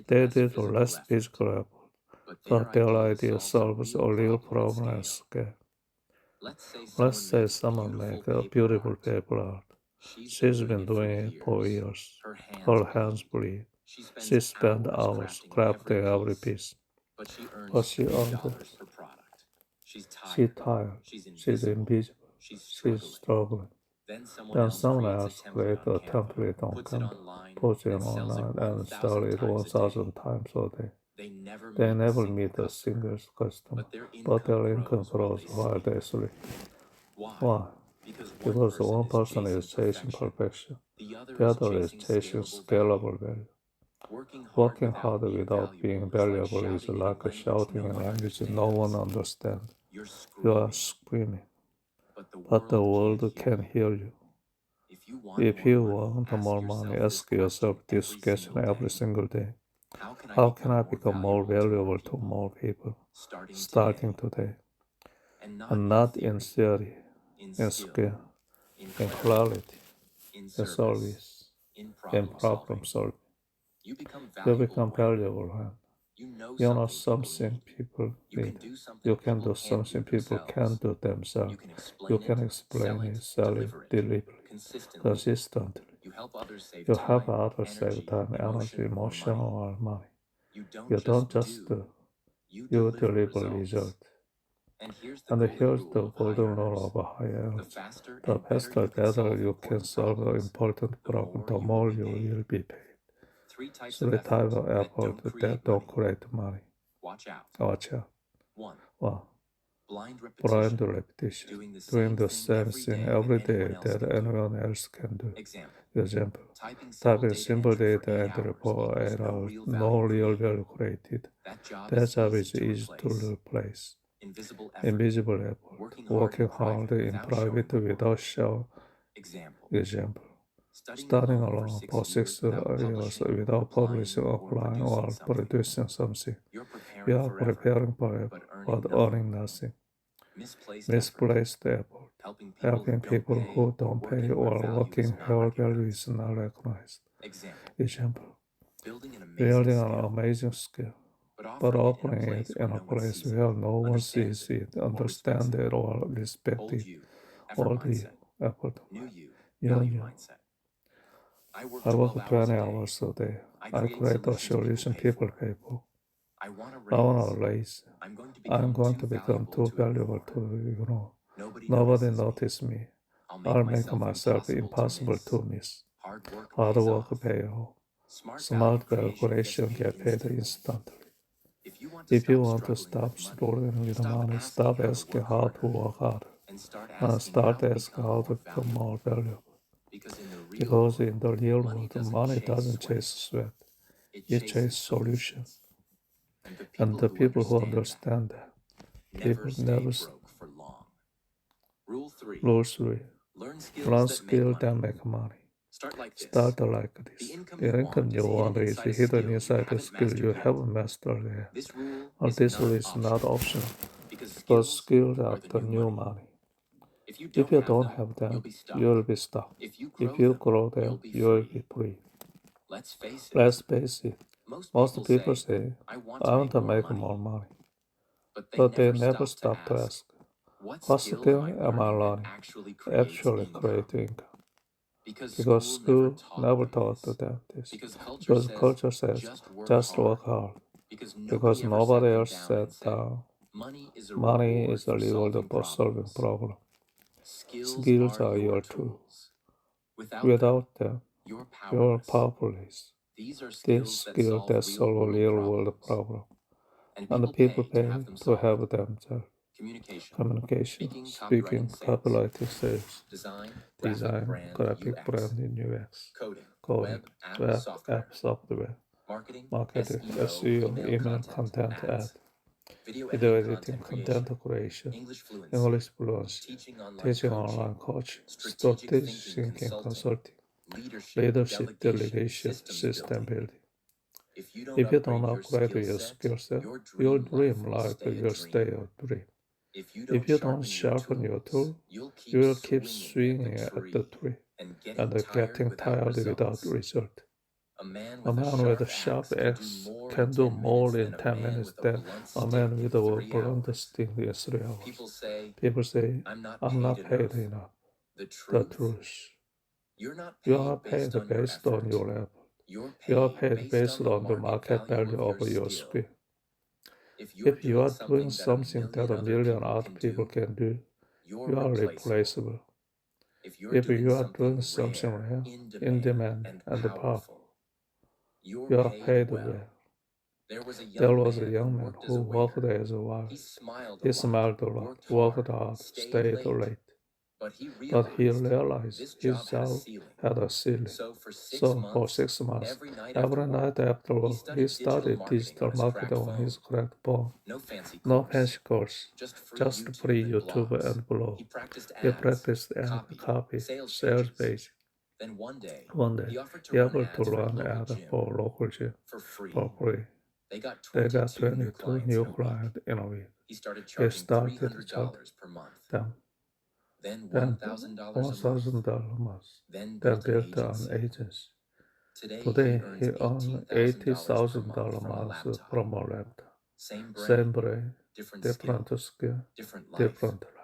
They did less physical effort, but their idea solves a real problem at scale. Let's say someone makes a beautiful paper art. She's been doing it for years. Her hands bleed. She spent hours crafting every piece. But she earned it. She's tired. She's invisible. She's struggling. Then someone else created a template on Canva, posted it online, and sell it 1,000 times a day. They never meet a single customer, but their income grows while they sleep. Why? Because one person is chasing perfection, the other is chasing scalable value. Working hard without being valuable is like shouting in language no one understands. You are screaming, but the world can hear you. If you want more money, ask yourself this question every single day. How can I become more valuable to more people, starting today? And not in theory, in skill, in clarity, in service, in problem solving. You become valuable when you know something people need. You can do something people can't do themselves. You can explain it, sell it, deliver it, consistently. You help others save time, energy, emotion, or money. You don't just do, you deliver result. And here's the golden rule of high energy. The faster together you can solve an important problem, the more you will be paid. Three types of effort that don't create money. Watch out. 1. Blind repetition. Doing the same thing every day that anyone else can do. Example. Typing simple data entry for 8 hours, no real value created. That job is easy to replace. Invisible effort. Working hard in private without show. Example. Studying alone for 6 years without publishing, applying, or producing something. You are preparing forever, but earning nothing. Misplaced effort. Helping people who don't pay or working hard value is not recognized. Example. Building an amazing skill, but offering it in a place where no one sees it, understands it, or respects it. All the effort. You. I work 20 hours a day. I create a solution people pay for. I want to raise. I'm going to become too valuable to ignore. Nobody notices me. I'll make myself impossible to miss. Hard work pay off. Smart calculation get paid instantly. If you want to stop struggling with money, stop asking how to work harder, and start asking how to become more valuable. Because in the real world, money doesn't chase sweat, it chases solution. And the people who understand that, people never Rule 3. Learn skill that make money. Start like this. The income you want is hidden inside the skill you haven't mastered yet. And this rule is not optional, because skills are the new money. If you don't have them, you'll be stuck. If you grow them, you'll be free. Let's face it. Most people say, I want to make more money. But they never stop to ask, what skill am I learning? Actually create income. Because school never taught them this. Because culture says, just work hard. Because nobody else said down. Money is a reward for solving problems. Skills are your tools. Without them, you're powerless. These skills that solve a real-world problem, and the people pay to have them themselves. Communication, speaking, copywriting, sales, design, graphic branding, UX, coding, web, app software, marketing, SEO, email content ad, video editing, content creation, English fluency, teaching online coaching, strategic thinking consulting, leadership delegation, system building. If you don't upgrade your skill set, your dream life will stay a dream. If you don't sharpen your tool, you will keep swinging at the tree and getting tired without result. A man with a sharp axe can do more in 10 minutes than a man with a blunt stick in 3 hours. People say, I'm not paid enough. The truth. You are not paid based on your level. You are paid based on the market value of your skill. If you are doing something that a million other people can do, you are replaceable. If you are doing something rare, in demand, and powerful, you are paid well. There was a young man who worked as a wife. He smiled a lot, worked hard, stayed late. But he realized his job had a ceiling. So for 6 months, every night after work, he studied digital marketing on his cracked phone. No fancy course, just free YouTube and blog. He practiced ad copy, sales page. One day, he offered to run ad for local gym for free. They got 22 new clients in a week. He started charging them. Then $1,000 a month. Then built an agency. Today he earns $80,000 a month from Moreland. Same brain, different skill, different life.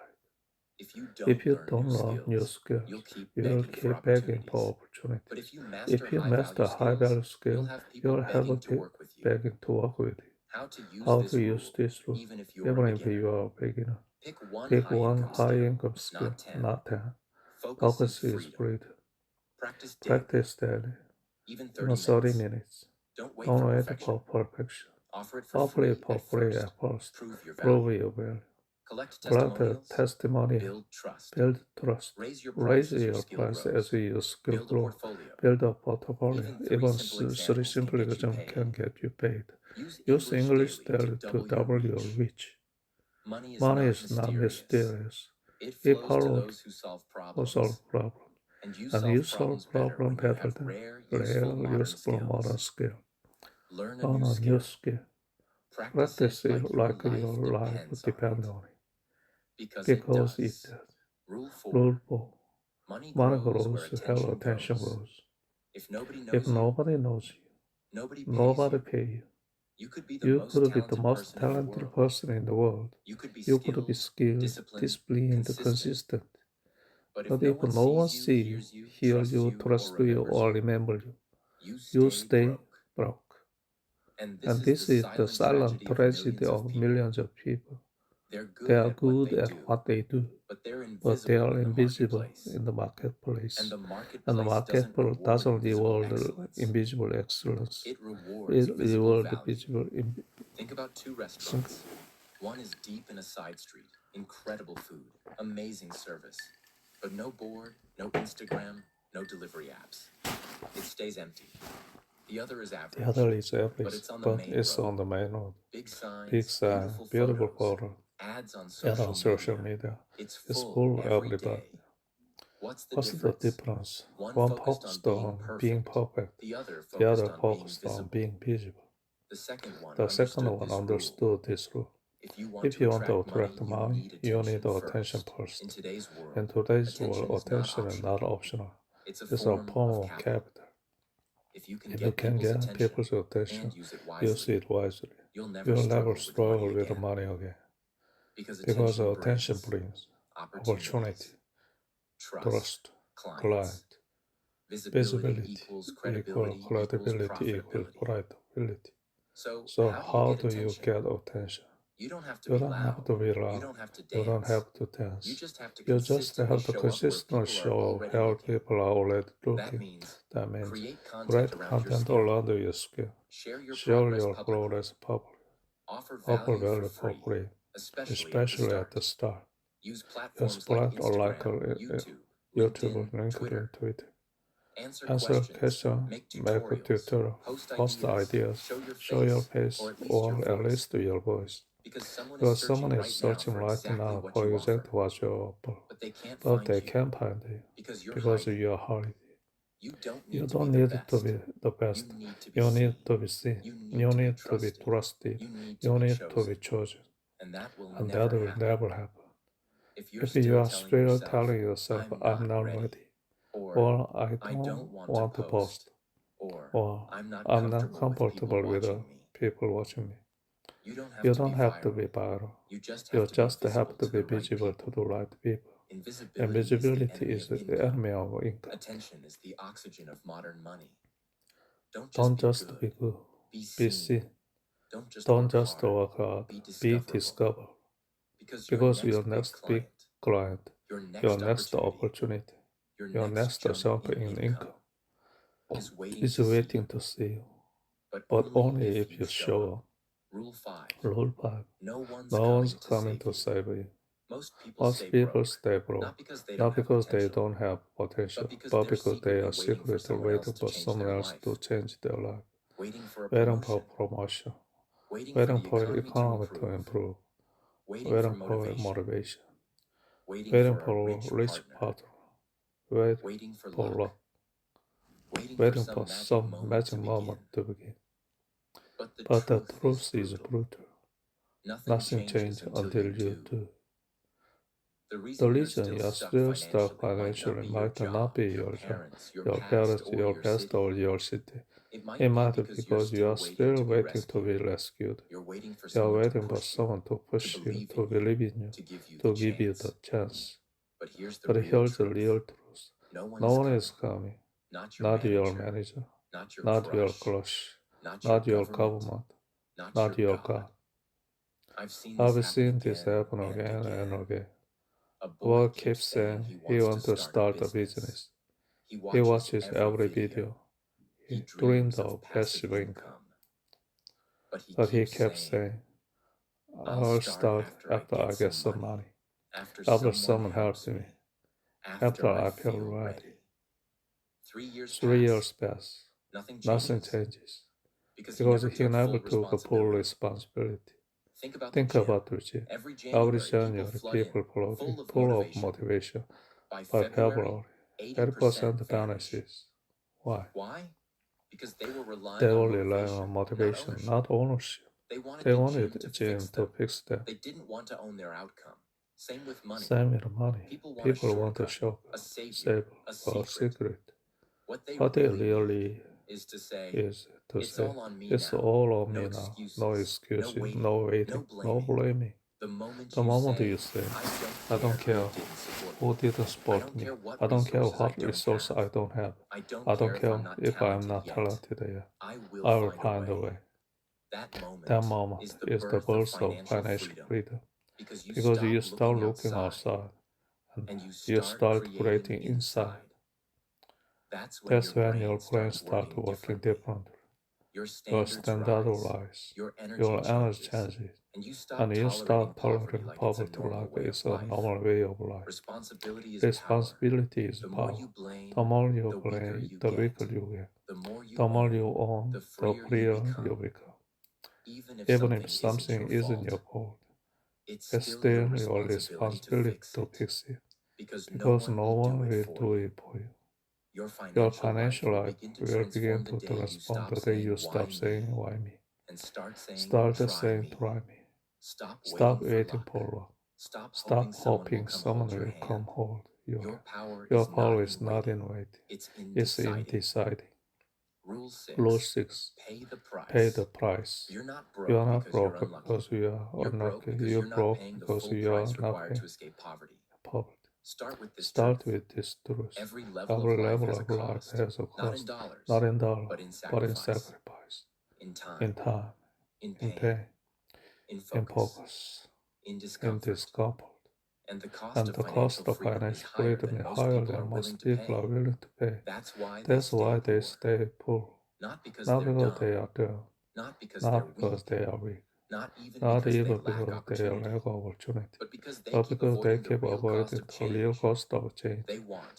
If you don't learn new skills, you will keep begging for opportunities. If you master a high-value skill, you will have people begging to work with you. How to use this rule, even if you are a beginner. Pick one high-income skill, not 10. Focus is freedom. Practice daily, even 30 minutes. Don't wait for perfection. Offer it for free at first. Prove your value. Collect testimony. Build trust. Raise your price as your skill grows. Build a portfolio. Even 3 simple exams can get you paid. Use English daily to double your reach. Money is not mysterious. It follows who solve problems. And you solve problems better than rare, useful modern skill. Learn a new skill. Practice it like your life depends on it. Because it does. Rule 4. Money grows, hell attention grows. If nobody knows you, nobody pays you. You could be the most talented person in the world. You could be skilled, disciplined, consistent. But if no one sees you, hears you, trusts you, or remembers you, you stay broke. And this is the silent tragedy of millions of people. They are good at what they do, but they are invisible in the marketplace. And the marketplace doesn't reward invisible excellence. It rewards visible. Think about 2 restaurants. One is deep in a side street. Incredible food, amazing service. But no board, no Instagram, no delivery apps. It stays empty. The other is average, but it's on the main road. Big sign, beautiful photo. Ads on social media. It's full every day. What's the difference? One focused on being perfect, the other focused on being visible. The second one understood this rule. If you want to attract money, you need attention first. In today's world, attention is not optional. It's a form of capital. If you can get people's attention, use it wisely. You'll never struggle with money again. Because attention brings opportunity, trust, client, visibility equals credibility equals credibility. So how do you get attention? You don't have to be loud. You don't have to dance. You just have to consistently show how people are already looking. That means create content around your skill. Share your progress publicly. Offer value for free, especially at the start. Use platforms like YouTube, LinkedIn, Twitter. Answer questions, make a tutorial, post ideas, show your face, or at least your voice. Because someone is searching right now for exactly what you offer, but they can't find you because you are hard. You don't need to be the best. You need to be seen. You need to be trusted. You need to be chosen. And that will never happen. If you are still telling yourself, I'm not ready, or I don't want to post, or I'm not comfortable with people watching me, you don't have to be viral. You just have to be visible to the right people. And visibility is the enemy of income. Attention is the oxygen of modern money. Don't just be good. Be seen. Don't just work hard. Be discovered. Because your next big client, your next opportunity, your next jump in income is waiting to see you. But only if you show up. Rule 5. No one's coming to save you. Most people stay broke, not because they don't have potential, but because they are secretly waiting for someone else to change their life, waiting for promotion, waiting for the economy to improve, waiting for motivation, waiting for a rich partner, waiting for luck, waiting for some magic moment to begin. But the truth is brutal. Nothing changes until you do. The reason you are still stuck financially might not be your job, your parents, your past, or your city. It might be because you are still waiting to be rescued. You are waiting for someone to push you, to believe in you, to give you the chance. But here's the real truth. No one is coming. Not your manager, not your crush, not your government, not your God. I've seen this happen again and again. A boy keeps saying he wants to start a business. He watches every video. He dreams of passive income. But he kept saying, I'll start after I get some money, after someone helps me, after I feel ready. 3 years pass. Nothing changes. Because he never took a full responsibility. Think about it. Every January, people full of motivation. By February, 80% vanishes. Why? They were relying on motivation, not ownership. They wanted the gym to fix them. Same with money. People want a shock, a savior, or a secret. What they really is to say, it's all on me now. No excuses, no waiting, no blaming. The moment you say, I don't care who didn't support me, I don't care what resource I don't have, I don't care if I am not talented yet, I will find a way. That moment is the birth of financial freedom, because you start looking outside and you start creating inside. That's when your brain starts working differently. Your standard rise, your energy changes, and you start tolerating poverty like it's a normal way of life. Responsibility is power. The more you blame, the weaker you get. The more you own, the freer you become. Even if something isn't your fault, it's still your responsibility to fix it, because no one will do it for you. Your financial life will begin to transform the day you stop saying, why me? Start saying, try me. Stop waiting for luck. Stop hoping someone will come hold your hand. Your power is not in waiting, it's in deciding. Rule 6. Pay the price. You are not broke because you are unlucky. You are broke because you are not paying poverty. Start with this truth. Every level of life has a cost, not in dollars, but in sacrifice, in time, in pain, in focus, in discomfort. And the cost of financial freedom is higher than most people are willing to pay. That's why they stay poor. Not because they are dumb, not because they are weak, not even because they lack opportunity, but because they keep avoiding the real cost of change.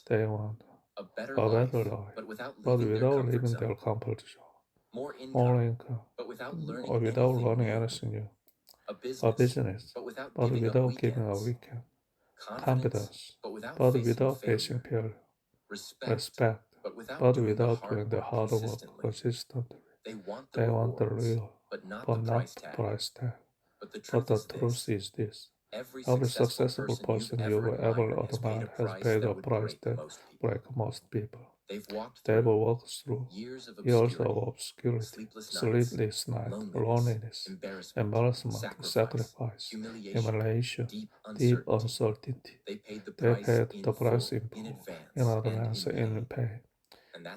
They want a better life, but without leaving their comfort zone. More income, but without learning anything new. A business, but without giving a weekend. Confidence, but without facing failure. Respect, but without doing the hard work consistently. They want the real, but not the price tag. But the truth is this. Every successful person you will ever admire has paid a price that breaks most people. They've walked through years of obscurity, sleepless nights, loneliness, embarrassment, sacrifice, humiliation, deep uncertainty. They paid the price in full, in advance, in pain.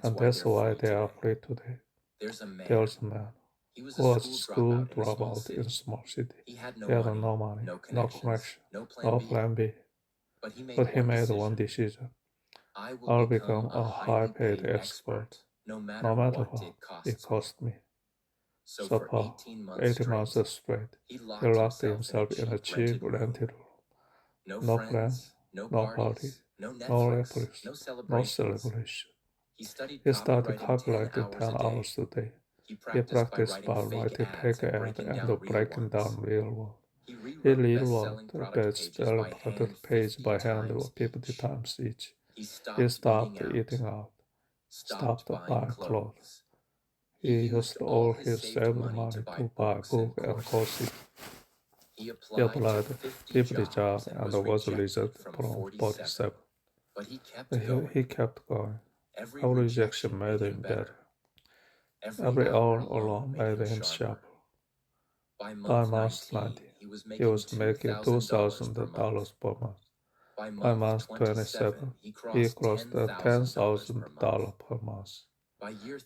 And that's why they are free today. There's a man who was a school dropout in a small city. He had no money, no connection, no plan B. But he made one decision. I'll become a high-paid expert, no matter what it cost me. So for 18 months straight, he locked himself in a cheap rented room. No friends, no party, no Netflix, no celebration. He started copywriting 10 hours a day. He practiced by writing fake ads and breaking down real world. He rewrote the bestseller product page by hand 50 times each. He stopped eating out, stopped buying clothes. He used all his saved money to buy books and courses. He applied 50 jobs and was rejected from 47. But he kept going. Every rejection made him better. Every hour alone made him sharper. By month 19, he was making $2,000 per month. By month 27, he crossed $10,000 per month.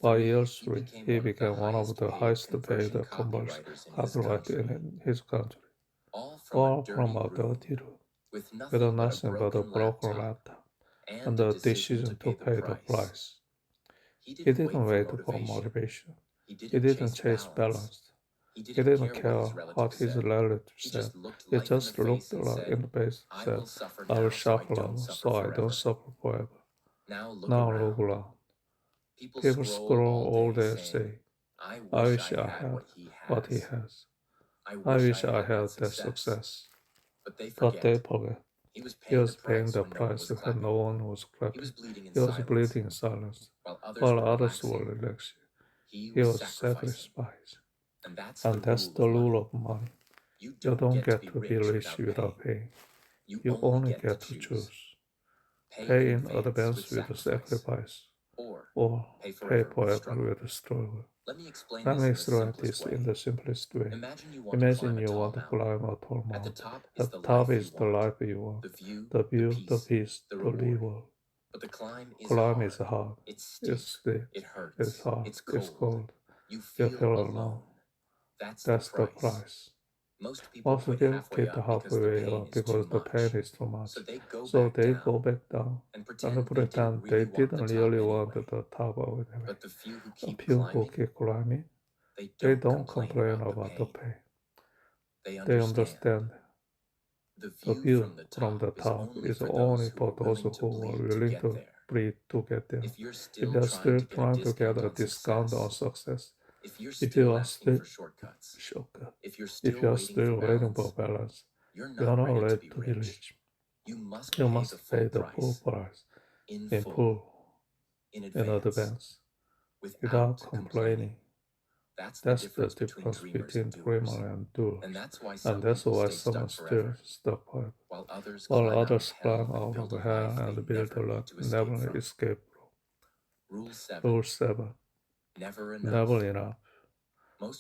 By year 3, he became one of the highest paid commercial copywriters in his country. All from a dirty room, with nothing but a broken laptop and the decision to pay the price. He didn't wait for motivation. He didn't chase balance. He didn't care what his relatives said. He just looked in the face and said, I will suffer now so I don't suffer forever. Now look around. People scroll all day saying, I wish I had what he has. I wish I had that success. But they forget. He was paying the price when no one was clapping. He was bleeding in silence, while others were relaxing. He was satisfied. And that's the rule of money. You don't get to be rich without paying. You only get to choose. Pay in advance with sacrifice, or pay forever with struggle. Let me explain this in the simplest way. Imagine you want to climb a tall mountain. At the top is the life you want, the view, the peace, the reward. But the climb is hard. It's steep. It's hot. It's cold. You feel alone. That's the price. Most people quit halfway up because the pain is too much. So they go back down and pretend they didn't really want the top of it. But the few who keep climbing, they don't complain about the pain. They understand the view from the top is only for those who are willing to breathe to get there. If you're still trying to get a discount on success, if you are still if you're still waiting for balance, you're not ready to be rich. You must pay the full price in full, in advance, without complaining. That's the difference between dreamer and doer, and that's why some still stuck forever, while others climb out of hell and build a life never escape from. Rule 7. Never enough.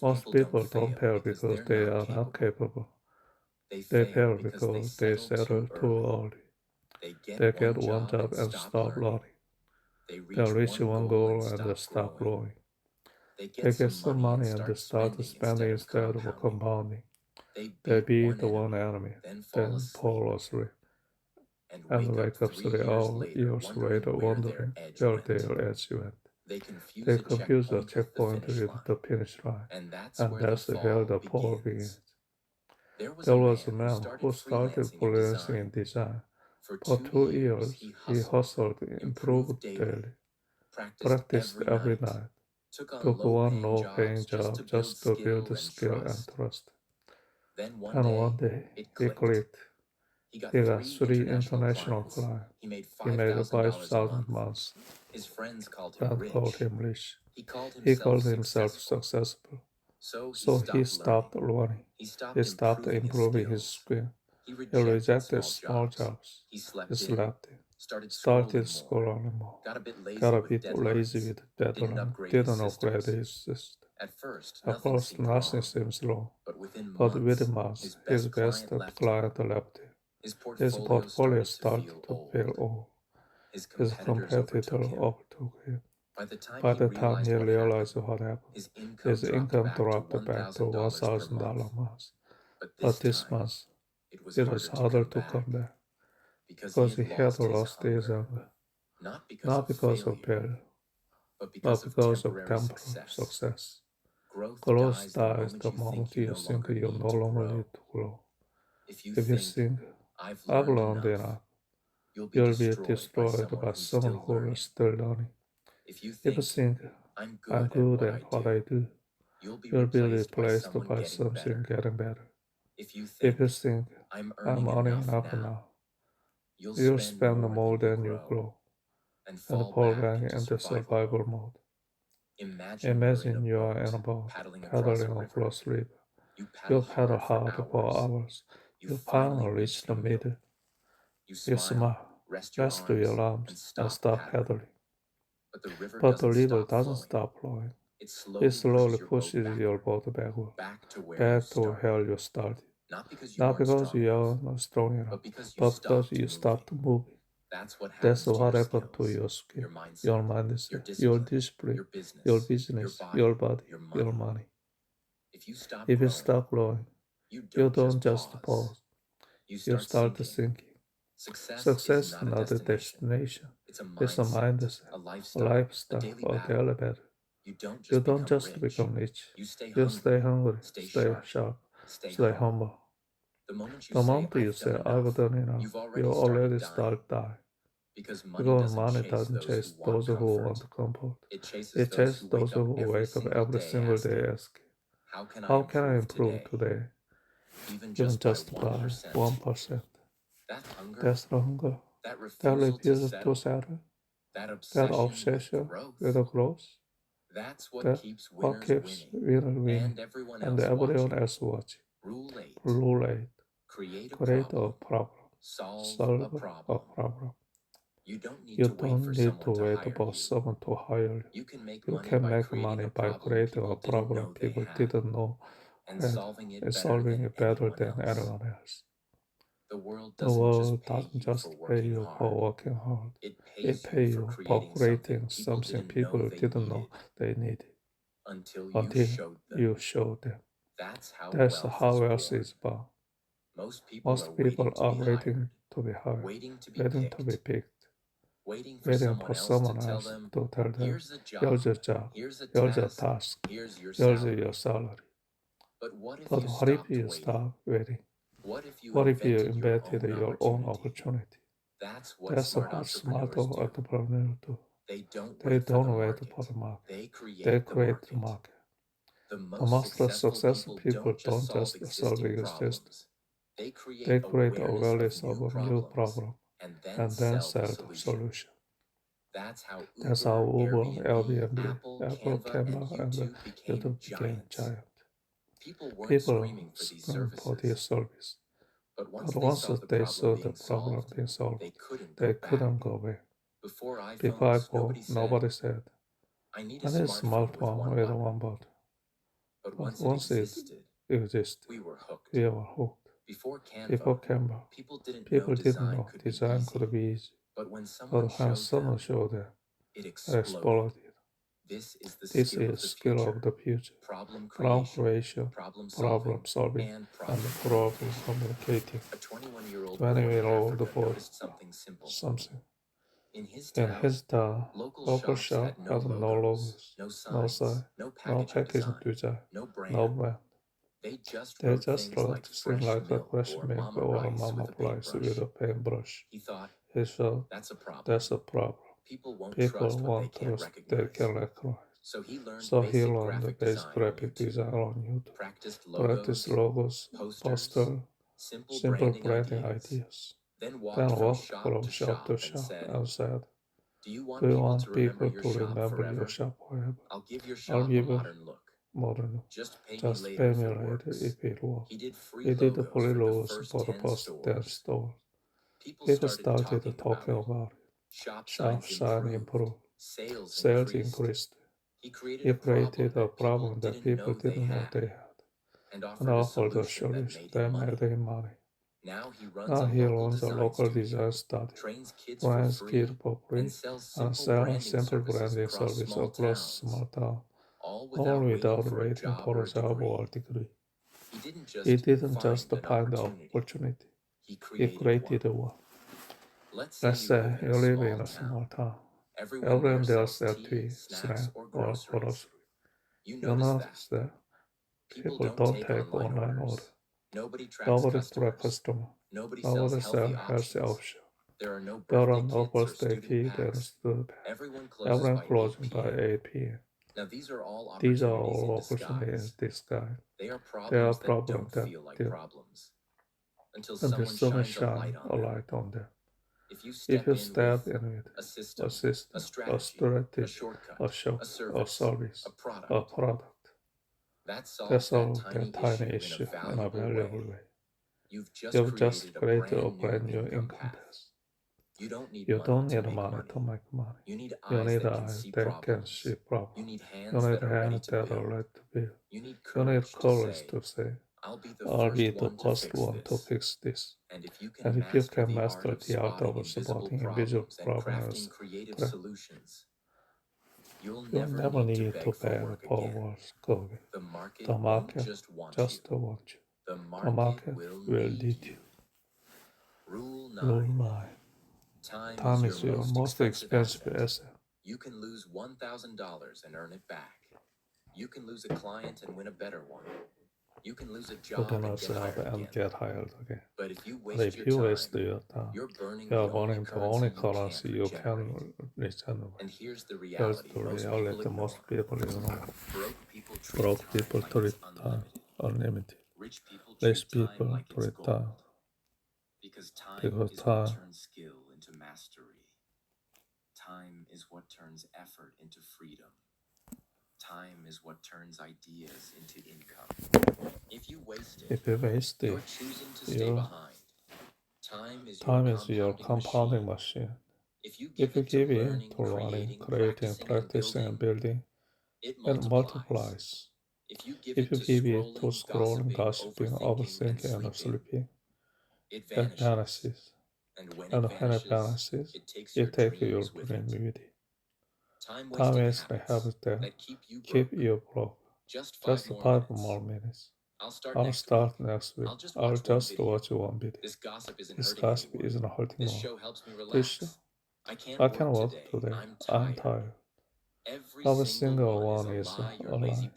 Most people don't fail because they are not capable. They fail because they settle too early. They get one job and stop learning. They reach one goal and stop growing. They get some money and start spending instead of compounding. They beat one enemy, then fall asleep, and wake up 3 years later wondering where their edge went. They confuse the checkpoint with the finish line, and that's where the fall begins. There was a man who started freelancing in design. For 2 years, he hustled, improved daily, practiced every night, took one low-paying job just to build skill and trust. And one day, he clicked. He got 3 international clients. He made 5,000 months His friends called him Friends called rich. him rich. He called He himself called himself successful. successful. So He stopped learning. He He stopped stopped improving his skills. skill. He He rejected small jobs. jobs. He He slept slept in. started Started scrolling more, scrolling more. got a bit lazy Got a with bit lazy deadlines, with didn't deadline. upgrade Didn't his upgrade systems. his system. At first, At first, nothing seems wrong. but within But within months, months, his best client left him. His portfolio started to feel old. His His competitor overtook him. By the time he realized what happened, his income dropped back to $1,000 a month. But this month, it was harder to come back because he had lost his anger, not because of failure, but because of temporary success. Growth dies the moment you think you no longer need to grow. If you think, I've learned enough, you'll be destroyed by someone who is still learning. If you think, I'm good at what I do, you'll be replaced by something getting better. If you think, I'm earning enough now, you'll spend more than you grow and fall back into survival mode. Imagine you are in a boat paddling across the river. You paddle hard for hours. You finally reach the middle. You smile, rest your arms, and stop paddling. But the river doesn't stop flowing. It slowly pushes your boat backward, back to where you started. Not because you are not strong enough, but because you stopped moving. That's what happened to your skill, your mindset, your discipline, your business, your body, your money. If you stop growing, you don't just pause, you start thinking. Success is not a destination, it's a mindset, a lifestyle, a daily battle. You don't just become rich, you stay hungry, stay sharp, stay humble. The moment you say, I've done enough, you already start dying. Because money doesn't chase those who want comfort. It chases those who wake up every single day asking, how can I improve today? Even just by 1%. That's the hunger. That refusal to settle. That obsession with the growth. That's what keeps winners winning and everyone else watching. Rule 8. Create a problem. Solve a problem. You don't need to wait for someone to hire you. You can make money by creating a problem people didn't know and solving it better than anyone else. The world doesn't just pay you for working hard. It pays you for creating something people didn't know they needed until you showed them. That's how wealth is born. Most people are waiting to be hired, waiting to be picked, waiting for someone else to tell them, here's your job, here's your task, here's your salary. But what if you stop waiting? What if you invented your own opportunity? That's what smart entrepreneurs do. They don't wait for the market. They create the market. The most successful people don't just solve existence. They create awareness of a new problem and then sell the solution. That's how Uber, Airbnb, Apple, Canva, and YouTube became giant. People screaming for these services. But once they saw the problem being solved, they couldn't go back. Before iPhone, nobody said, I need a smartphone with one button. But once it existed, we were hooked. Before Canva, people didn't know design could be easy. But when someone showed them, it exploded. This is skill of the future. Problem creation, problem solving, and problem communicating. A 21-year-old boy something. In his town, local shop had no logos, no sign, no packaging design, no brand. They just wrote things like a fresh milk or a mama price with a paintbrush. He thought, that's a problem. People won't trust they can recognize. So he learned the basic graphic design on YouTube, practiced logos, posters, simple branding ideas. Then walked from shop to shop and said, Do you Do you want want people to remember your shop forever? I'll give your I'll shop a give it modern look. modern. Just pay Just me pay later me if it later works. if it works. He did free He did the logos fully for the logos first for the 10 first 10 stores. stores. People People started started talking about it. it. Shop Shop signs sign improved. improved. Sales Sales increased. increased. He created He a created a problem problem that people didn't know they had, and and offered a solution that solution made that him money. made him money. Now he Now he runs a design local studio, design studio, trains kids runs for kids free, for free, and sells and simple simple branding across service small across towns, small town, all all without without waiting for a job or degree. He didn't just find the opportunity. He created one. Let's Let's say you live in a small town. Everyone there sells tea, snacks, or groceries. You notice that people don't take online orders. Nobody tracks customers. Nobody sells healthy options. There are no birthday kids and student packs. Everyone closing by 8 p.m. These are all opportunities in disguise. They are problems that until someone shines a light on them. If you step in with a system, a strategy, a shop, a service, a product, that solves that tiny issue in a valuable way. You've just created a brand new income path. You don't need money to make money. You need eyes that can see problems. You need hands that are ready to build. You need courage to say, I'll be the first one to fix this. And if you can master the art of spotting invisible problems, you'll never need to beg for what's going. The market just wants you. The market will need you. Rule 9. Time is your most expensive asset. You can lose $1,000 and earn it back. You can lose a client and win a better one. You can lose a job and get hired again. But if you waste your time, you're burning the only currency you can regenerate. And here's the reality. Most people ignore. Broke people treat time unlimited. Rich people treat time because time is what turns skill into mastery. Time is what turns effort into freedom. Time is what turns ideas into income. If you waste it, you're choosing to stay behind. Time is your compounding machine. If you give it to learning, creating, practicing, and building, it multiplies. If you give it to scrolling, gossiping, overthinking, and sleeping, it vanishes. And when it vanishes, it takes your dreams with it. Time is the habit that keep you broke. Just 5 more minutes. I'll start next week. I'll just watch one video. This gossip isn't hurting me. This show helps me relax. I can't work today. I'm tired. Every single one is a lie.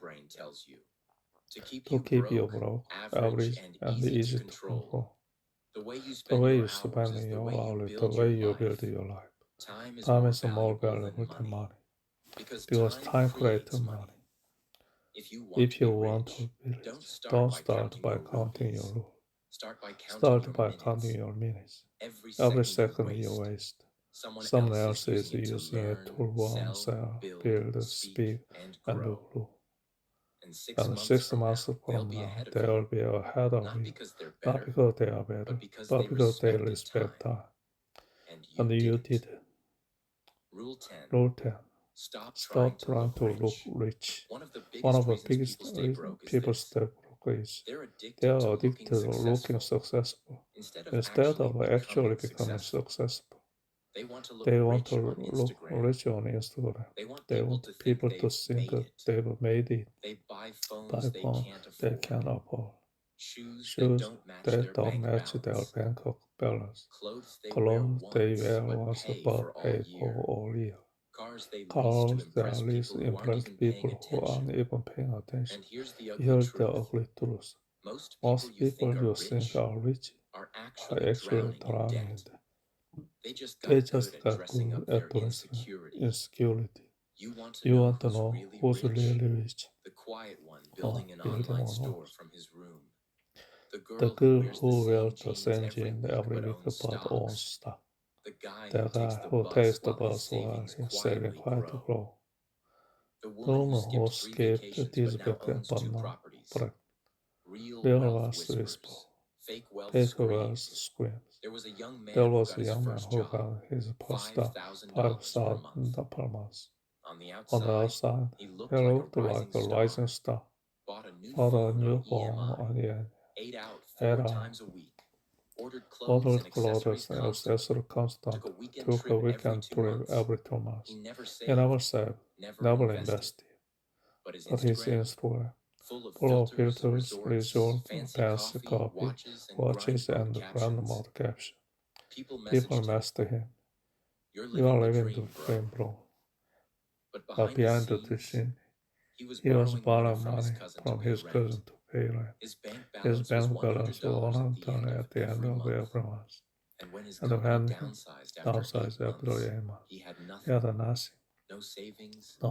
To keep you broke, average, and easy to control. The way you spend your hours, the way you build your life. Time is more valuable than money. Because time creates money. If you want to be rich, don't start by counting your rules. Start by counting your minutes. Every second you waste, someone else is using it to run, sell, build, speak, and grow. And 6 months from now, they'll be ahead of you. Not because they are better, but because they respect time. And you did it. Rule 10. Stop trying to look rich. One of the biggest people stay broke is they are addicted to looking successful instead of actually becoming successful. They want to look rich on Instagram. They want people to think they've made it. Buy phones they can't afford. Shoes that don't match their bank balance. Clothes they wear once but pay for all year. Cars that least impress people who aren't even paying attention. Here's the ugly truth. Most people you think are rich are actually drowning in them. They just got good at dressing insecurity. You want to know who's really rich? The quiet one building an online store from his room. The girl who wears the same jeans every week but owns stock. The guy who takes the bus while he's saving quiet to grow. The woman who skipped this bit but not correct. Real was whisper. Fake was screams. There was a young man who got his first $5,000 per month. On the outside, he looked like a rising star. Bought a new phone on the ate out 4 times a week. Ordered clothes and accessories constant. Took a weekend trip every 2 months. He never saved, never invested. But his Instagram, full of filters, resort, fancy coffee, watches, and brand mode caption. People messaged him. You are living the dream, bro. But behind the scene, he was borrowing money from his cousin to pay rent. His bank balance was $100 at the end of every month. And when he downsized after a month, he had nothing. No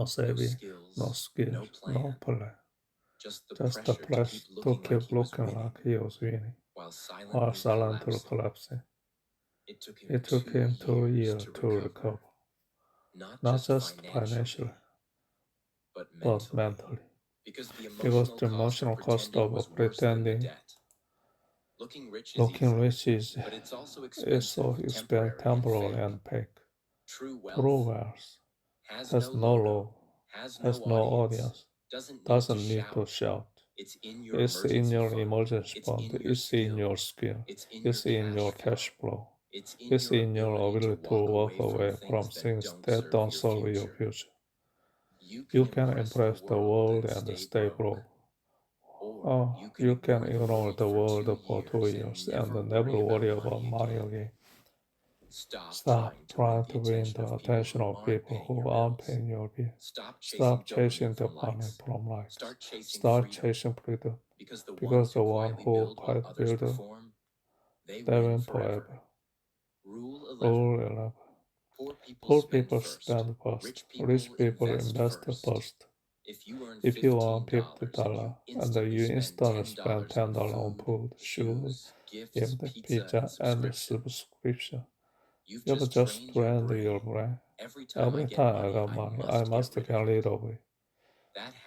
savings, no skills, no plan. Just the pressure to keep looking like he was winning, while silently collapsing. It took him 2 years to recover, not just financially, but mentally. Because the emotional cost of pretending looking rich is so expensive, temporary, and fake. True wealth has no law, has no audience, doesn't need to shout. It's in your emergency fund, it's in your skill, it's in your cash flow, it's in your ability to walk away from things that don't serve your future. You can impress the world and stay broke. Or you can ignore the world for 2 years and never worry about money again. Stop trying to win the attention of people who aren't paying your bill. Stop chasing the money from likes. Start chasing freedom. Because the one who quite build it, they win forever. Rule 11. Poor people spend first. Rich people invest first. If you earn $50 and you instantly spend $10 on food, shoes, gift, pizza, and subscription, you've just trained your brain. Every time I got money, I must get rid of it.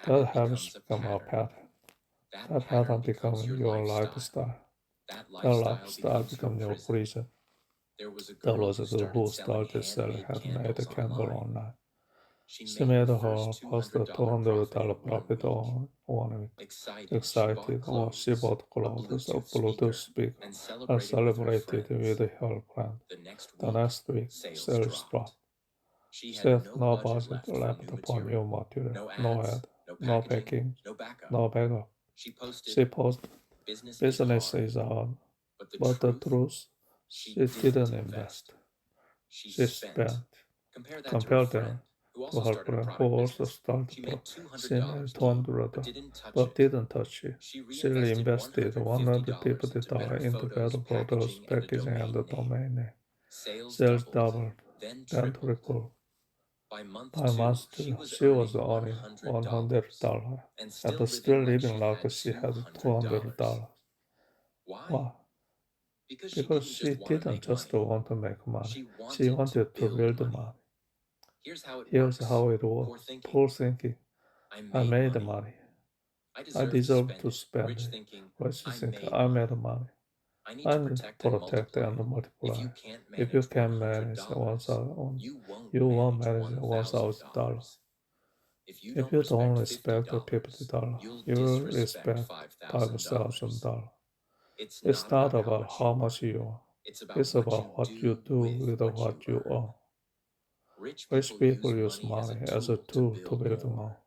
That habit becomes a pattern. That pattern becomes your lifestyle. That lifestyle becomes your prison. There was a girl who started selling handmade candles online. She made her first $200 profit on 1 week. Excited, she bought clothes, a Bluetooth speaker, and celebrated with her friend. The next week, sales dropped. She had no budget left for new material, no ad, no packing, no backup. She posted, business is hard, but the truth, she didn't invest. She spent. Compared that to her friend who also started $200 but didn't touch it. She reinvested $150 into better products, packaging, and the domain name. Sales doubled, then tripled. By month two, she was earning $100 and still living like she had $200. Why? Because she didn't just want to make money, she wanted to build money. Here's how it works. Poor thinking. I made the money. I deserve to spend it. Rich thinking. I made money. I need to protect and multiply. If you can't manage 1,000, you won't manage $1,000. If you don't respect $50, you will respect $5,000. It's not about how much you earn. It's about what you do with what you earn. Rich people use money as a tool to build more.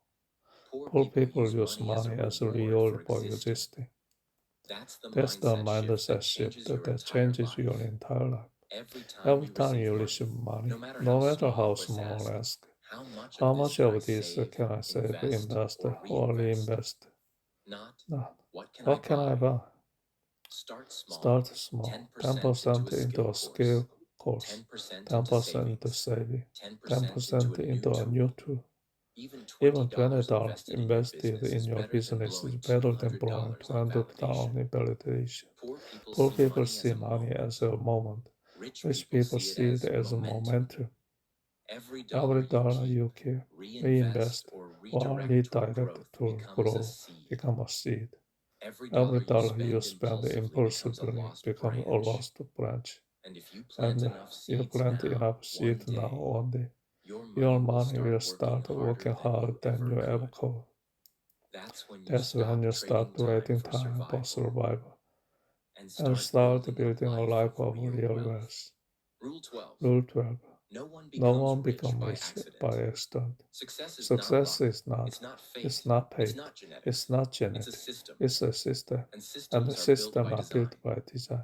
Poor people use money as a reward for existing. That's the mindset shift that changes your entire life. Every time you receive money, no matter how small, ask, how much of this can I save, invest, or reinvest? Not, what can I buy? Start small, 10% into a skill course, 10% into saving, 10% into a new tool. Even $20 invested in your business is better than blowing $200 on validation. Poor people see money as a moment. Rich people see it as a momentum. Every dollar you keep, reinvest, or redirect to grow become a seed. Every dollar you spend impulsively becomes a lost branch. And if you plant enough seed now, one day, your money will start working harder than you ever could. That's when you stop trading time for survival and start building a life of real wealth. Rule 12. No one becomes rich by accident. Success is not fate, it's not genetic, it's a system, and the system are built by design.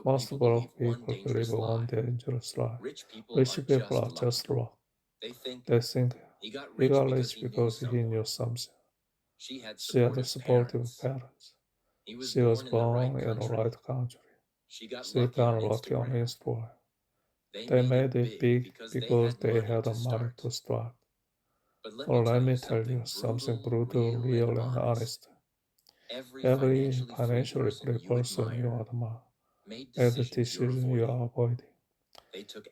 Most broke people believe one dangerous lie. Rich people are just luck. They think he got rich because he knew something. She had supportive parents. She was born in the right country. She got lucky on his boy. They made it big because they had the money to start. But let me tell you something brutal, real, and honest. Every financially free person you admire made the decision you are avoiding.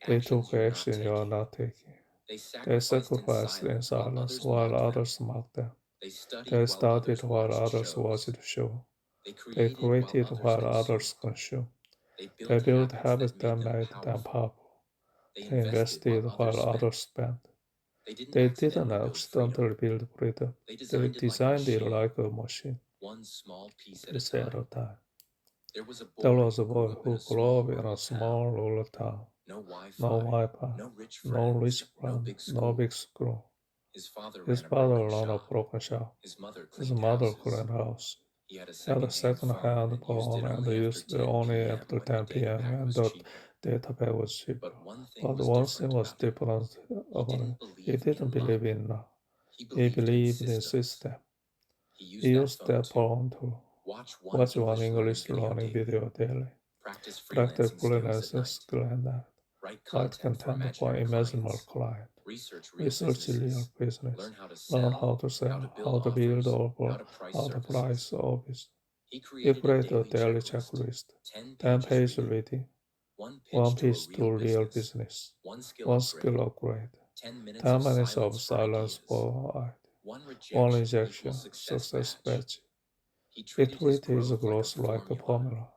They took action you are not taking. They sacrificed in silence while others mocked them. They studied while others watched the show. They created while others consumed. They built habits that made them powerful. They invested while others spent. They didn't accidentally build freedom. They designed it like a machine, piece at a time. There was a boy who grew up in a small rural town. No Wi-Fi, no rich friend, no big school. His father ran a broken shop. His mother cleaned house. He had a second-hand phone and used it only after 10 p.m. and the data pack was cheap. But one thing was different about it. He didn't believe in love. He believed in system. He used that phone to watch one English learning video daily, practice freelance skill and that, write content for imaginable client, research real business, learn how to sell, how to build offer, how to price office. He created a daily checklist, 10 page reading, 1 page to real business, 1 skill upgrade, 10 minutes of silence for idea, 1 rejection, success badge. He treated his growth like a formula,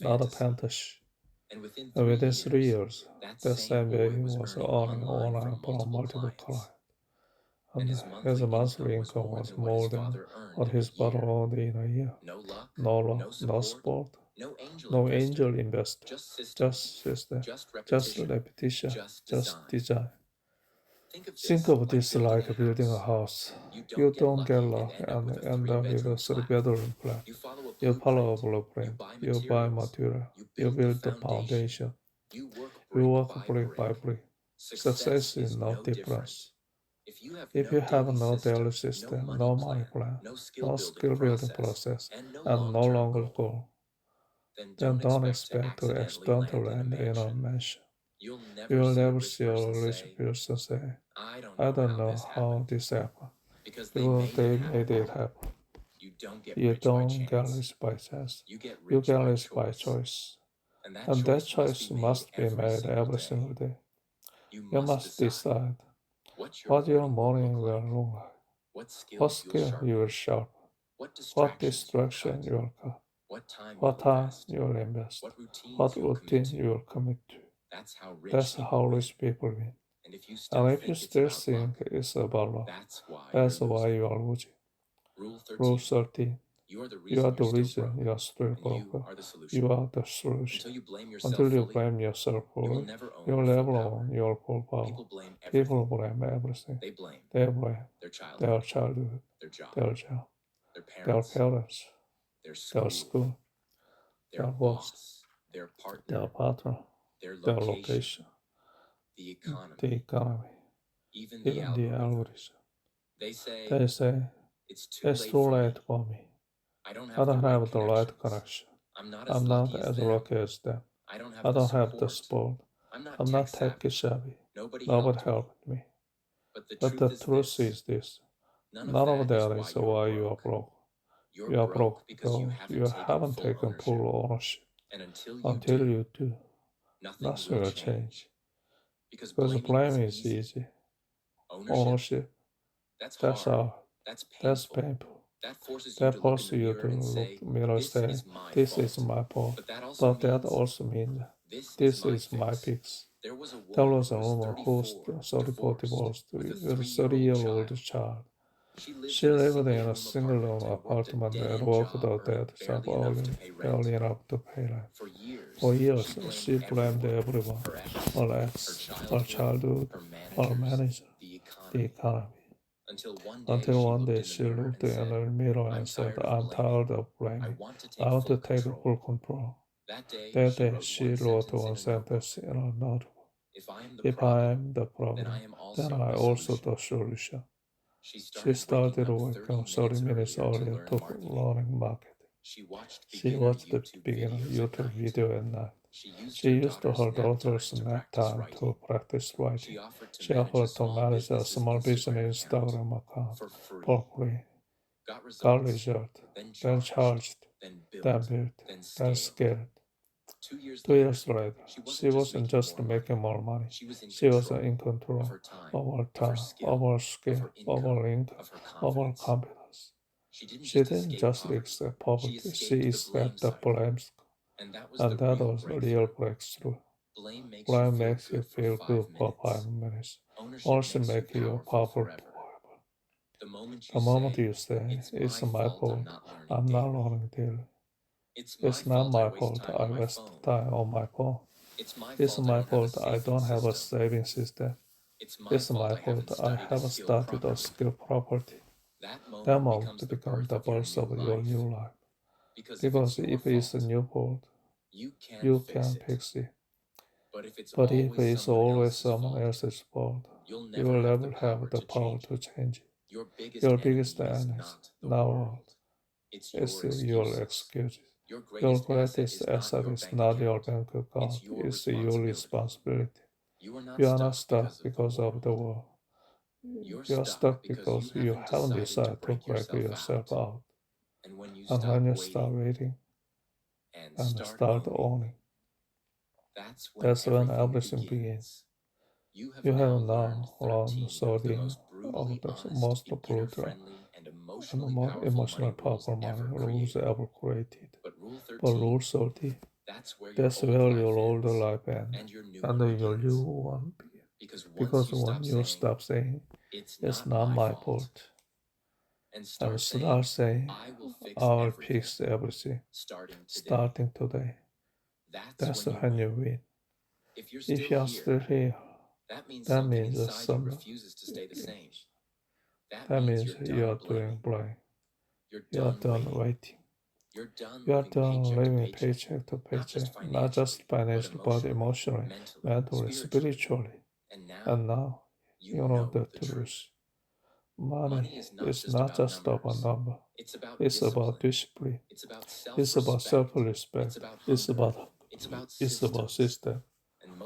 not a fantasy. And within 3 years, that same way he was earning online from multiple clients. And his monthly income was more than what his father earned in a year. No luck, no sport, no angel investor, just system, just repetition, just design. Think of this like building a house. You don't get luck and end up with a 3-bedroom flat. You follow a blueprint. You buy material. You build the foundation. You work brick by brick. Success is no difference. If you have no daily system, no money plan, no skill building process, and no longer goal, then don't expect to accidentally land in a mansion. You will never see a rich person say, I don't know how this happened, because they made it happen. You don't get rich by chance. You get rich by choice. And that choice must be made every single day. You must decide what your morning will look like, what skill you will sharpen, what distraction you will cut, what time you will invest, what routine you will commit to. That's how rich people win. And if you still think it's about luck, that's why you are losing. Rule 13. You are the reason you are still broke. You are the solution. Until you blame yourself fully, you'll never own your full power. People blame everything. They blame their childhood, their job, their parents, their school, their boss, their partner, their location, the economy, even the algorithm. They say, it's too late for me. I don't have the right connection. I'm not as lucky as them. I don't have the support. I'm not tech savvy. Nobody helped me. But the truth is this. None of that is why you are broke. You are broke because you haven't taken full ownership. And until you do, Nothing will change. Because blaming is easy. Ownership, that's hard. That's painful. That forces you to look in the mirror and say, this is my fault. But that also means, this is my fix. There was a woman who reported was with a 30-year-old child. She lived in a single-room apartment and worked a dead job early enough to pay rent. For years, she blamed everyone, her ex, her childhood, her manager, the economy. Until one day she looked in the mirror and said, I'm tired of blaming. I want to take full control. That day she wrote one sentence in a notebook. If I am the problem, then I also the solution. She started working 30 minutes earlier to learning marketing. She watched the beginner YouTube video at night. She used her daughter's nap time to practice writing. She offered to manage a small business Instagram account for free. Got result, then charged, then built, then scaled. 2 years later, she wasn't just making more money. She was in control of her time, of her skill, of her income, of her competence. She didn't just accept poverty, she accepted the blame. And that was a real breakthrough. Blame makes you feel good for 5 minutes. Ownership makes you powerful forever. The moment you say, it's my fault, I'm not learning daily. It's not my fault I waste time on my phone. It's my fault I don't have a saving system. It's my fault I haven't started a skill properly. That moment becomes the birth of your new life. Because if it's a new fault, you can fix it. But if it's always someone else's fault, you will never have the power to change it. Your biggest enemy is not it's your excuses. Your greatest asset is not your bank account, it's your responsibility. You are not stuck because of the world. You are stuck because you haven't decided to break yourself out. And when you start waiting and start owning, that's when everything begins. You have now learned sorting of the most brutal and more emotional powerful money rules ever created. But Rule 30, that's where your older life ends and your new one begins. Because when you stop saying, it's not my fault, and start saying, I'll fix everything, starting today, that's when you win. If you are still here, that means that means you are doing blind. You are done waiting. You are done living paycheck to paycheck, not just financially, but emotionally, mentally, spiritually. And now, you know the truth. Money is not just about number. It's about discipline. It's about self-respect. It's about system.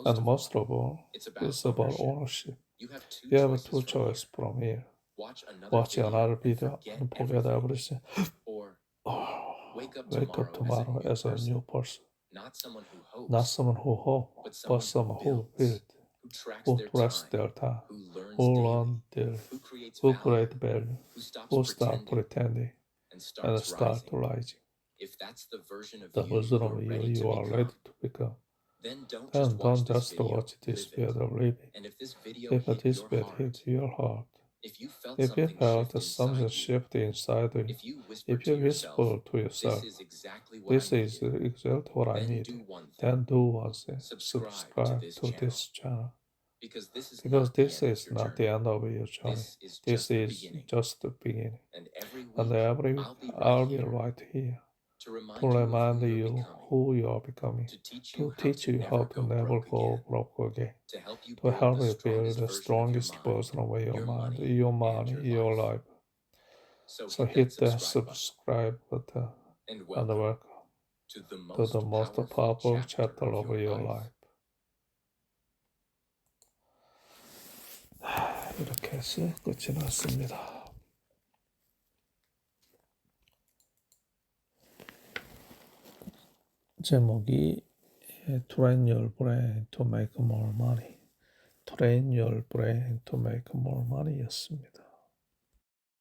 And most of all, it's about ownership. You have two choices from here. Watch another video and forget everything. Or wake up tomorrow as a new person. Not someone who hopes, but someone who built, who trusts their time, who learn daily, who create value, who start pretending and start rising. The version of you are ready to become. Then don't just watch this video living. If this video hit your heart, if you felt something shift inside you, if you whisper to yourself, this is exactly what I need, then do one thing, subscribe to this channel. Because this is not the end of your journey, this is just the beginning. And every week I'll be right here to remind you who you are becoming, to teach you how to never go broke again, to help you build the strongest version of your mind, your money, your life. So hit the subscribe button and welcome to the most powerful chapter of your life. 이렇게 해서 끝이 났습니다. 제목이 train your brain to make more money. train your brain to make more money였습니다.